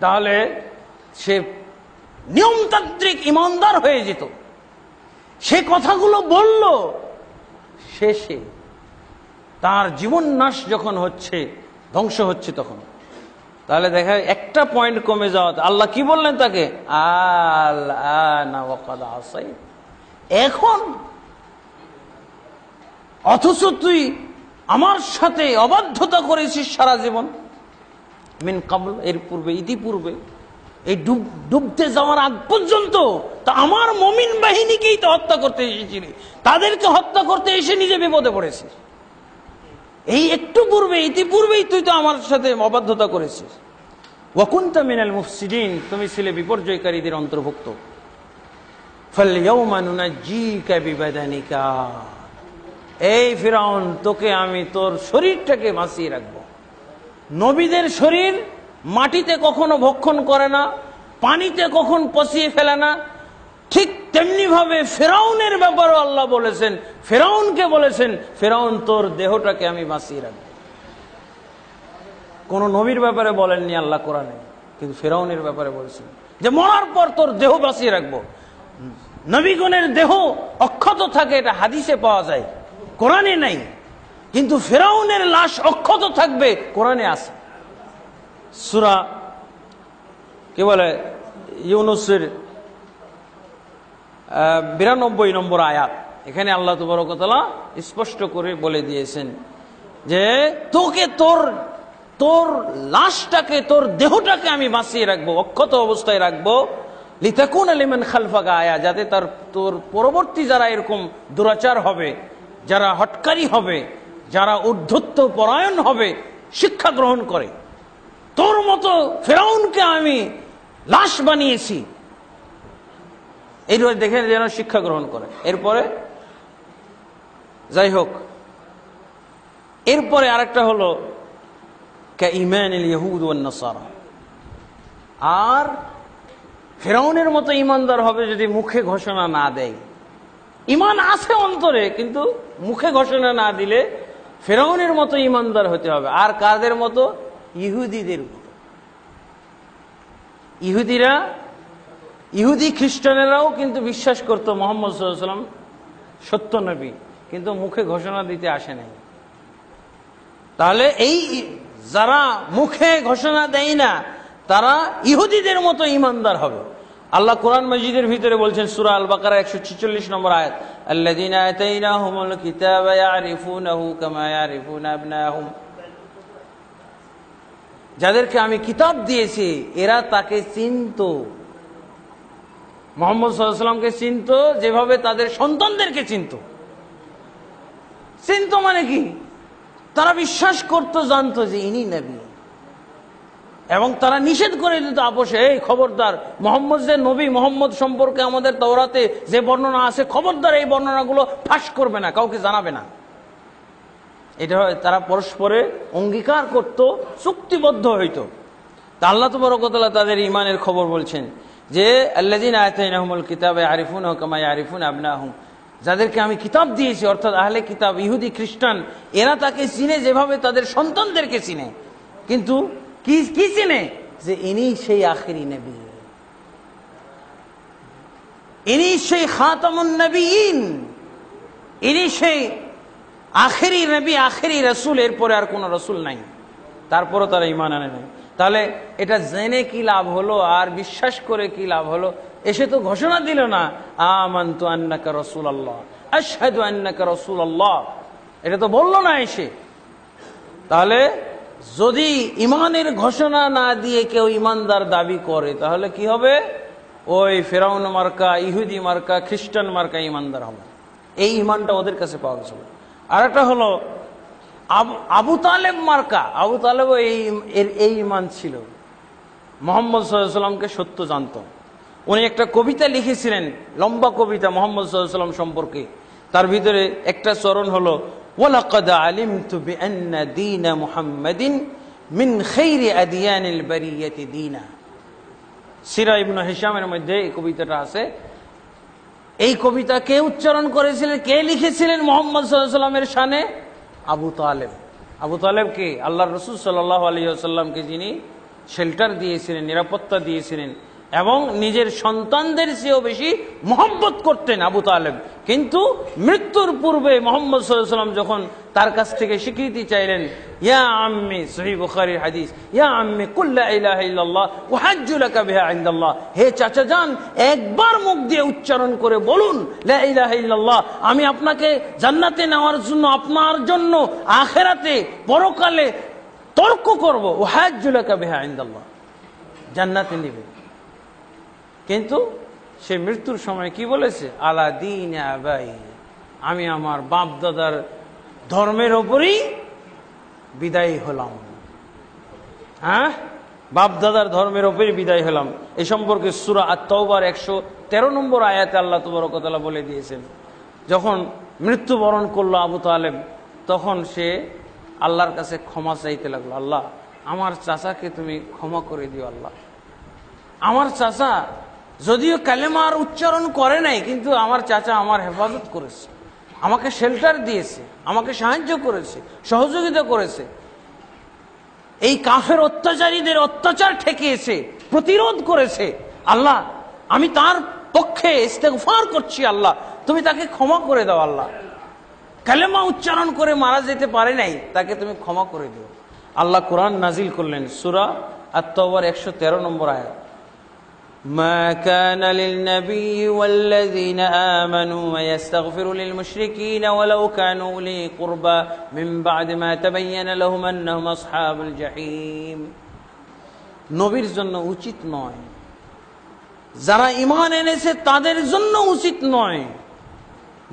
তাহলে সে নিয়মতান্ত্রিক ইমানদার হয়ে যেত। সে কথাগুলো বলল, শেষে তার জীবন নাশ যখন হচ্ছে, ধ্বংস হচ্ছে, তখন তাহলে দেখা একটা পয়েন্ট কমে যাওয়া। আল্লাহ কি বললেন তাকে? আল-আনা ওয়া ক্বাদ আসাইত, এখন, অথচ তুই আমার সাথে অবাধ্যতা করেছিস সারা জীবন। মিন কাবল, এর পূর্বে, ইতিপূর্বে, এই ডুবতে যাওয়ার আগ পর্যন্ত তা আমার মুমিন বাহিনীকেই তো হত্যা করতে এসেছিলি, তাদেরকে হত্যা করতে এসে নিজে বিপদে পড়েছিস। এই একটু পূর্বে, ইতিপূর্বেই তুই তো আমার সাথে অবাধ্যতা করেছিস। ওয়া কুনতা মিনাল মুফসিদিন, তুমি ছিলে বিপর্যয়কারীদের অন্তর্ভুক্ত। ফাল-ইয়াওমা নুনাজ্জিকা বিবাদানিকা, এই ফিরআউন, তোকে আমি তোর শরীরটাকে বাঁচিয়ে রাখবো। নবীদের শরীর মাটিতে কখনো ভক্ষণ করে না, পানিতে কখন পচিয়ে ফেলে না। ঠিক তেমনি ভাবে ফিরআউনের ব্যাপারেও আল্লাহ বলেছেন, ফিরআউনকে বলেছেন, ফিরআউন, তোর দেহটাকে আমি বাঁচিয়ে রাখবো। কোন নবীর ব্যাপারে বলেননি আল্লাহ কোরআনে, কিন্তু ফিরআউনের ব্যাপারে বলেছেন যে মরার পর তোর দেহ বাঁচিয়ে রাখবো। নবীগণের দেহ অক্ষত থাকে, এটা হাদিসে পাওয়া যায়, কোরআনে নাই। কিন্তু ফিরআউনের লাশ অক্ষত থাকবে, কোরআনে আছে। সূরা কি বলে, ইউনূসের 92 নম্বর আয়াত, এখানে আল্লাহ তাবারক ওয়া তাআলা স্পষ্ট করে বলে দিয়েছেন যে তোকে, তোর লাশটাকে, তোর দেহটাকে আমি বাঁচিয়ে রাখবো, অক্ষত অবস্থায় রাখবো। লিতাকুনা লিমান খালফাকা আয়া, যাতে তোর পরবর্তী যারা এরকম দুরাচার হবে, যারা হটকারী হবে, যারা উদ্ধত্ত পরায়ণ হবে, শিক্ষা গ্রহণ করে। তোর মতো ফিরআউনকে আমি লাশ বানিয়েছি, এইভাবে দেখে যেন শিক্ষা গ্রহণ করে। এরপরে যাই হোক, এরপরে আরেকটা হলো কাঈমানিল ইয়াহুদ ওয়ান নাসারা। আর ফিরআউনের মতো ইমানদার হবে যদি মুখে ঘোষণা না দেয়। ইমান আছে অন্তরে, কিন্তু মুখে ঘোষণা না দিলে ফিরআউনের মতো ইমানদার হতে হবে। আর কাদের মতো? ইহুদিদের মতো। ইহুদিরা ইহুদি খ্রিস্টানেরাও কিন্তু বিশ্বাস করত মুহাম্মদ সাল্লাল্লাহু আলাইহি ওয়াসাল্লাম সত্য নবী, কিন্তু মুখে ঘোষণা দিতে আসে নাই। তাহলে এই যারা মুখে ঘোষণা দেয় না তারা ইহুদিদের মতো ঈমানদার হবে। আল্লাহ কোরআন মাজিদের ভিতরে বলছেন সূরা আল বাকারা 146 নম্বর আয়াত, আল্লাযীনা আতাইনাহুমুল কিতাবা ইয়ারিফুনাহু কামা ইয়ারিফুনা আবনাহুম, যাদেরকে আমি কিতাব দিয়েছি এরা তাকে চিনত, মুহাম্মদ সাল্লাল্লাহু আলাইহি ওয়াসাল্লামকে চিনত যেভাবে তাদের সন্তানদেরকে চিনত। চিনত মানে কি? তারা বিশ্বাস করত, জানতো যে ইনি নবী, এবং তারা নিষেধ করে দিত আপোষে, এই খবরদার মুহাম্মদ যে নবী, মুহাম্মদ সম্পর্কে আমাদের তাওরাতে যে বর্ণনা আছে খবরদার এই বর্ণনাগুলো ফাঁস করবে না, কাউকে জানাবে না। এটা তারা পরস্পরে অঙ্গীকার করত, চুক্তিবদ্ধ হইত। তা আল্লাহ তাবারক ওয়া তাআলা তাদের ঈমানের খবর বলছেন যে আল্লাযীনা আতাইনাহুমুল কিতাবা ইয়ারিফুনাহু কামা ইয়ারিফুনা আবনাহুম, যাদেরকে আমি কিতাব দিয়েছি অর্থাৎ আহলে কিতাব ইহুদি খ্রিস্টান, এরা তাকে চিনে যেভাবে তাদের সন্তানদেরকে চিনে। কিন্তু কি কি চিনে? যে ইনি সেই আখিরি নবী, ইনি সেই খাতামুন নবিয়্যিন, ইনি সেই আখিরি নবী, আখিরি রাসূল, এরপরে আর কোন রাসূল নাই। তারপরও তারা ঈমান আনে নাই। তাহলে এটা জেনে কি লাভ হলো আর বিশ্বাস করে কি লাভ হলো? এসে তো ঘোষণা দিল না আমানতু আন্নাকা রাসূলুল্লাহ, আশহাদু আন্নাকা রাসূলুল্লাহ, এটা তো বললো না এসে। তাহলে যদি ইমানের ঘোষণা না দিয়ে কেউ ইমানদার দাবি করে তাহলে কি হবে? ওই ফেরাউন মার্কা, ইহুদি মার্কা, খ্রিস্টান মার্কা ইমানদার হবে। এই ইমানটা ওদের কাছে পাওয়া গেছিল। আর একটা হলো আবু তালেব মার্কা। আবু তালেব এই ইমান ছিল, মুহাম্মদ সাল্লাল্লাহু আলাইহি ওয়াসাল্লামকে সত্য জানত। উনি একটা কবিতা লিখেছিলেন, লম্বা কবিতা মুহাম্মদ সাল্লাল্লাহু আলাইহি ওয়াসাল্লাম সম্পর্কে। তার ভিতরে একটা চরণ হলো ওয়ালাকাদ আলিমতু বিআন্না দীনা মুহাম্মাদিন মিন খায়রি আদিয়ানিল বারিয়াতি দীনা। সিরা ইবনে হিশামের মধ্যে এই কবিতাটা আছে। এই কবিতা কে উচ্চারণ করেছিলেন, কে লিখেছিলেন মুহাম্মদ সাল্লাল্লাহু আলাইহি ওয়াসাল্লামের শানে? আবু তালেব। আবু তালেবকে আল্লাহর রাসূল সাল্লাল্লাহু আলাইহি ওয়াসাল্লামকে যিনি শেল্টার দিয়েছিলেন, নিরাপত্তা দিয়েছিলেন এবং নিজের সন্তানদের চেয়েও বেশি মহব্বত করতেন আবু তালেব। কিন্তু মৃত্যুর পূর্বে মুহাম্মদ সাল্লাল্লাহু আলাইহি ওয়াসাল্লাম যখন তার কাছ থেকে স্বীকৃতি চাইলেন, ইয়া আম্মি, সহিহ বুখারীর হাদিস, ইয়া আম্মি কুল লা ইলাহা ইল্লাল্লাহ ওয়া হাজ্জু লাকা বিহা ইনদাল্লাহ, হে চাচা যান একবার মুখ দিয়ে উচ্চারণ করে বলুন লা ইলাহা ইল্লাল্লাহ, আমি আপনাকে জান্নাতে নেওয়ার জন্য, আপনার জন্য আখিরাতে পরকালে তর্ক করব, ওয়া হাজ্জু লাকা বিহা ইনদাল্লাহ, জান্নাতে নেবে। কিন্তু সে মৃত্যুর সময় কি বলেছে? আলা দীন আবাই, আমি আমার বাপ দাদার ধর্মের ওপরই বিদায়ী হলাম। হ্যাঁ, বাপ দাদার ধর্মের ওপরই বিদায় হলাম। এই সম্পর্কে সূরা আত-তাওবার 113 নম্বর আয়াতে আল্লাহ তাবারক ওয়া তাআলা বলে দিয়েছেন, যখন মৃত্যুবরণ করলো আবু তালেব তখন সে আল্লাহর কাছে ক্ষমা চাইতে লাগলো, আল্লাহ আমার চাচাকে তুমি ক্ষমা করে দিও। আল্লাহ, আমার চাচা যদিও কালেমার উচ্চারণ করে নাই, কিন্তু আমার চাচা আমার হেফাজত করেছে, আমাকে শেল্টার দিয়েছে, আমাকে সাহায্য করেছে, সহযোগিতা করেছে, এই কাফের অত্যাচারীদের অত্যাচার ঠেকিয়েছে, প্রতিরোধ করেছে। আল্লাহ, আমি তার পক্ষে ইস্তেগফার করছি, আল্লাহ তুমি তাকে ক্ষমা করে দাও। আল্লাহ, কালেমা উচ্চারণ করে মারা যেতে পারে নাই, তাকে তুমি ক্ষমা করে দিও। আল্লাহ কোরআন নাজিল করলেন, সূরা আত-তাওবার 113 নম্বর আয়াত, মা কানা লিন-নাবিয়্যি ওয়াল্লাযীনা আমানু ইয়াস্তাগফিরু লিল-মুশরিকিনা ওয়ালাউ কানু উলি কুরবা মিন বা'দি মা তাবায়্যানা লাহুম আন্নাহুম আসহাবুল জাহিম। নবীর জন্য উচিত নয়, যারা ঈমান এনেছে তাদের জন্য উচিত নয়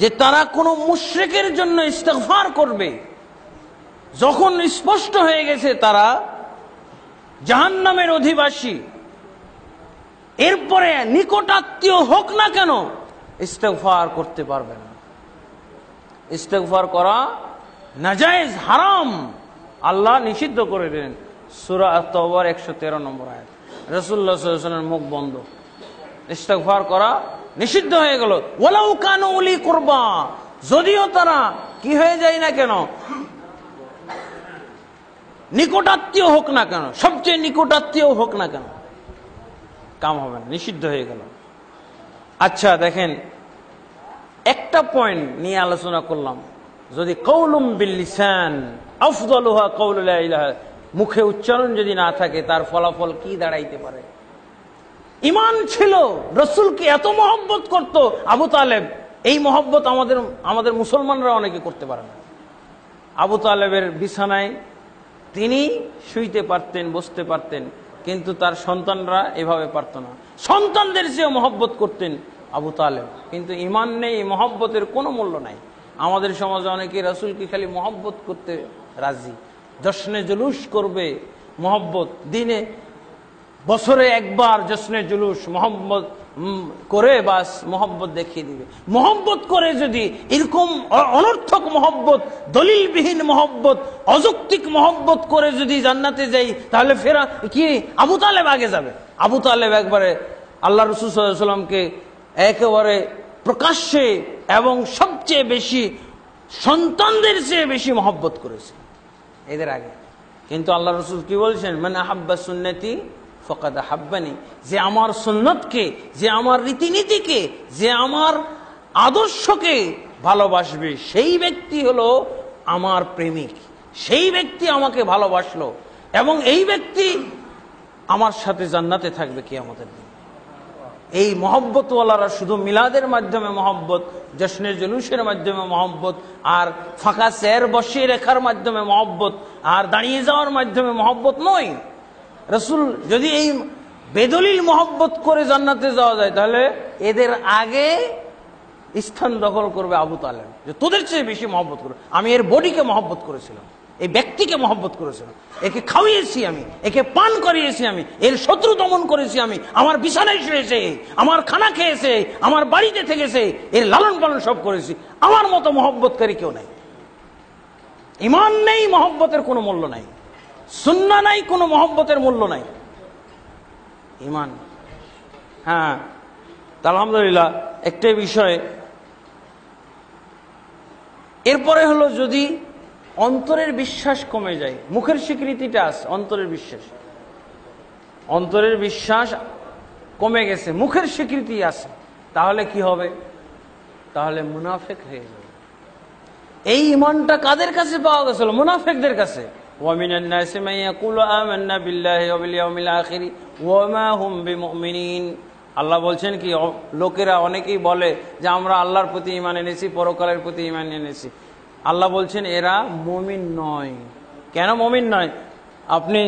যে তারা কোনো মুশরিকের জন্য ইস্তেগফার করবে, যখন স্পষ্ট হয়ে গেছে তারা জাহান্নামের অধিবাসী। এরপরে নিকটাত্মীয় হোক না কেন ইস্তেগফার করতে পারবে না। ইস্তেগফার করা নাজায়েজ, হারাম, আল্লাহ নিষিদ্ধ করে দিলেন। সূরা আত-তাওবার 113 নম্বর আয়াত। রাসূলুল্লাহ সাল্লাল্লাহু আলাইহি ওয়াসাল্লামের মুখ বন্ধ, ইস্তেগফার করা নিষিদ্ধ হয়ে গেল। ওয়ালাউ কানু উলি কুরবা, যদিও তারা কি হয়ে যায় না কেন, নিকটাত্মীয় হোক না কেন, সবচেয়ে নিকটাত্মীয় হোক না কেন, কাম হবে না, নিষিদ্ধ হয়ে গেল। আচ্ছা দেখেন, একটা পয়েন্ট নিয়ে আলোচনা করলাম, যদি কওলুম বিল লিসান আফদালুহা কওলু লা ইলাহা, মুখে উচ্চারণ যদি না থাকে তার ফলাফল কি দাঁড়াইতে পারে? ঈমান ছিল, রাসূলকে এত মহব্বত করত আবু তালেব, এই মহব্বত আমাদের মুসলমানরা অনেকে করতে পারে না। আবু তালেবের বিছানায় তিনি শুইতে পারতেন, বসতে পারতেন, কিন্তু তার সন্তানরা এভাবে পারত না। সন্তানদের চেয়ে মহব্বত করতেন আবু তালেব, কিন্তু ঈমান নেই, মহব্বতের কোনো মূল্য নাই। আমাদের সমাজে অনেকে রাসূলকে খালি মহব্বত করতে রাজি, জশ্নে জুলুস করবে মহব্বত, দিনে বছরে একবার জশ্নে জুলুস মহব্বত করে বাস মহব্বত দেখিয়ে দিবে। মহব্বত করে যদি এরকম অনর্থক মহব্বত, দলিলবিহীন মহব্বত, অযৌক্তিক মহব্বত করে যদি জান্নাতে যাই, তাহলে ফেরা কি আবু তালেব আগে যাবে? আবু তালেব একবারে আল্লাহ রাসূল সাল্লাল্লাহু আলাইহি ওয়াসাল্লামকে একেবারে প্রকাশ্যে এবং সবচেয়ে বেশি সন্তানদের চেয়ে বেশি মহব্বত করেছে এদের আগে। কিন্তু আল্লাহ রাসূল কি বলছেন? মান আহাব্বা সুন্নতি ফাকাদ আহাব্বানি, যে আমার সুন্নতকে, যে আমার রীতিনীতিকে, যে আমার আদর্শকে ভালোবাসবে, সেই ব্যক্তি হলো আমার প্রেমিক, সেই ব্যক্তি আমাকে ভালোবাসলো, এবং এই ব্যক্তি আমার সাথে জান্নাতে থাকবে কিয়ামতের দিন। এই মহব্বতওয়ালারা শুধু মিলাদের মাধ্যমে মহব্বত, জশ্নে জুলুসের মাধ্যমে মহব্বত, আর ফাঁকা চেয়ার বসিয়ে রেখার মাধ্যমে মহব্বত, আর দাঁড়িয়ে যাওয়ার মাধ্যমে মহব্বত নয়। রাসূল যদি এই বেদলিল মহব্বত করে জান্নাতে যাওয়া যায়, তাহলে এদের আগে স্থান দখল করবে আবু তালেব, যে তোদের চেয়ে বেশি মহব্বত করবে। আমি এর বডিকে মহব্বত করেছিলাম, এই ব্যক্তিকে মহব্বত করেছিলাম, একে খাওয়িয়েছি আমি, একে পান করিয়েছি আমি, এর শত্রু দমন করেছি আমি, আমার বিছানায় শুয়েছে, আমার খানা খেয়েছে, আমার বাড়িতে থেকেছে, এর লালন পালন সব করেছি। আমার মতো মহব্বতকারী কেউ নাই। ঈমান নেই, মহব্বতের কোনো মূল্য নাই। সুন্নাহ নাই, কোনো মহব্বতের মূল্য নাই। ঈমান, হ্যাঁ। আলহামদুলিল্লাহ, একটাই বিষয়। এরপরে হলো, যদি অন্তরের বিশ্বাস কমে যায়, মুখের স্বীকৃতিটা আছে, অন্তরের বিশ্বাস, অন্তরের বিশ্বাস কমে গেছে, মুখের স্বীকৃতি আছে, তাহলে কি হবে? তাহলে মুনাফিক হয়ে যাবে। এই ঈমানটা কাদের কাছে পাওয়া গেছিল? মুনাফিকদের কাছে। ওয়ামিনান নাসি মান ইয়াকুলু আমান্না বিল্লাহি ওয়া বিল ইয়াউমিল আখির ওয়া মা হুম বিমুমিনিন। আল্লাহ বলছেন কি, লোকেরা অনেকেই বলে যে আমরা আল্লাহর প্রতি ঈমান এনেছি, পরকালের প্রতি ঈমান এনেছি। আল্লাহ বলছেন এরা মুমিন নয়। কেন মুমিন নয়? আপনি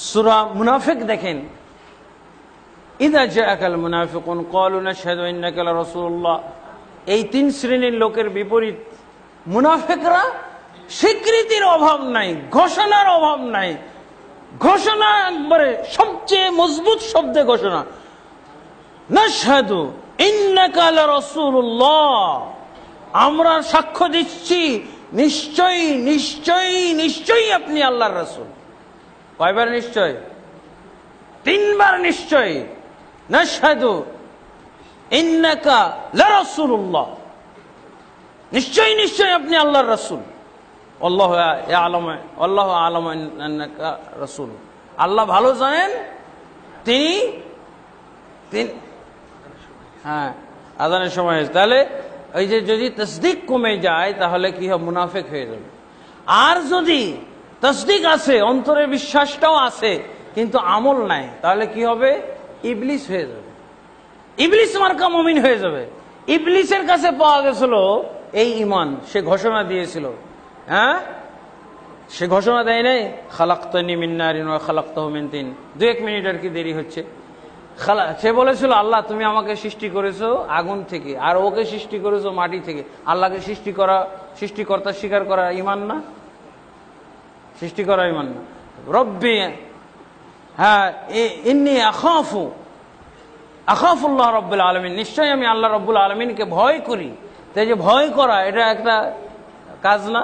সূরা মুনাফিক দেখেন, ইযা জাআকাল মুনাফিকুন ক্বালু নাশহাদু ইন্নাকা লারাসূলুল্লাহ। এই তিন শ্রেণীর লোকের বিপরীত মুনাফিকরা স্বীকৃতির অভাব নাই, ঘোষণার অভাব নাই। ঘোষণা একবারে সবচেয়ে মজবুত শব্দে ঘোষণা, নাশহাদু ইন্নাকা লারাসূলুল্লাহ, আমরা সাক্ষ্য দিচ্ছি নিশ্চয়ই নিশ্চয়ই নিশ্চয়ই আপনি আল্লাহর রাসূল। কয়বার নিশ্চয়? তিনবার নিশ্চয়। নাশহাদু ইন্নাকা লারাসূলুল্লাহ, নিশ্চয়ই নিশ্চয়ই আপনি আল্লাহর রাসূল। আল্লাহু আ'লামু আন্নাকা রাসূল, আল্লাহ ভালো জানেন তিনি। হ্যাঁ, আযানের সময়। তাহলে ওই যে যদি তাসদীক কমে যায়, তাহলে কি হবে? মুনাফিক হয়ে যাবে। আর যদি তাসদীক আছে, অন্তরে বিশ্বাসটাও আছে, কিন্তু আমল নাই, তাহলে কি হবে? ইবলিস হয়ে যাবে, ইবলিস মার্কা মুমিন হয়ে যাবে। ইবলিসের কাছে পাওয়া গেছিল এই ঈমান, সে ঘোষণা দিয়েছিল, হ্যাঁ, সে ঘোষণা দেয় নাই খালাকতানি মিন নারিন ওয়া খালাকতাহু মিন তিন। 2-1 মিনিট আর কি দেরি হচ্ছে। সে বলেছিল আল্লাহ তুমি আমাকে সৃষ্টি করেছো আগুন থেকে, আর ওকে সৃষ্টি করেছো মাটি থেকে। আল্লাহকে সৃষ্টিকর্তা স্বীকার করা ঈমান না? সৃষ্টি করা ঈমান না? রব্বি, হ্যাঁ, ইন্নী আখাফুল্লাহ রব্বুল আলামিন, নিশ্চয়ই আমি আল্লাহ রব্বুল আলামিনকে ভয় করি। তাই যে ভয় করা, এটা একটা কাজ না?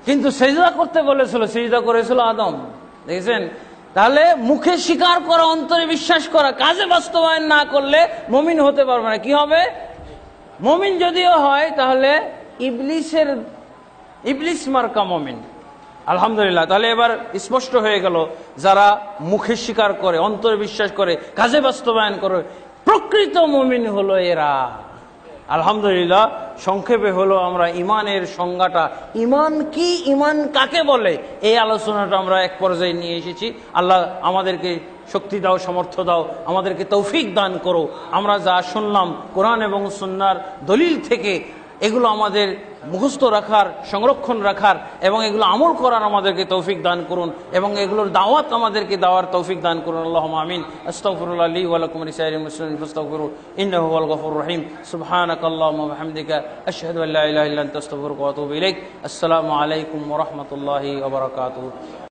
কিন্তু সিজদা করতে বলেছিল, সিজদা করেছিল আদম, দেখেছেন? তাহলে মুখে স্বীকার করা, অন্তরে বিশ্বাস করা, কাজে বাস্তবায়ন না করলে মুমিন হতে পারবে না। কি হবে? মুমিন যদিও হয়, তাহলে ইবলিস মার্কা মুমিন। আলহামদুলিল্লাহ। তাহলে এবার স্পষ্ট হয়ে গেল, যারা মুখে স্বীকার করে, অন্তরে বিশ্বাস করে, কাজে বাস্তবায়ন করে, প্রকৃত মুমিন হলো এরা। আলহামদুলিল্লাহ। সংক্ষেপে হলো আমরা ইমানের সংজ্ঞাটা, ইমান কি, ইমান কাকে বলে, এই আলোচনাটা আমরা এক পর্যায়ে নিয়ে এসেছি। আল্লাহ আমাদেরকে শক্তি দাও, সামর্থ্য দাও, আমাদেরকে তৌফিক দান করো। আমরা যা শুনলাম কোরআন এবং সুন্নাহর দলিল থেকে, এগুলো আমাদের মুখস্থ রাখার, সংরক্ষণ রাখার এবং এগুলো আমল করার আমাদেরকে তৌফিক দান করুন, এবং এগুলোর দাওয়াত আমাদেরকে দেওয়ার তৌফিক দান করুন। আল্লাহুম্মা আমিন। আস্তাগফিরুল্লাহ লি ওয়া লাকুম ওয়া লিসাইরিল মুসলিমিন ফাস্তাগফিরু ইন্নাহু হুয়াল গফুরুর রহিম। সুবহানাকাল্লাহুম্মা ওয়া বিহামদিকা আশহাদু আল্লা ইলাহা ইল্লা আনতা আস্তাগফিরুকা ওয়া আতুবু ইলাইক। আসসালামু আলাইকুম ওয়া রাহমাতুল্লাহি ওয়া বারাকাতুহু।